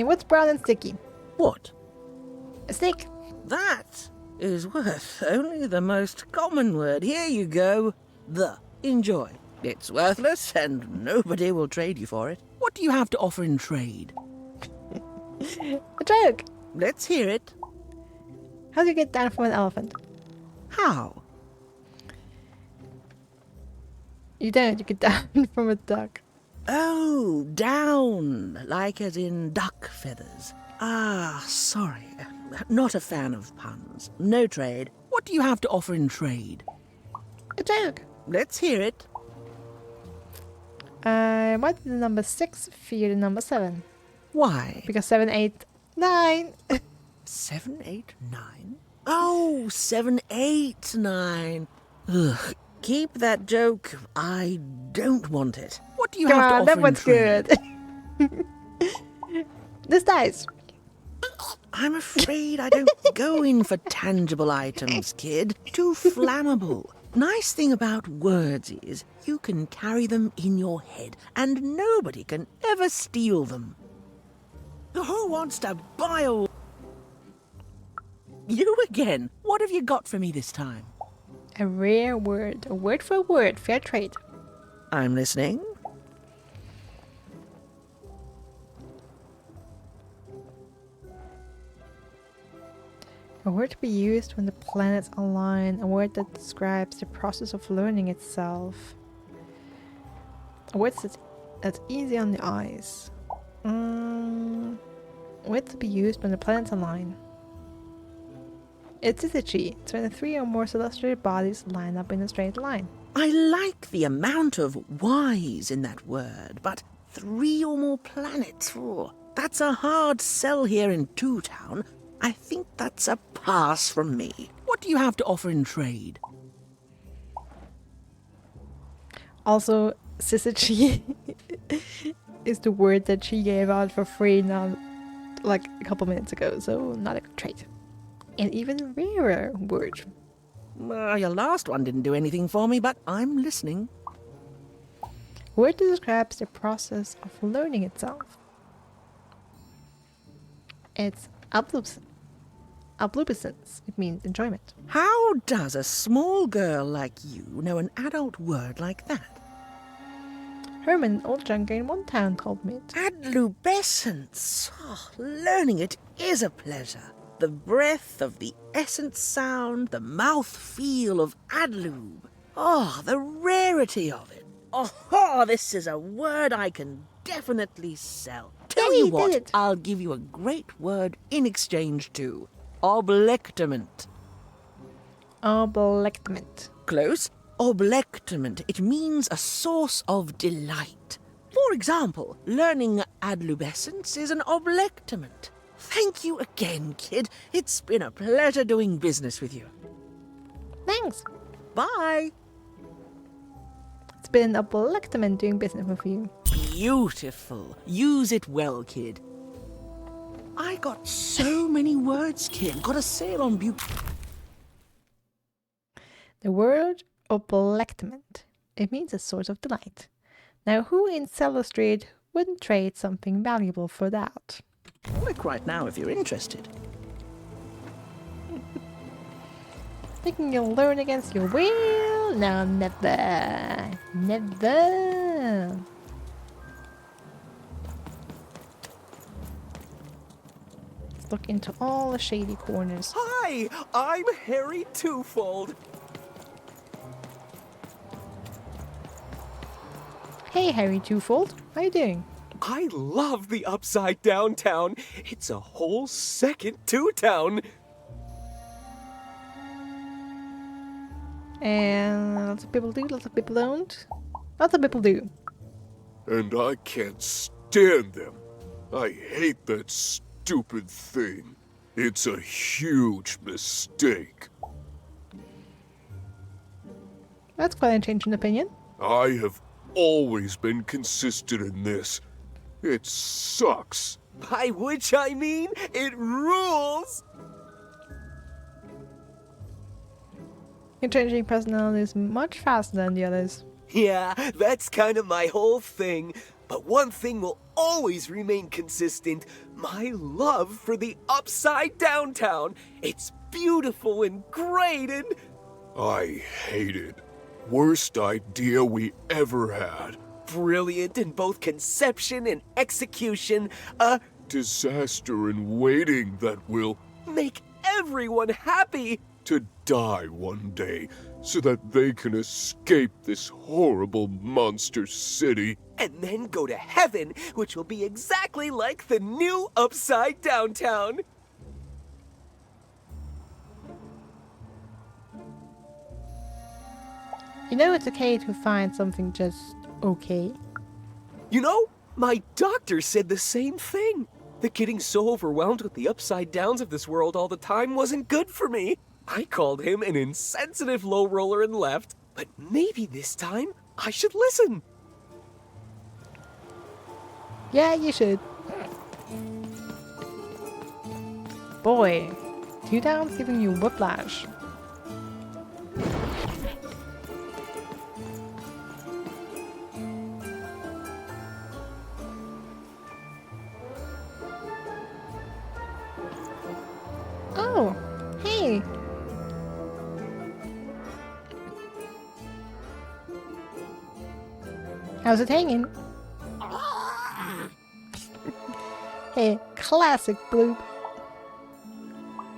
What's brown and sticky? What? A stick. That is worth only the most common word. Here you go. The. Enjoy. It's worthless and nobody will trade you for it. What do you have to offer in trade? A joke. Let's hear it. How do you get down from an elephant? How? You don't. You get down from a duck. Oh, down. Like as in duck feathers. Ah, sorry. not a fan of puns. No trade. What do you have to offer in trade? A joke. Let's hear it. Why did the number 6 fear the number 7? Why? Because 7, 8, 9. 7, 8, 9? Oh, 7, 8, 9. Ugh. Keep that joke. I don't want it. What do you have to offer that in one's trade? good. This dice. I'm afraid I don't go in for tangible items, kid. Too flammable. Nice thing about words is you can carry them in your head and nobody can ever steal them. Who wants to buy a... You again. What have you got for me this time? A rare word. A word for word. Fair trade. I'm listening. A word to be used when the planets align. A word that describes the process of learning itself. A word that's easy on the eyes. A word to be used when the planets align. It's syzygy. It's when the 3 or more celestial bodies line up in a straight line. I like the amount of Y's in that word, but 3 or more planets. Oh, that's a hard sell here in Two Town. I think that's a pass from me. What do you have to offer in trade? Also, syzygy is the word that she gave out for free now, like a couple minutes ago, so not a good trade. An even rarer word. Well, your last one didn't do anything for me, but I'm listening. Word that describes the process of learning itself. It's Ablubescence. It means enjoyment. How does a small girl like you know an adult word like that? Herman, old junker in one town, told me it. Adlubescence. Oh, learning it is a pleasure. The breath of the essence sound, the mouth feel of adlube. Oh, the rarity of it. Oh, this is a word I can definitely sell. Tell you what, I'll give you a great word in exchange too. Oblectament. Oblectament. Close. Oblectament. It means a source of delight. For example, learning adlubescence is an oblectament. Thank you again, kid. It's been a pleasure doing business with you. Thanks. Bye. It's been a oblectament doing business with you. Beautiful. Use it well, kid. I got so many words, kid. Got a sale on The word oblectament. It means a source of delight. Now, who in Cellar Street wouldn't trade something valuable for that? Click right now if you're interested. Thinking you'll learn against your will? No, never. Never. Let's look into all the shady corners. Hi, I'm Harry Twofold. Hey, Harry Twofold. How you doing? I love the Upside Downtown. It's a whole second Two Town. And lots of people do, lots of people don't. Lots of people do. And I can't stand them. I hate that stupid thing. It's a huge mistake. That's quite a change in opinion. I have always been consistent in this. It sucks. By which I mean, it rules! Your changing personality is much faster than the others. Yeah, that's kind of my whole thing. But one thing will always remain consistent. My love for the Upside Downtown. It's beautiful and great and... I hate it. Worst idea we ever had. Brilliant in both conception and execution. A disaster in waiting that will make everyone happy. To die one day so that they can escape this horrible monster city. And then go to heaven, which will be exactly like the new Upside Downtown. You know it's okay to find something just okay. You know, my doctor said the same thing. That getting so overwhelmed with the upside downs of this world all the time wasn't good for me. I called him an insensitive low roller and left, but maybe this time I should listen. Yeah, you should. Boy, 2 downs giving you whiplash. Oh, hey. How's it hanging? Hey, classic Bloop.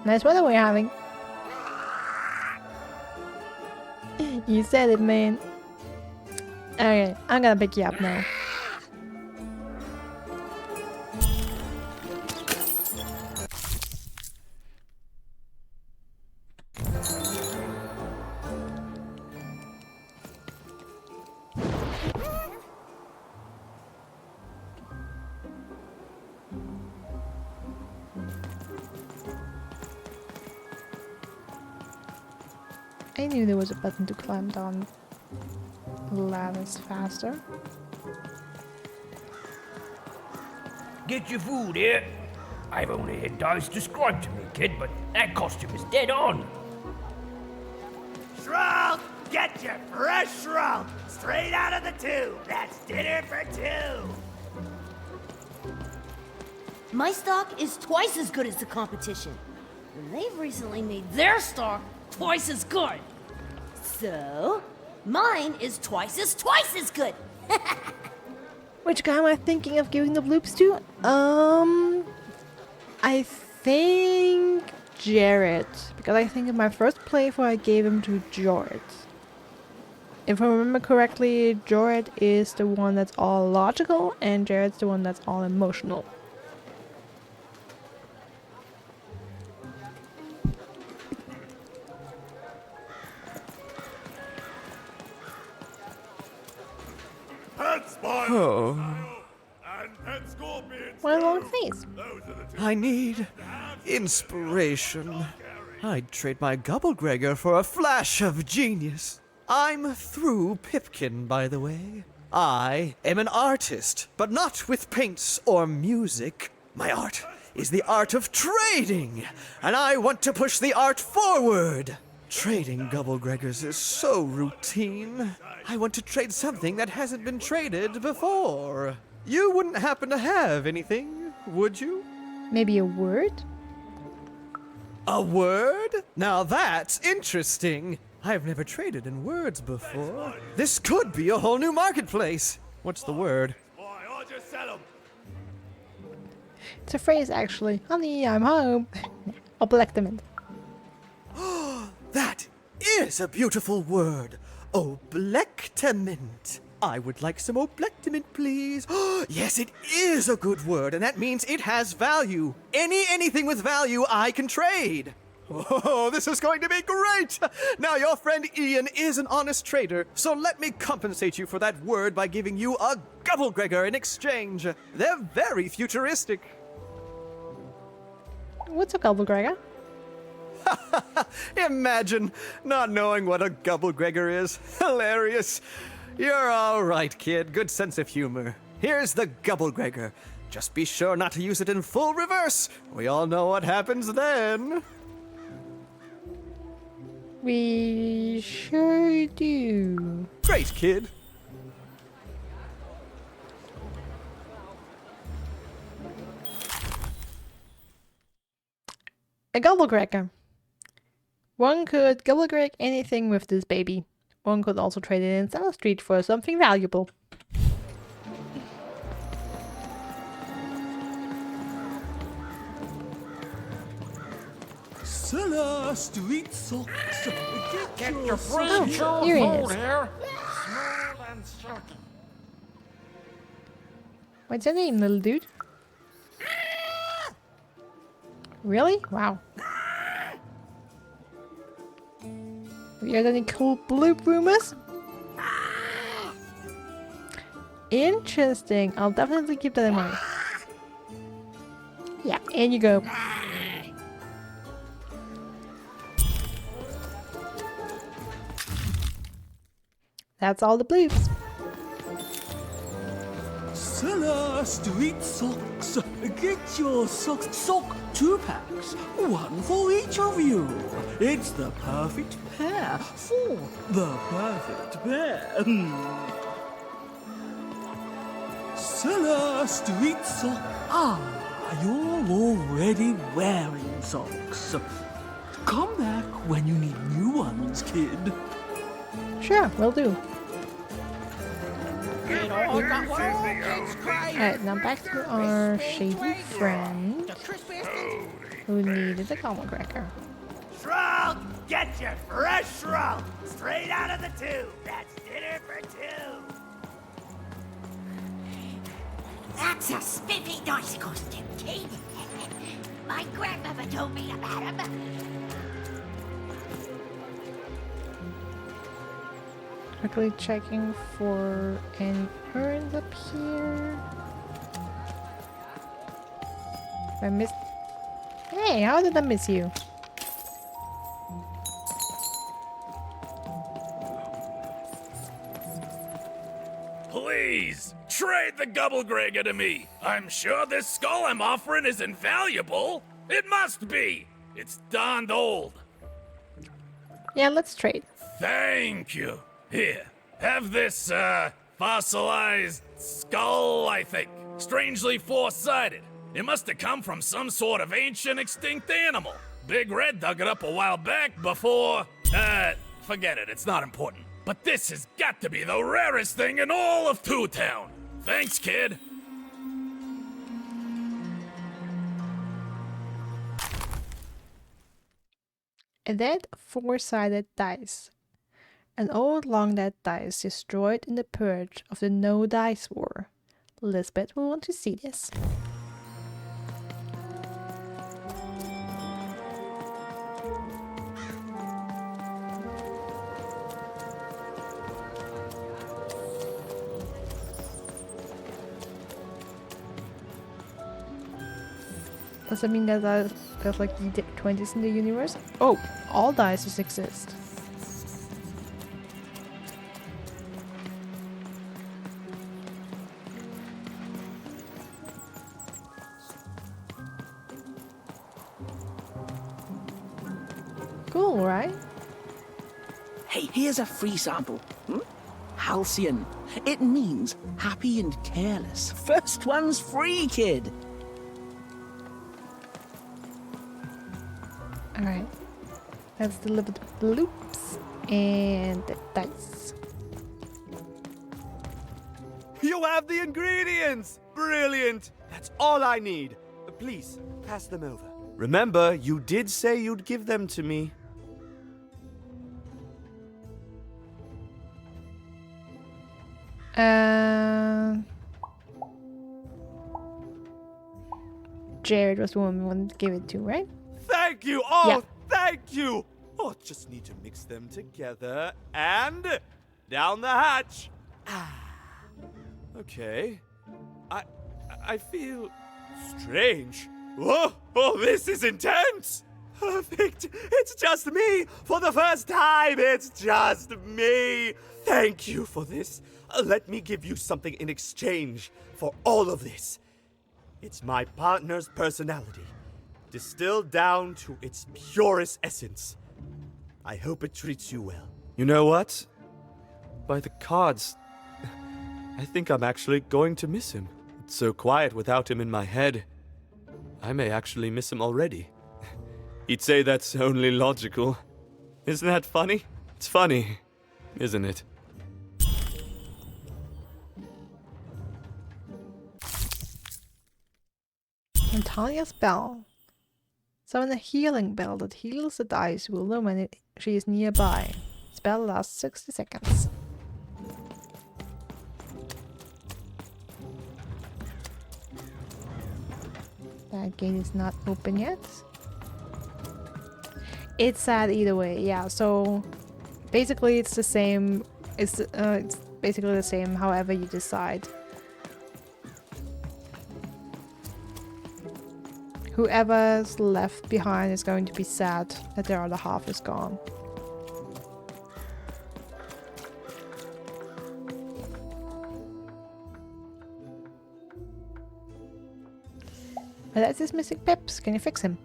Nice weather we're having. You said it, man. Okay, I'm gonna pick you up now. I knew there was a button to climb down ladders faster. Get your food here. I've only had dice described to me, kid, but that costume is dead on. Shrimp! Get your fresh shrimp! Straight out of the tube! That's dinner for 2! My stock is twice as good as the competition. And they've recently made their stock twice as good. So, mine is twice as good. Which guy am I thinking of giving the bloops to? I think Jared. Because I think in my first playthrough I gave him to Jared. If I remember correctly, Jared is the one that's all logical and Jared's the one that's all emotional. Oh, What a long face. I need inspiration. I'd trade my Gubblegregor for a flash of genius. I'm through Pipkin, by the way. I am an artist, but not with paints or music. My art is the art of trading, and I want to push the art forward. Trading Gubblegregors is so routine. I want to trade something that hasn't been traded before. You wouldn't happen to have anything, would you? Maybe a word? A word? Now that's interesting. I've never traded in words before. This could be a whole new marketplace. What's the word? It's a phrase actually. Honey, I'm home. Oblectament. That is a beautiful word. Oblectament. I would like some oblectament, please. Yes, it is a good word, and that means it has value. Anything with value I can trade. Oh, this is going to be great! Now, your friend Ian is an honest trader, so let me compensate you for that word by giving you a Gubblegregor in exchange. They're very futuristic. What's a Gubblegregor? Imagine not knowing what a Gubblegregor is. Hilarious. You're all right, kid. Good sense of humor. Here's the Gubblegregor. Just be sure not to use it in full reverse. We all know what happens then. We sure do. Great, kid. A Gubblegregor. One could Gubblegreg anything with this baby. One could also trade it in Cellar Street for something valuable. Cellar Street socks. Get your Oh, here he is. here. Smooth and silky. What's your name, little dude? Really? Wow. Have you heard any cool bloop rumors? Interesting. I'll definitely keep that in mind. Yeah, and you go. That's all the blues. Seller Street Socks. Get your socks. Sock 2-packs. One for each of you. It's the perfect pair for the perfect pair. Seller Street Sock. You're already wearing socks. Come back when you need new ones, kid. Sure, will do. Alright, Alright, now back to our shady friend who needed a combo cracker. Shroud, get your fresh shroud straight out of the tube. That's dinner for two. That's a spiffy nice costume, kid. My grandmother told me about him. Quickly checking for any urns up here. I missed. Hey, how did I miss you? Please, trade the Gubblegregger to me. I'm sure this skull I'm offering is invaluable. It must be. It's darned old. Yeah, let's trade. Thank you. Here, have this, fossilized skull, I think. Strangely four-sided. It must have come from some sort of ancient extinct animal. Big Red dug it up a while back before... forget it, it's not important. But this has got to be the rarest thing in all of Two Town. Thanks, kid. A dead four-sided dice. An old long dead dice destroyed in the purge of the No Dice War. Lisbeth will want to see this. Does that mean that there's like the 20s in the universe? Oh, all dices exist. Cool, right? Hey, here's a free sample. Halcyon. It means happy and careless. First one's free, kid. Alright. Let's deliver the bloops and the dice. You have the ingredients! Brilliant! That's all I need. Please, pass them over. Remember, you did say you'd give them to me. Jared was the one we wanted to give it to, right? Thank you! Oh, yeah. Thank you! Oh, just need to mix them together and down the hatch. Okay. I feel strange. Whoa! Oh, this is intense! Perfect! It's just me! For the first time, it's just me! Thank you for this. Let me give you something in exchange for all of this. It's my partner's personality, distilled down to its purest essence. I hope it treats you well. You know what? By the cards, I think I'm actually going to miss him. It's so quiet without him in my head. I may actually miss him already. He'd say that's only logical. Isn't that funny? It's funny, isn't it? Antonia's bell. Summon a healing bell that heals the dice ruler when she is nearby. Spell lasts 60 seconds. That gate is not open yet. It's sad either way, yeah. So basically, it's the same. It's basically the same, however you decide. Whoever's left behind is going to be sad that their other half is gone. That's his missing pips. Can you fix him?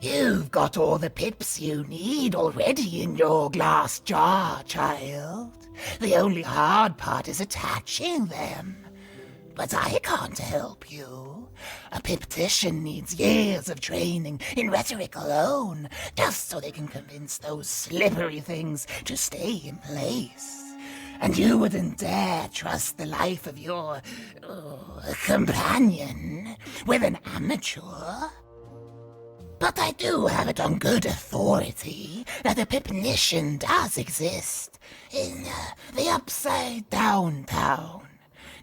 You've got all the pips you need already in your glass jar, child. The only hard part is attaching them. But I can't help you. A piptician needs years of training in rhetoric alone, just so they can convince those slippery things to stay in place. And you wouldn't dare trust the life of your companion with an amateur. But I do have it on good authority that a pipnician does exist in the Upside Down town.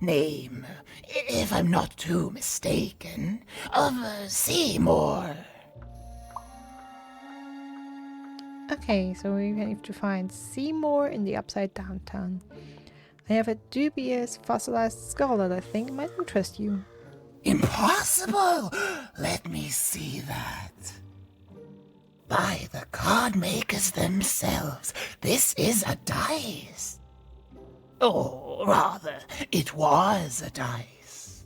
Name, if I'm not too mistaken, of Seymour. Okay, so we have to find Seymour in the Upside Down town. I have a dubious fossilized skull that I think might interest you. Impossible! Let me see that. By the card makers themselves, this is a dice. Or rather, it was a dice.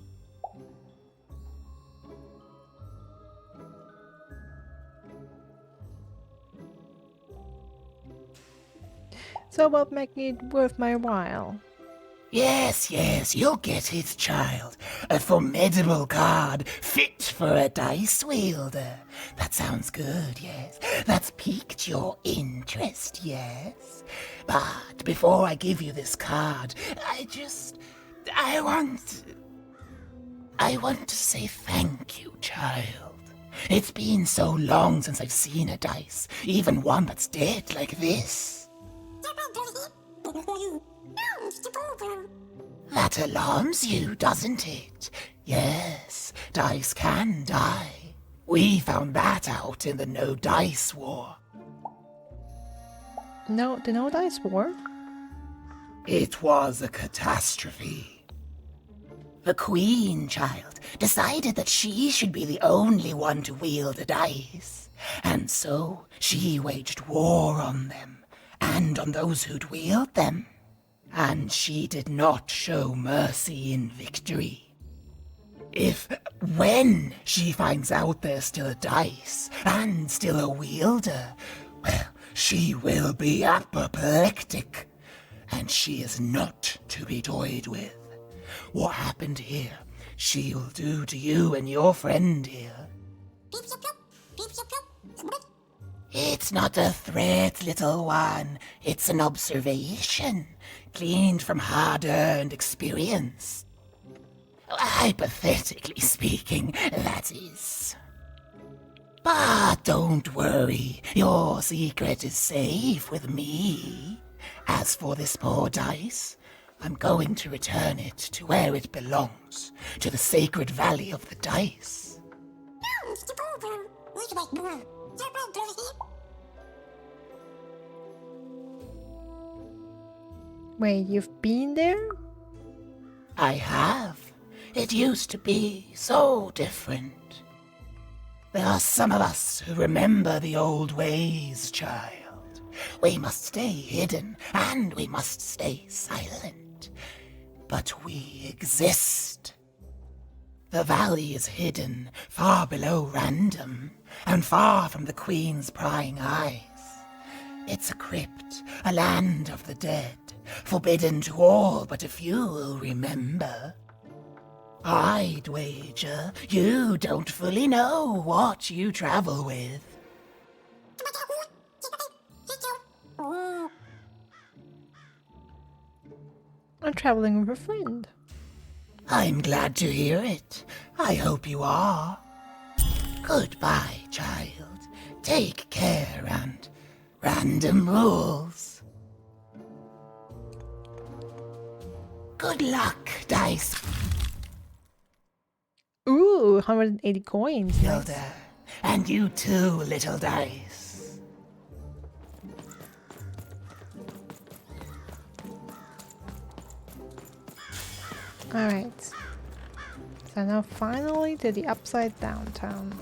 So about making it worth my while. Yes, you'll get it, child. A formidable card fit for a dice wielder. That sounds good, yes. That's piqued your interest, yes. But before I give you this card, I want to say thank you, child. It's been so long since I've seen a dice, even one that's dead like this. That alarms you, doesn't it? Yes, dice can die. We found that out in the No Dice War. No, the No Dice War? It was a catastrophe. The Queen, child, decided that she should be the only one to wield a dice. And so she waged war on them, and on those who'd wield them. And she did not show mercy in victory. When she finds out there's still a dice, and still a wielder, well, she will be apoplectic. And she is not to be toyed with. What happened here, she'll do to you and your friend here. It's not a threat, little one. It's an observation, gleaned from hard-earned experience. Hypothetically speaking, that is. But don't worry, your secret is safe with me. As for this poor dice, I'm going to return it to where it belongs, to the sacred valley of the dice. Wait, you've been there? I have. It used to be so different. There are some of us who remember the old ways, child. We must stay hidden, and we must stay silent. But we exist. The valley is hidden, far below random, and far from the Queen's prying eyes. It's a crypt, a land of the dead, forbidden to all but a few will remember. I'd wager you don't fully know what you travel with. I'm traveling with a friend. I'm glad to hear it. I hope you are. Goodbye, child. Take care and random rules. Good luck, dice. Ooh, 180 coins. Hilda. Nice. And you too, little dice. Alright. So now finally to the upside down town.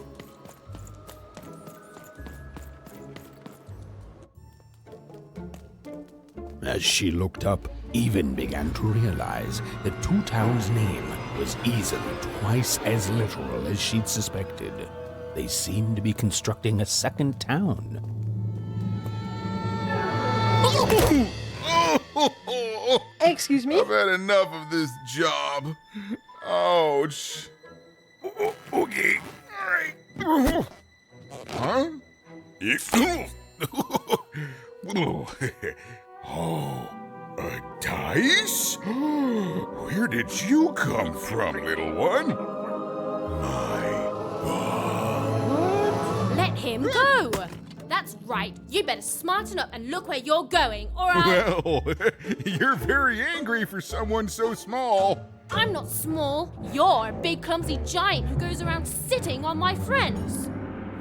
As she looked up, Even began to realize that Two Town's name was easily twice as literal as she'd suspected. They seemed to be constructing a second town. Excuse me? I've had enough of this job. Ouch. Okay. All right. Huh? Oh, a dice? Where did you come from, little one? Let him go! That's right. You better smarten up and look where you're going, or I... Well, you're very angry for someone so small. I'm not small. You're a big clumsy giant who goes around sitting on my friends.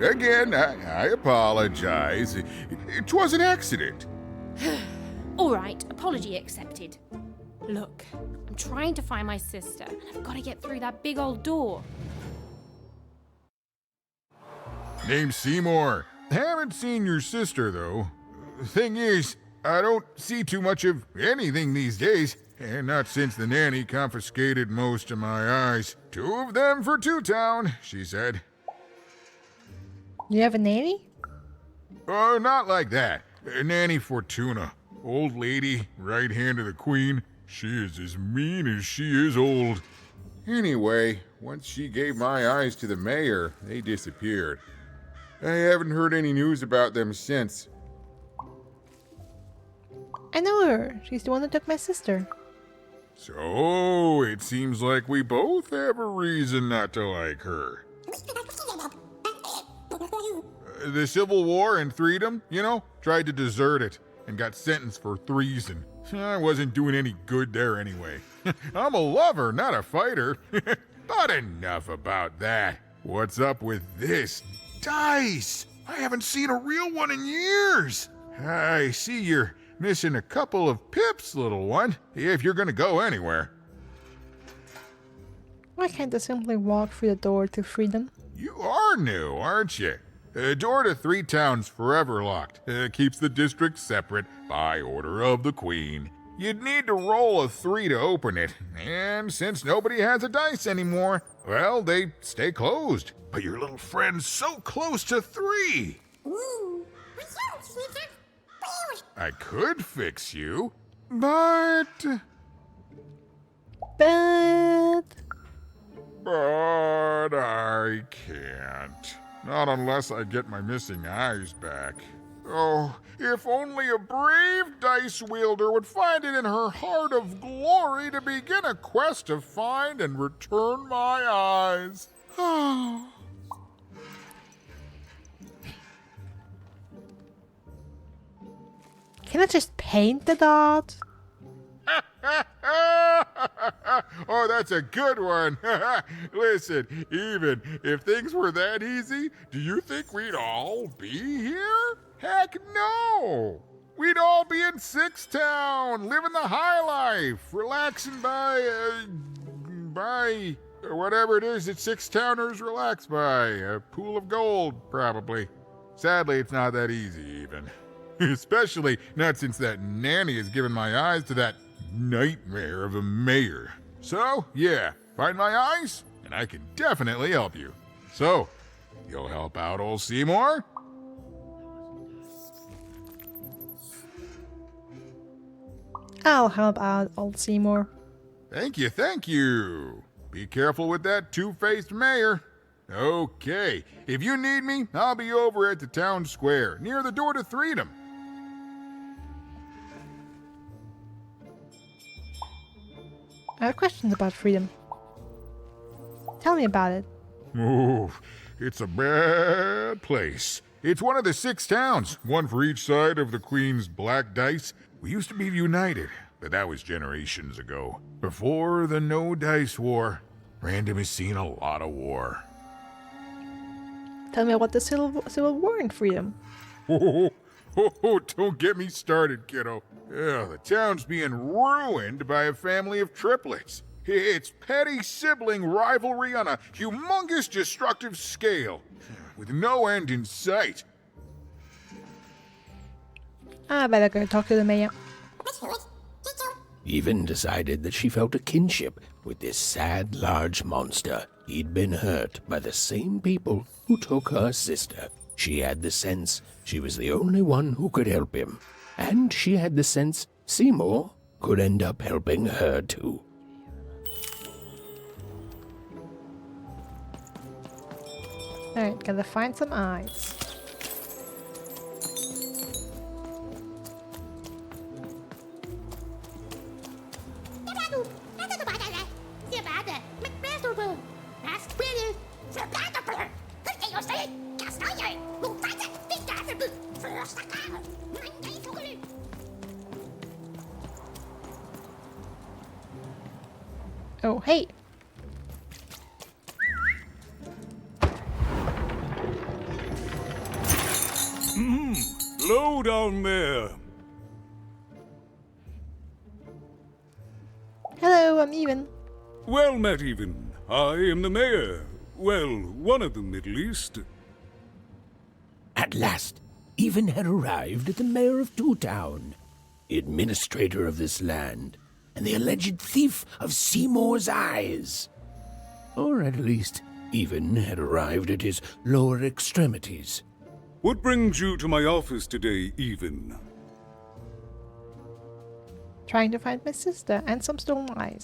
Again, I apologize. It was an accident. All right, apology accepted. Look, I'm trying to find my sister, and I've got to get through that big old door. Name's Seymour. Haven't seen your sister, though. Thing is, I don't see too much of anything these days, and not since the nanny confiscated most of my eyes. 2 of them for Two Town, she said. You have a nanny? Oh, not like that. Nanny Fortuna. Old lady, right hand of the queen. She is as mean as she is old. Anyway, once she gave my eyes to the mayor, they disappeared. I haven't heard any news about them since. I know her. She's the one that took my sister. So, it seems like we both have a reason not to like her. The Civil War and Freedom, you know, tried to desert it and got sentenced for treason. I wasn't doing any good there anyway. I'm a lover, not a fighter. But enough about that. What's up with this? Dice! I haven't seen a real one in years. I see you're missing a couple of pips, little one, if you're gonna go anywhere. Why can't I simply walk through the door to freedom? You are new, aren't you? Door to Three Town's forever locked. Keeps the district separate by order of the Queen. You'd need to roll a 3 to open it, and since nobody has a dice anymore, well, they stay closed. But your little friend's so close to 3. I could fix you, but I can't. Not unless I get my missing eyes back. Oh, if only a brave dice wielder would find it in her heart of glory to begin a quest to find and return my eyes. Oh. Can I just paint the dot? Oh, that's a good one. Listen, even if things were that easy, do you think we'd all be here? Heck no! We'd all be in Six Town, living the high life, relaxing by whatever it is that Six Towners relax by. A pool of gold, probably. Sadly, it's not that easy, even. Especially not since that nanny has given my eyes to that nightmare of a mayor. So, yeah, find my eyes, and I can definitely help you. So, you'll help out old Seymour? I'll help out old Seymour. Thank you, thank you. Be careful with that two-faced mayor. Okay, if you need me, I'll be over at the town square, near the door to Freedom. I have questions about freedom. Tell me about it. Oh, it's a bad place. It's one of the 6 towns, one for each side of the Queen's black dice. We used to be united, but that was generations ago. Before the No Dice War, Random has seen a lot of war. Tell me about the Civil War and freedom. Oh, don't get me started, kiddo. Yeah, the town's being ruined by a family of triplets. It's petty sibling rivalry on a humongous destructive scale, with no end in sight. I better go talk to the mayor. Even decided that she felt a kinship with this sad, large monster. He'd been hurt by the same people who took her sister. She had the sense she was the only one who could help him. And she had the sense Seymour could end up helping her too. Alright, gotta find some eyes. Oh, hey! Low down there. Hello, I'm Even. Well met, Even. I am the mayor. Well, one of them, at least. At last, Even had arrived at the mayor of Two Town, the administrator of this land, and the alleged thief of Seymour's eyes. Or at least, Even had arrived at his lower extremities. What brings you to my office today, Even? Trying to find my sister and some stolen eyes.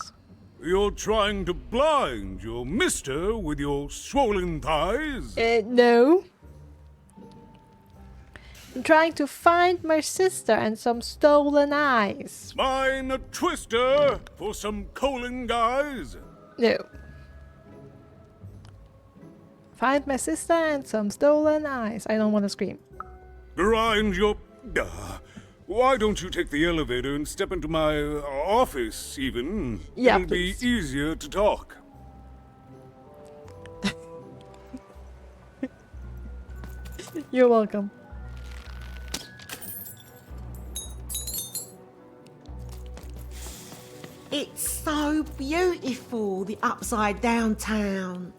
You're trying to blind your mister with your swollen thighs? No. I'm trying to find my sister and some stolen eyes. Mine a twister for some colon guys? No. Find my sister and some stolen eyes. I don't want to scream. Grind your... why don't you take the elevator and step into my office, Even? Yeah, It'll please. be easier to talk. You're welcome. It's so beautiful, the upside down town.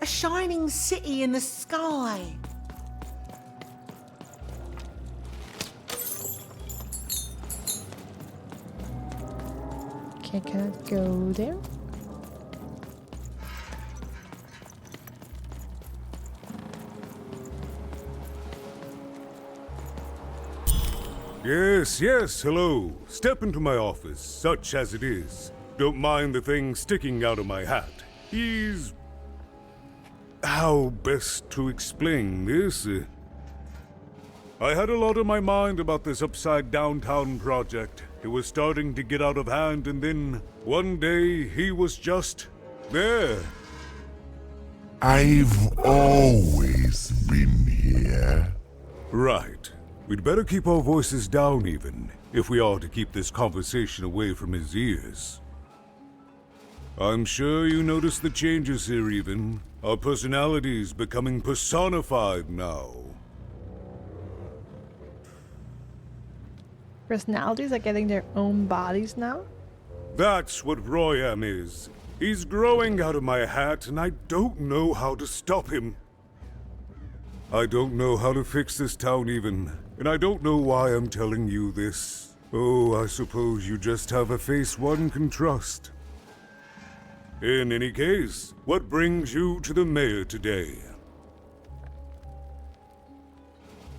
A shining city in the sky. Okay, can I go there? Yes, hello. Step into my office, such as it is. Don't mind the thing sticking out of my hat. He's... how best to explain this? I had a lot on my mind about this upside downtown project. It was starting to get out of hand, and then one day he was just there. I've always been here. Right. We'd better keep our voices down, Even, if we are to keep this conversation away from his ears. I'm sure you noticed the changes here, Even. Our personalities becoming personified now. Personalities are getting their own bodies now? That's what Royam is. He's growing out of my hat, and I don't know how to stop him. I don't know how to fix this town, Even, and I don't know why I'm telling you this. Oh, I suppose you just have a face one can trust. In any case, what brings you to the mayor today?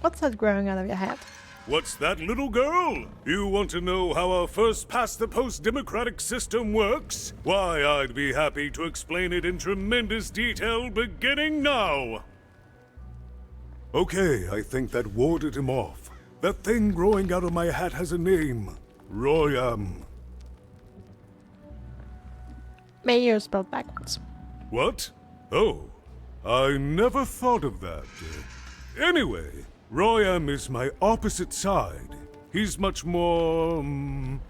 What's that growing out of your head? What's that, little girl? You want to know how our first-past-the-post democratic system works? Why, I'd be happy to explain it in tremendous detail beginning now. Okay, I think that warded him off. That thing growing out of my hat has a name. Royam. Mayor spelled backwards. What? Oh, I never thought of that. Anyway, Royam is my opposite side. He's much more,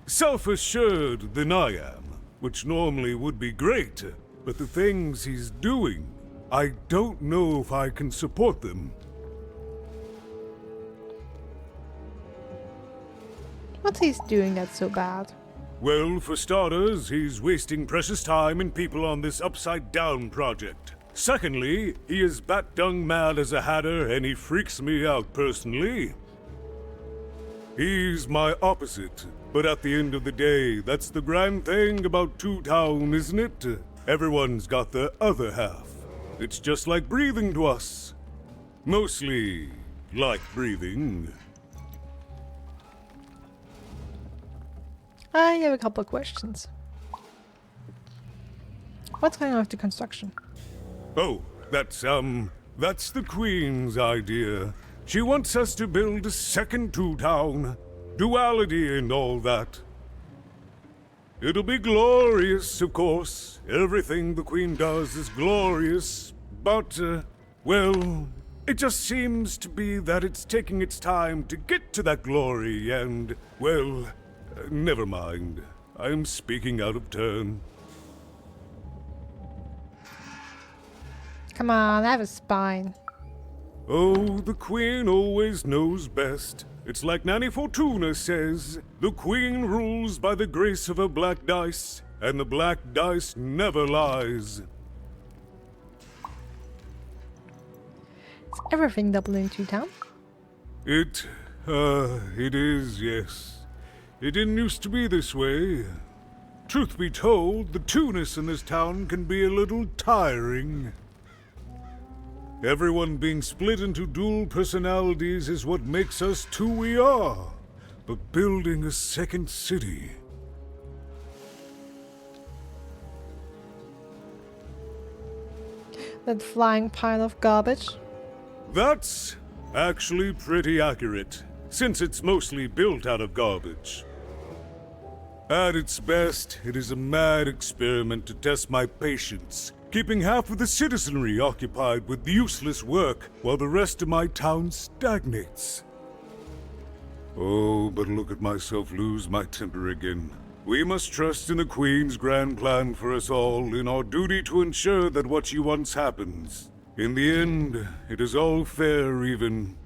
self-assured than I am, which normally would be great, but the things he's doing, I don't know if I can support them. What's he doing that's so bad? Well, for starters, he's wasting precious time and people on this upside-down project. Secondly, he is bat-dung mad as a hatter, and he freaks me out personally. He's my opposite, but at the end of the day, that's the grand thing about Two Town, isn't it? Everyone's got the other half. It's just like breathing to us. Mostly like breathing. I have a couple of questions. What's going on with the construction? Oh, that's the Queen's idea. She wants us to build a second Two Town. Duality and all that. It'll be glorious, of course. Everything the Queen does is glorious. But, well, it just seems to be that it's taking its time to get to that glory and, well, never mind. I'm speaking out of turn. Come on, I have a spine. Oh, the Queen always knows best. It's like Nanny Fortuna says, the Queen rules by the grace of her black dice, and the black dice never lies. Is everything double in Two Town? It is, yes. It didn't used to be this way. Truth be told, the two-ness in this town can be a little tiring. Everyone being split into dual personalities is what makes us who we are. But building a second city... That flying pile of garbage? That's actually pretty accurate, since it's mostly built out of garbage. At its best, it is a mad experiment to test my patience, keeping half of the citizenry occupied with useless work while the rest of my town stagnates. Oh, but look at myself lose my temper again. We must trust in the Queen's grand plan for us all, in our duty to ensure that what she wants happens. In the end, it is all fair, even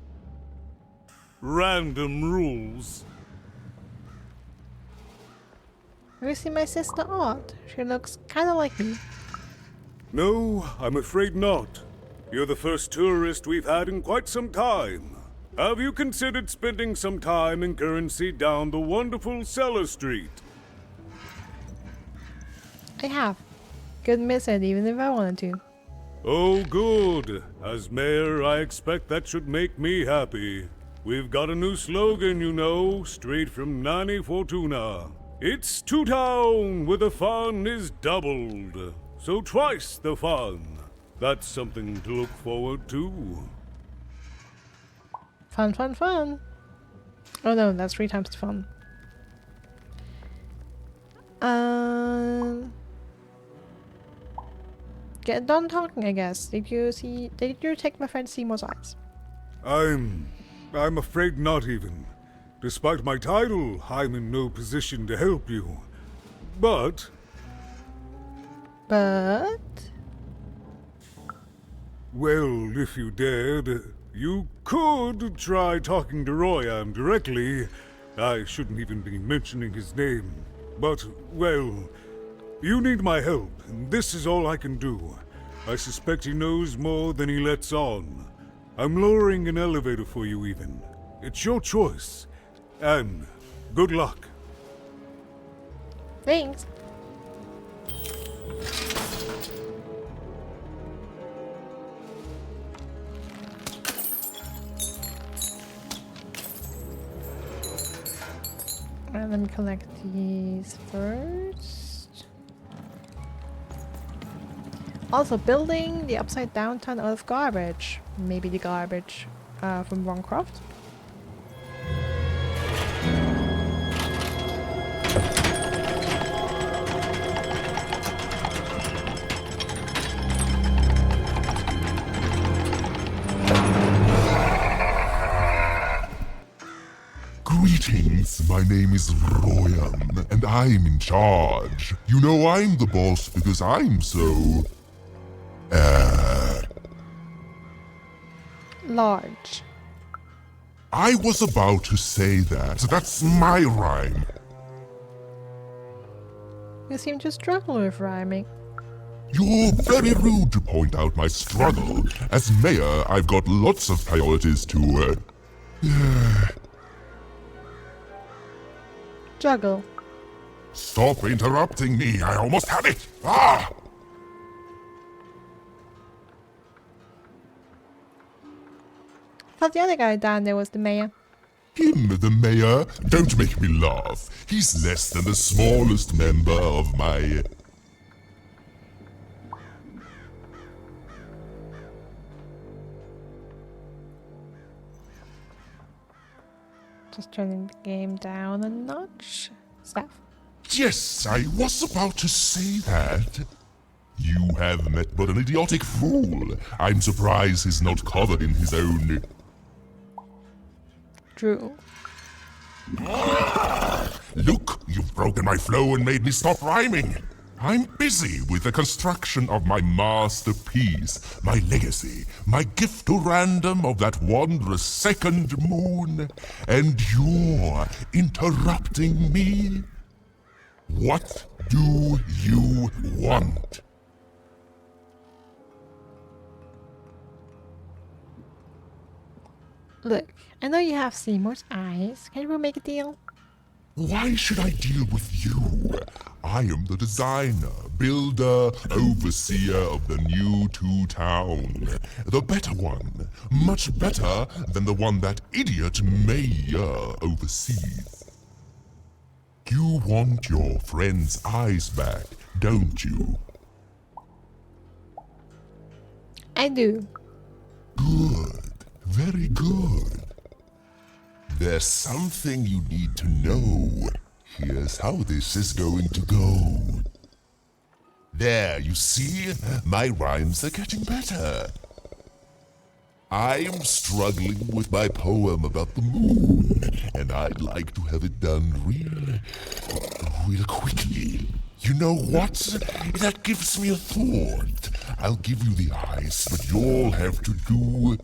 random rules. Have you seen my sister Aunt? She looks kinda like me. No, I'm afraid not. You're the first tourist we've had in quite some time. Have you considered spending some time in currency down the wonderful Cellar Street? I have. Couldn't miss it even if I wanted to. Oh, good. As mayor, I expect that should make me happy. We've got a new slogan, you know, straight from Nanny Fortuna. It's Two Town, where the fun is doubled. So twice the fun. That's something to look forward to. Fun, fun, fun. Oh no, that's 3 times the fun. Get done talking, I guess. Did you take my friend Seymour's eyes? I'm afraid not even. Despite my title, I'm in no position to help you. But... Well, if you dared, you could try talking to Royan directly. I shouldn't even be mentioning his name. But, well, you need my help, and this is all I can do. I suspect he knows more than he lets on. I'm lowering an elevator for you even. It's your choice. And good luck. Thanks. Alright, let me collect these first. Also, building the upside down town out of garbage. Maybe the garbage from Roncroft. Greetings, my name is Royan, and I'm in charge. You know I'm the boss because I'm so... large. I was about to say that. That's my rhyme. You seem to struggle with rhyming. You're very rude to point out my struggle. As mayor, I've got lots of priorities to, Juggle. Stop interrupting me. I almost had it. Ah! I thought the other guy down there was the mayor. Him, the mayor? Don't make me laugh. He's less than the smallest member of my... Just turning the game down a notch. Staff. Yes, I was about to say that. You have met but an idiotic fool. I'm surprised he's not covered in his own... Drew. Look, you've broken my flow and made me stop rhyming. I'm busy with the construction of my masterpiece, my legacy, my gift to random of that wondrous second moon, and you're interrupting me? What do you want? Look, I know you have Seymour's eyes. Can we make a deal? Why should I deal with you? I am the designer, builder, overseer of the new town. The better one. Much better than the one that idiot mayor oversees. You want your friend's eyes back, don't you? I do. Good. Very good. There's something you need to know. Here's how this is going to go. There, you see? My rhymes are getting better. I'm struggling with my poem about the moon, and I'd like to have it done real quickly. You know what? That gives me a thought. I'll give you the eyes, but you'll have to do...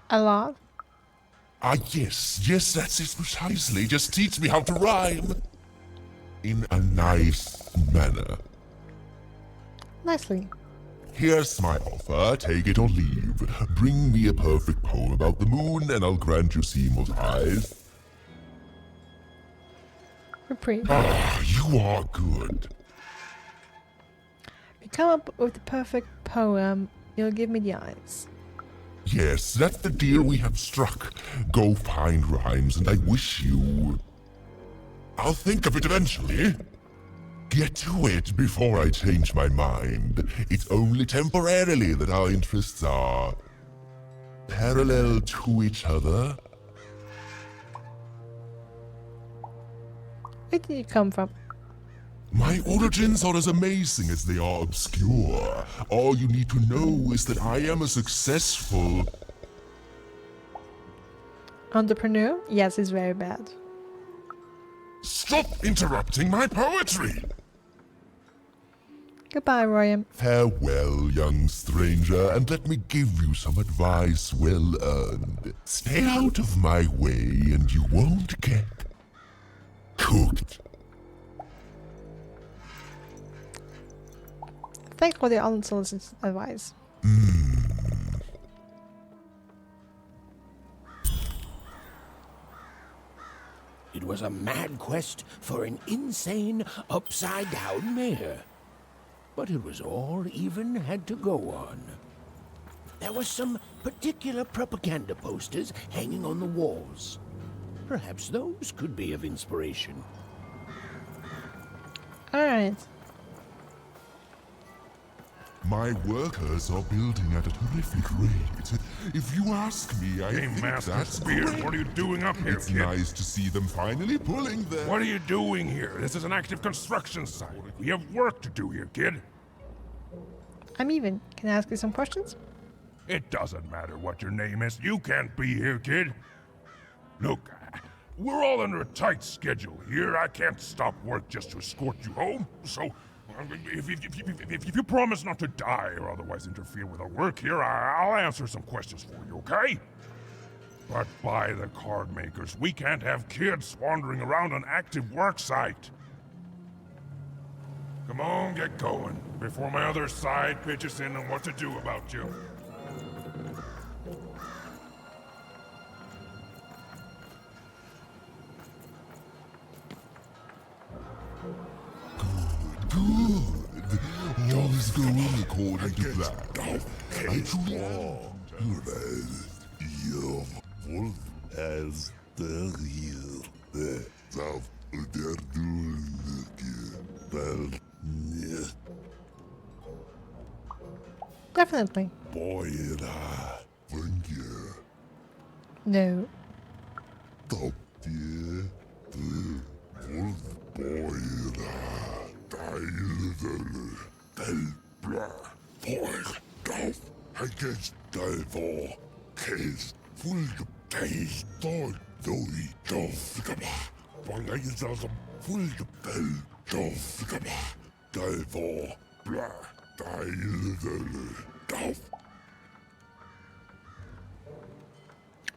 A lot? Yes, that's it precisely. Just teach me how to rhyme. In a nice manner. Nicely. Here's my offer, take it or leave. Bring me a perfect poem about the moon and I'll grant you Seymour's eyes. Reprieve. Ah, you are good. If you come up with the perfect poem, you'll give me the eyes. Yes, that's the deal we have struck. Go find rhymes and I wish you... I'll think of it eventually. Get to it before I change my mind. It's only temporarily that our interests are... parallel to each other. Where did you come from? My origins are as amazing as they are obscure. All you need to know is that I am a successful... Entrepreneur? Yes, it's very bad. Stop interrupting my poetry! Goodbye, Royam. Farewell, young stranger, and let me give you some advice well earned. Stay out of my way and you won't get... cooked. Thanks for the unsolicited advice. It was a mad quest for an insane, upside-down mayor. But it was all even had to go on. There were some particular propaganda posters hanging on the walls. Perhaps those could be of inspiration. Alright. My workers are building at a terrific rate. If you ask me, I think Master that's Spears, great. what are you doing up here, It's kid? nice to see them finally pulling their... What are you doing here? This is an active construction site. We have work to do here, kid. I'm even. Can I ask you some questions? It doesn't matter what your name is. You can't be here, kid. Look, we're all under a tight schedule here. I can't stop work just to escort you home. So, if you promise not to die or otherwise interfere with our work here, I'll answer some questions for you, okay? But by the card makers, we can't have kids wandering around an active work site. Come on, get going, before my other side pitches in on what to do about you. Good. All is going according to plan. I draw. Wolf as the real. Zelf der doel. Definitely. Boy, thank you. No. Top tier. Wolf boy, Del bla. Boy, golf. I guess Delvor. Case. Full case. Dog. Doi. Golf. One I is awesome. Full Del. Golf. Delvor. Bla. Golf.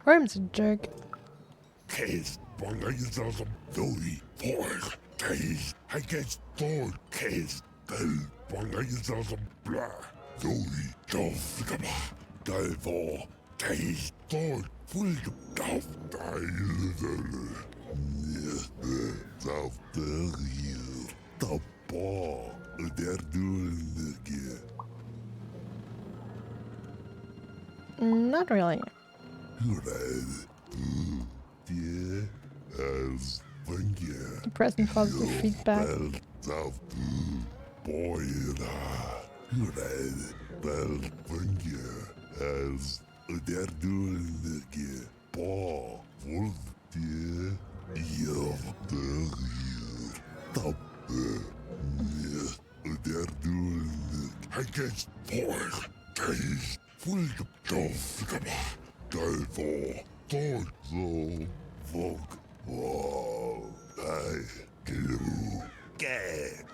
Worm's a jerk. Case. One I is awesome. Doi. Boy. Case. I guess dog. Case. Del. One I is awesome. Bla. Doi. Golf. Delvor. Case. Dog. Full golf. South the real. The ball. They're doing again. Not really. Yeah, as thank you. Present positive feedback. South boy, well, thank you. As they're doing again. Ball, wolf, dear, you're the real. Top, they're doing I guess boy, case, full of dove, Delvor, dog, so, fuck, wow, I, glue, get,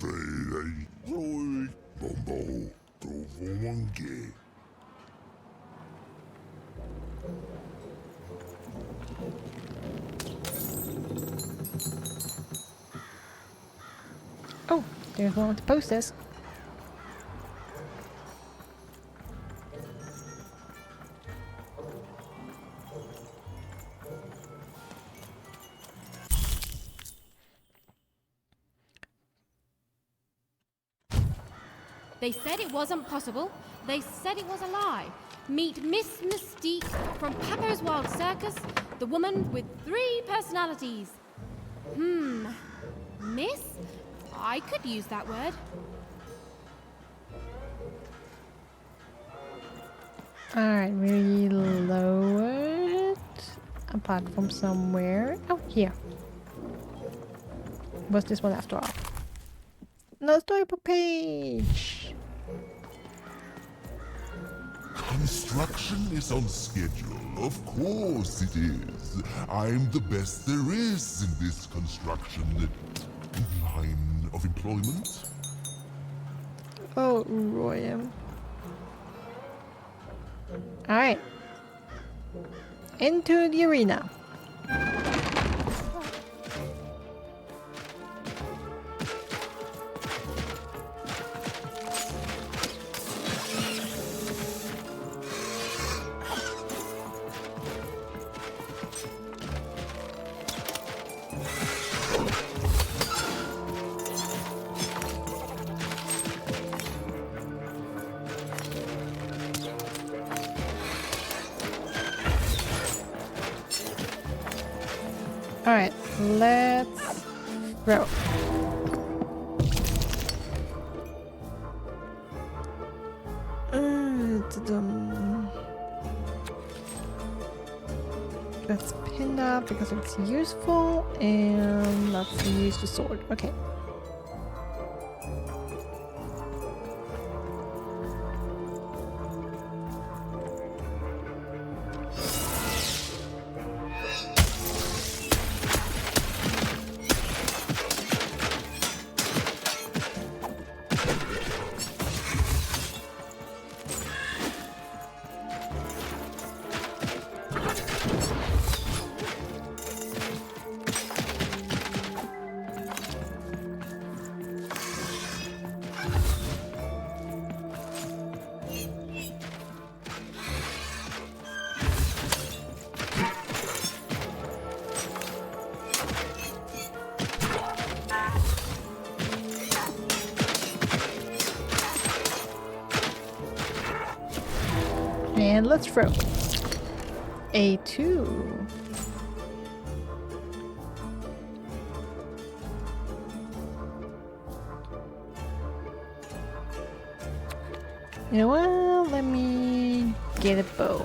baby, roll, bumbo, go for monkey. Oh, there's one with the posters. They said it wasn't possible. They said it was a lie. Meet Miss Mystique from Pepper's Wild Circus, the woman with 3 personalities. Miss? I could use that word. Alright, reload. Apart from somewhere. Oh, here. What's this one after all? No storybook page! Construction is on schedule. Of course it is. I'm the best there is in this construction line of employment. Oh, Royam. Alright. Into the arena. Alright, let's row. Let's pin that because it's useful, and let's use the sword. Okay. And let's throw. A2. You know what? Let me get a bow.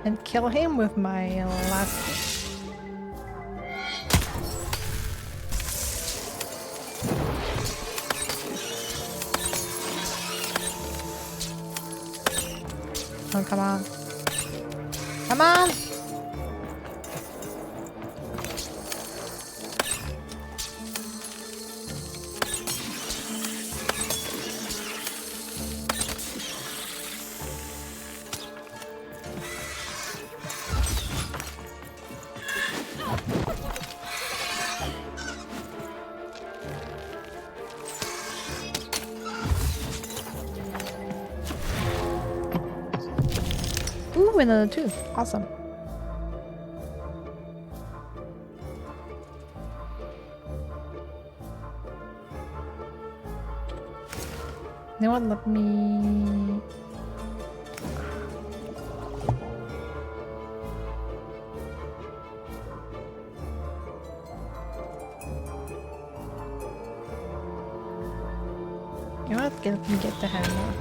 And kill him with my last hit. Oh, come on. Come on! Ooh, another 2. Awesome. You know what? Let me... You know what? Let me get the hammer.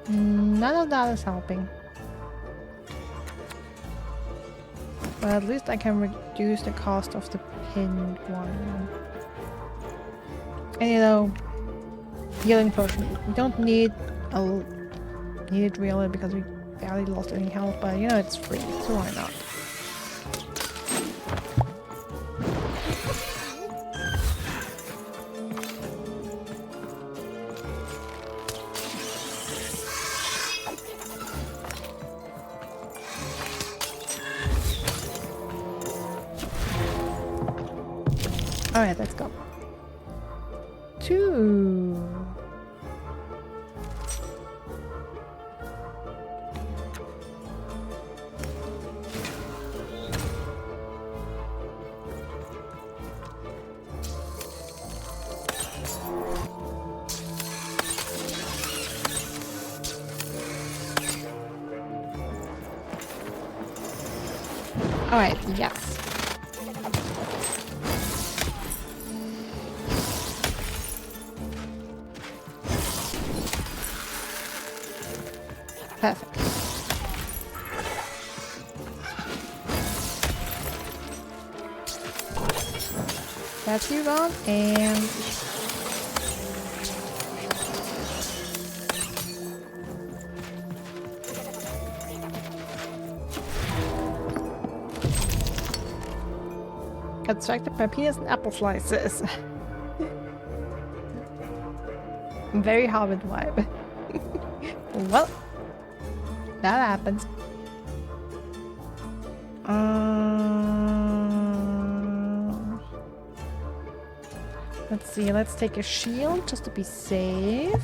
None of that is helping. But at least I can reduce the cost of the pinned one. And you know, healing potion. We don't need it really because we barely lost any health, but you know it's free, so why not? Alright, let's go. 2. Alright, yes. Perfect. That's you gone, and constructed by peanuts and apple slices. Very Hobbit vibe. Well, that happens. Let's see, let's take a shield just to be safe.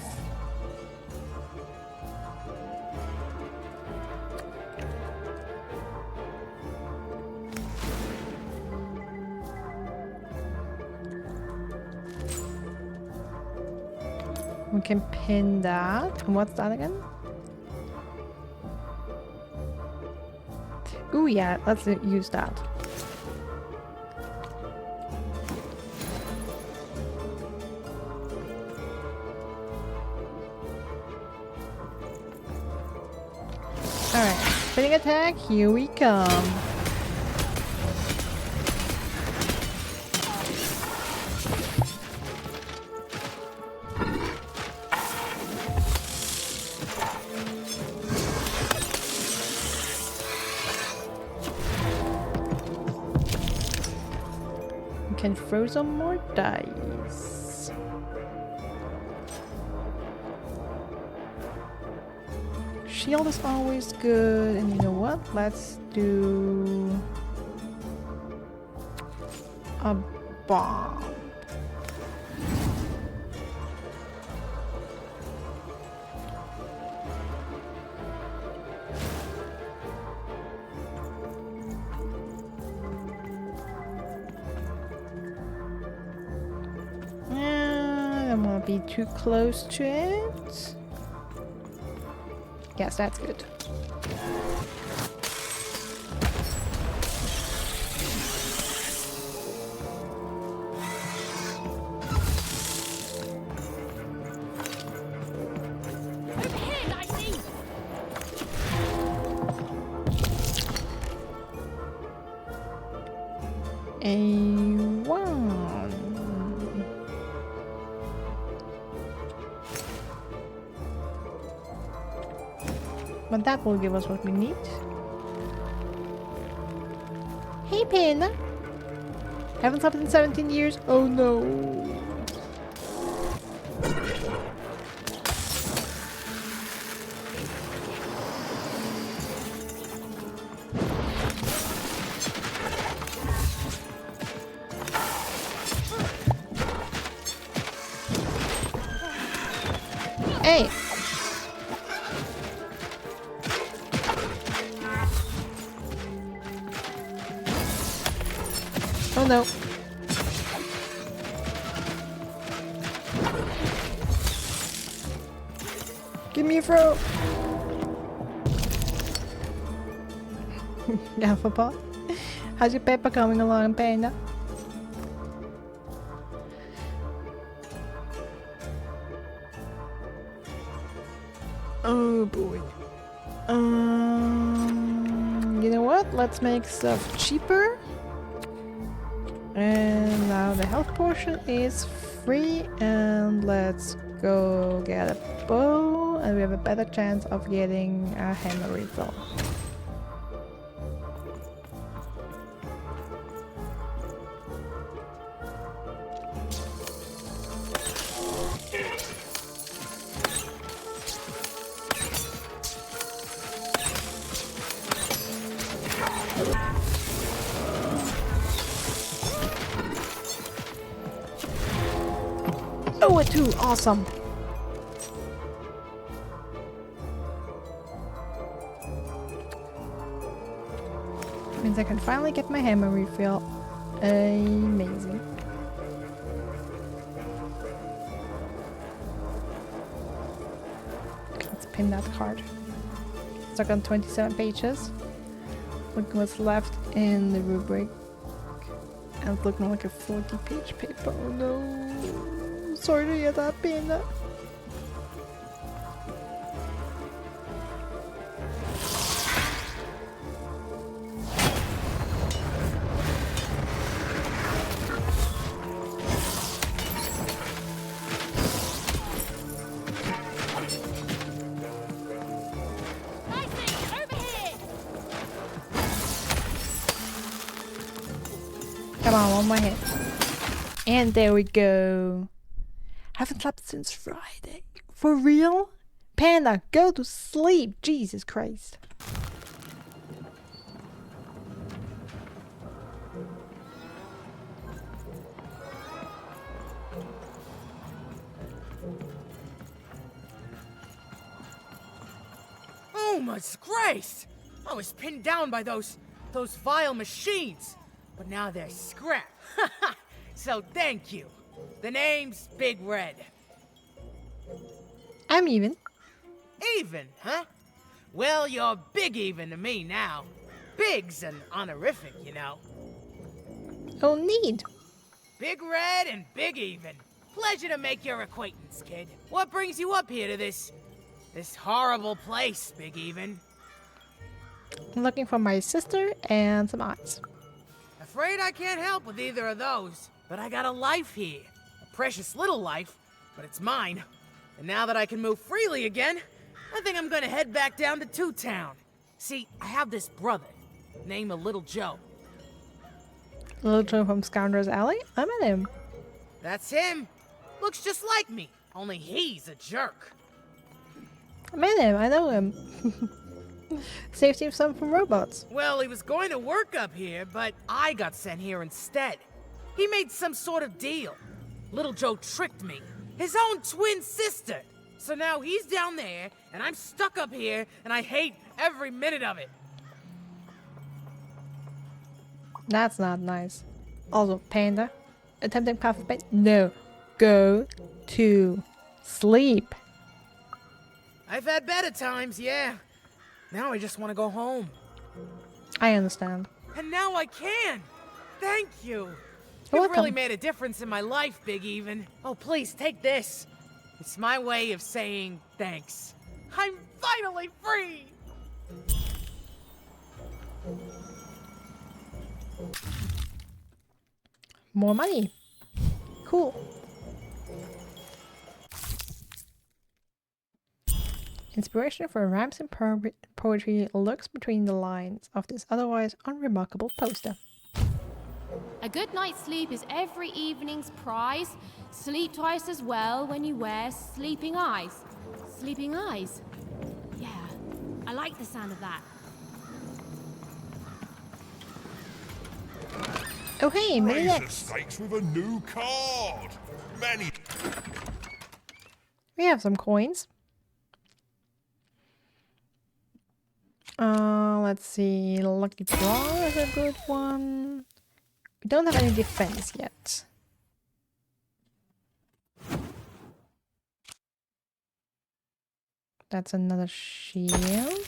We can pin that. And what's that again? Ooh, yeah, let's use that. Alright, spinning attack, here we come. Can throw some more dice. shield is always good, and you know what? Let's do a bomb. I don't want to be too close to it. Yes, that's good. But that will give us what we need. Hey, Panda. Haven't slept in 17 years? Oh no. Hey. Oh no. Give me a throw. Gafferpot. How's your paper coming along, Panda? Oh boy. You know what? Let's make stuff cheaper. And now the health portion is free, and let's go get a bow, and we have a better chance of getting a hammer refill. Oh, a 2! Awesome! Means I can finally get my hammer refill. Amazing. Let's pin that card. Stuck on 27 pages. Look what's left in the rubric. And it's looking like a 40-page paper. Oh no! Sorry to hear that, Panda. Come on, one more hit. And there we go. Haven't slept since Friday. For real? Panda, go to sleep. Jesus Christ. Oh my disgrace! I was pinned down by those vile machines, but now they're scrap. So thank you. The name's Big Red. I'm even. Even, huh? Well, you're big even to me now. Big's an honorific, you know. Oh, neat. Big Red and Big Even. Pleasure to make your acquaintance, kid. What brings you up here to this horrible place, Big Even? I'm looking for my sister and some eyes. Afraid I can't help with either of those, but I got a life here. A precious little life, but it's mine. And now that I can move freely again, I think I'm gonna head back down to Two Town. See, I have this brother, named Little Joe. Little Joe from Scoundrel's Alley? I met him. That's him. Looks just like me, only he's a jerk. I met him. I know him. Saved him some from robots. Well, he was going to work up here, but I got sent here instead. He made some sort of deal. Little Joe tricked me. His own twin sister. So now he's down there, and I'm stuck up here, and I hate every minute of it. That's not nice. Also, Panda, attempting path of pain. No, go to sleep. I've had better times, yeah. Now I just want to go home. I understand. And now I can! Thank you! You're You've welcome. really made a difference in my life, Big Even. Oh, please, take this. It's my way of saying thanks. I'm finally free! More money. Cool. Inspiration for rhymes and poetry lurks between the lines of this otherwise unremarkable poster. A good night's sleep is every evening's prize. Sleep twice as well when you wear sleeping eyes. Sleeping eyes? Yeah, I like the sound of that. Oh hey, mini Raise the X. stakes with a new card. Many. We have some coins. Let's see. Lucky Draw is a good one. We don't have any defense yet. That's another shield.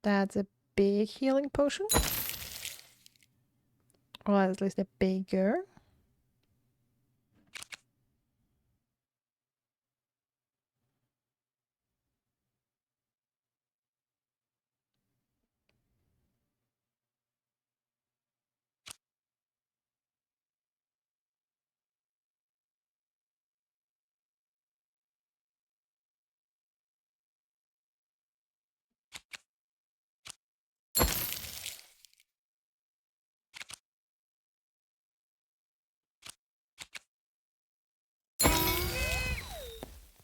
That's a big healing potion. Or at least a bigger.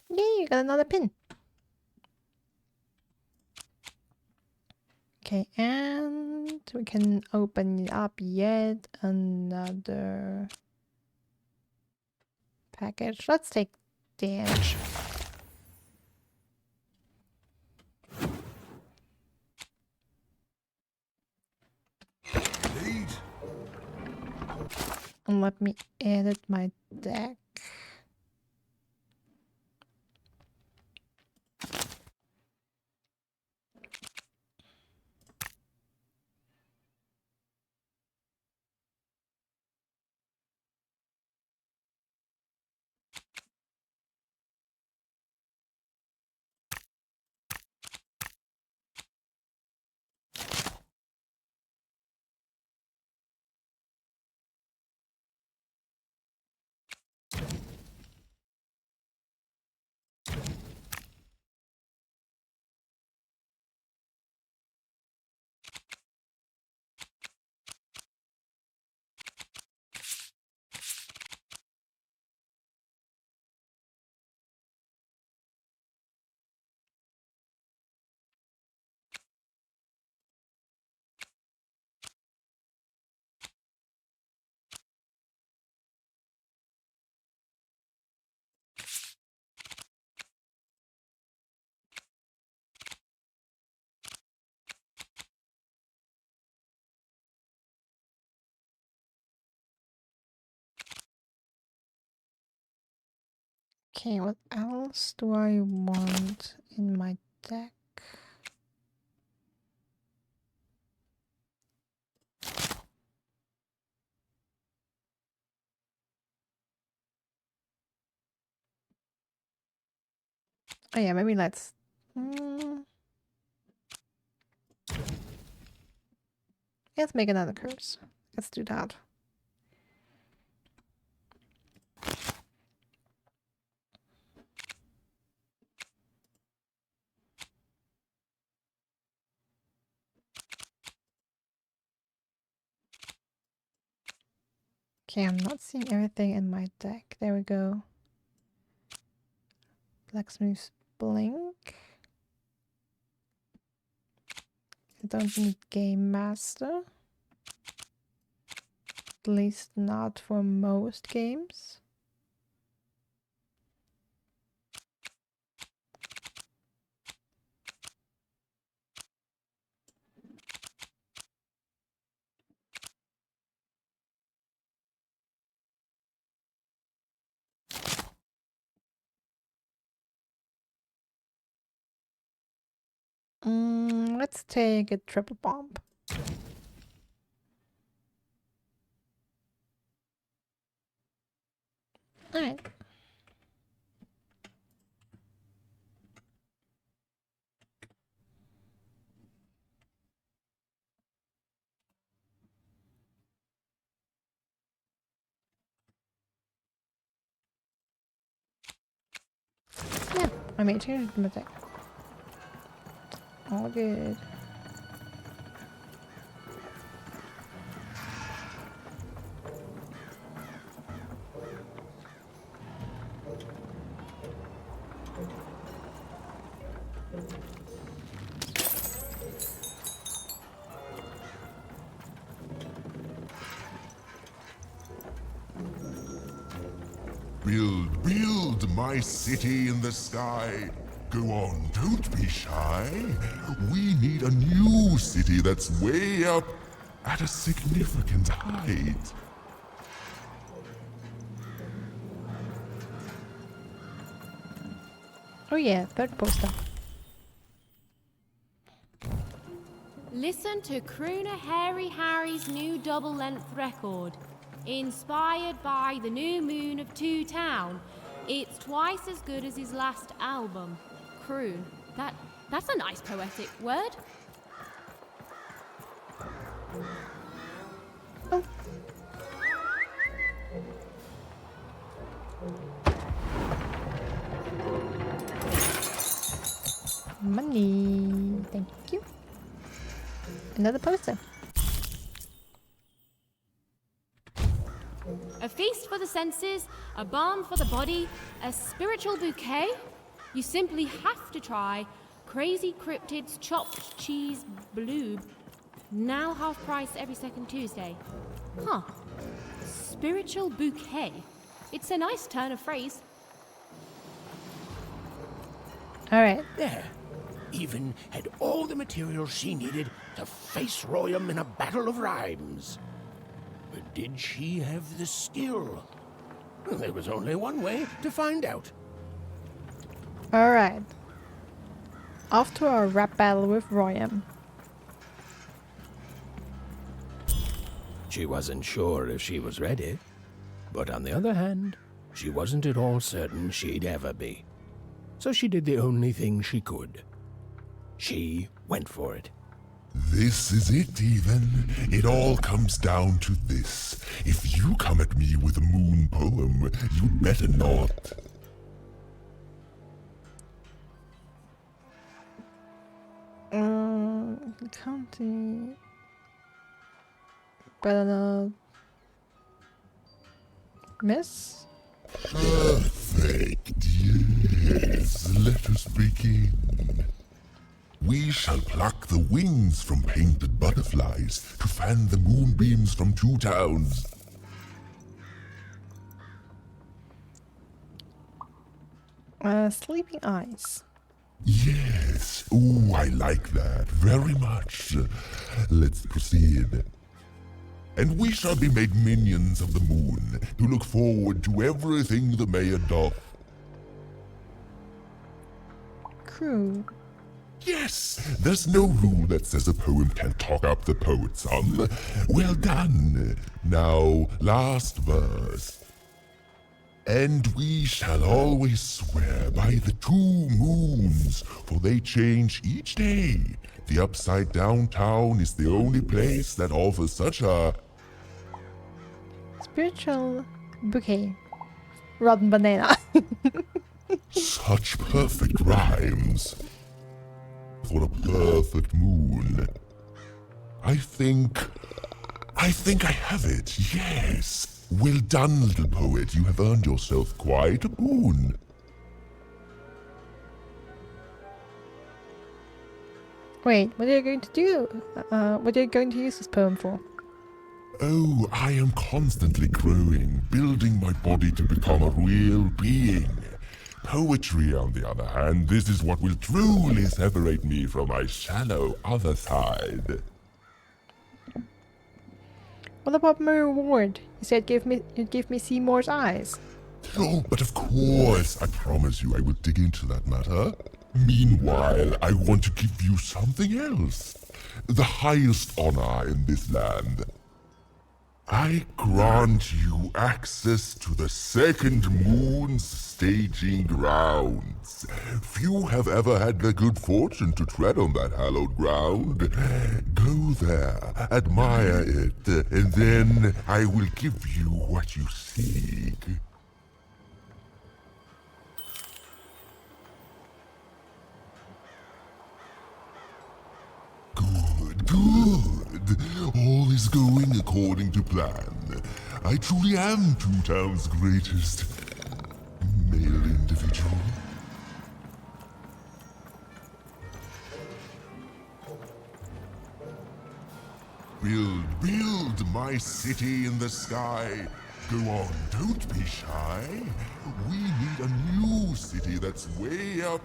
Yay, you got another pin. Okay, and we can open up yet another package. Let's take damage. And let me edit my deck. Okay, what else do I want in my deck? Oh yeah, maybe let's... Let's make another curse. Let's do that. Okay, I'm not seeing everything in my deck. There we go. Blacksmith's Blink. I don't need Game Master. At least not for most games. Let's take a triple bomb. Alright. Yeah, I made changes to my deck. All good. Build my city in the sky. Go on, don't be shy. We need a new city that's way up at a significant height. Oh yeah, third poster. Listen to crooner Hairy Harry's new double-length record. Inspired by the new moon of Two Town. It's twice as good as his last album. Croon. That's a nice poetic word. Oh. Money. Thank you. Another poster. A feast for the senses, a balm for the body, a spiritual bouquet? You simply have to try Crazy Cryptid's Chopped Cheese Bloob. Now half price every second Tuesday. Huh. Spiritual bouquet. It's a nice turn of phrase. Alright. There. Even had all the materials she needed to face Royam in a battle of rhymes. But did she have the skill? Well, there was only one way to find out. Alright. Off to our rap battle with Royam. She wasn't sure if she was ready, but on the other hand, she wasn't at all certain she'd ever be. So she did the only thing she could. She went for it. This is it, even. It all comes down to this. If you come at me with a moon poem, you'd better not. County. Better not miss. Perfect. Yes, let us begin. We shall pluck the wings from painted butterflies to fan the moonbeams from Two Towns. Sleeping Eyes. Yes. Ooh, I like that very much. Let's proceed. And we shall be made minions of the moon to look forward to everything the mayor doth. Crew. Yes! There's no rule that says a poem can't talk up the poet, son. Well done. Now, last verse. And we shall always swear by the 2 moons, for they change each day. The upside down town is the only place that offers such a... Spiritual bouquet. Rotten banana. such perfect rhymes. For a perfect moon. I think I have it, yes. Well done, little poet. You have earned yourself quite a boon. Wait, what are you going to do? What are you going to use this poem for? Oh, I am constantly growing, building my body to become a real being. Poetry, on the other hand, this is what will truly separate me from my shallow other side. What about my reward? You said you'd give me Seymour's eyes. Oh, but of course, I promise you I will dig into that matter. Meanwhile, I want to give you something else. The highest honor in this land. I grant you access to the second moon's staging grounds. Few have ever had the good fortune to tread on that hallowed ground. Go there, admire it, and then I will give you what you seek. Good. All is going according to plan. I truly am Two Town's greatest male individual. Build my city in the sky. Go on, don't be shy. We need a new city that's way up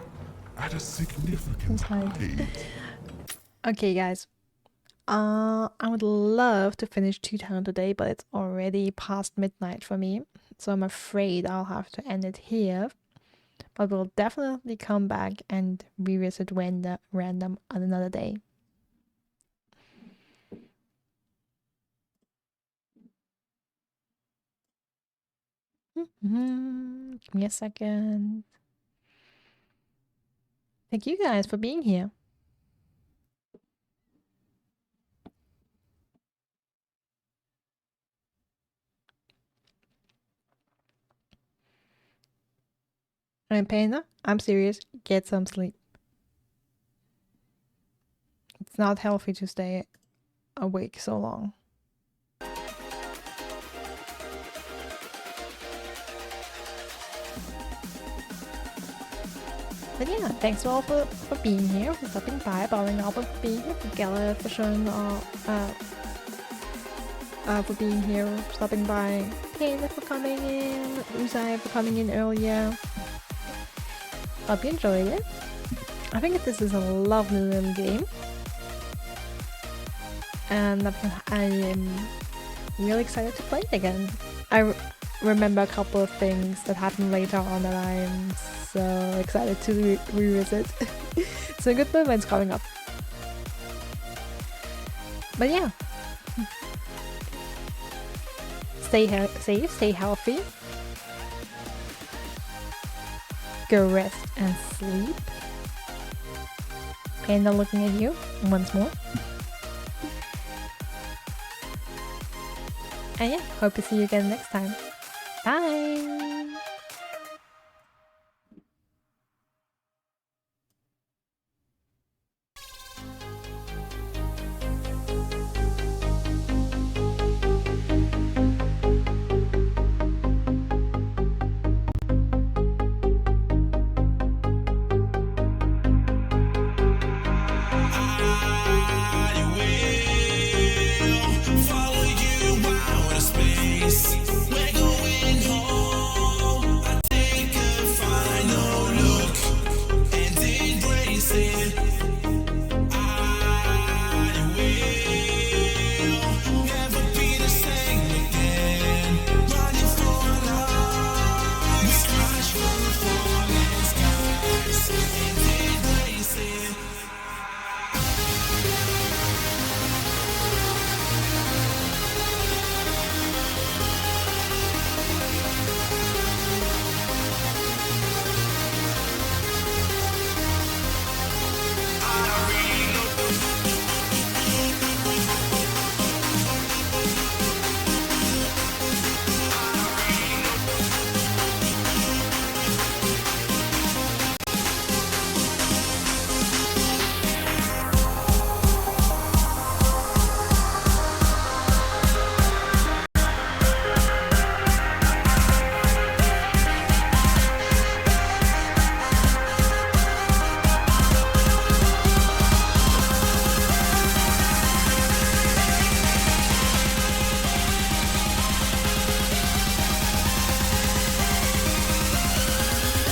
at a significant height. Okay, guys. I would love to finish Two Town today, but it's already past midnight for me, so I'm afraid I'll have to end it here. But we'll definitely come back and revisit random on another day. Give me a second. Thank you guys for being here. I'm Panda. I'm serious. Get some sleep. It's not healthy to stay awake so long. But yeah, thanks all for being here, for stopping by, Bowling Album for being here, for Gala for showing for being here, stopping by, Panda for coming in, Uzai for coming in earlier. Hope you enjoyed it. I think this is a lovely little game. And I am really excited to play it again. I remember a couple of things that happened later on that I am so excited to revisit. So good moments coming up. But yeah. Stay safe, stay healthy. Go rest and sleep. Panda looking at you once more. And yeah, hope to see you again next time. Bye! Ah!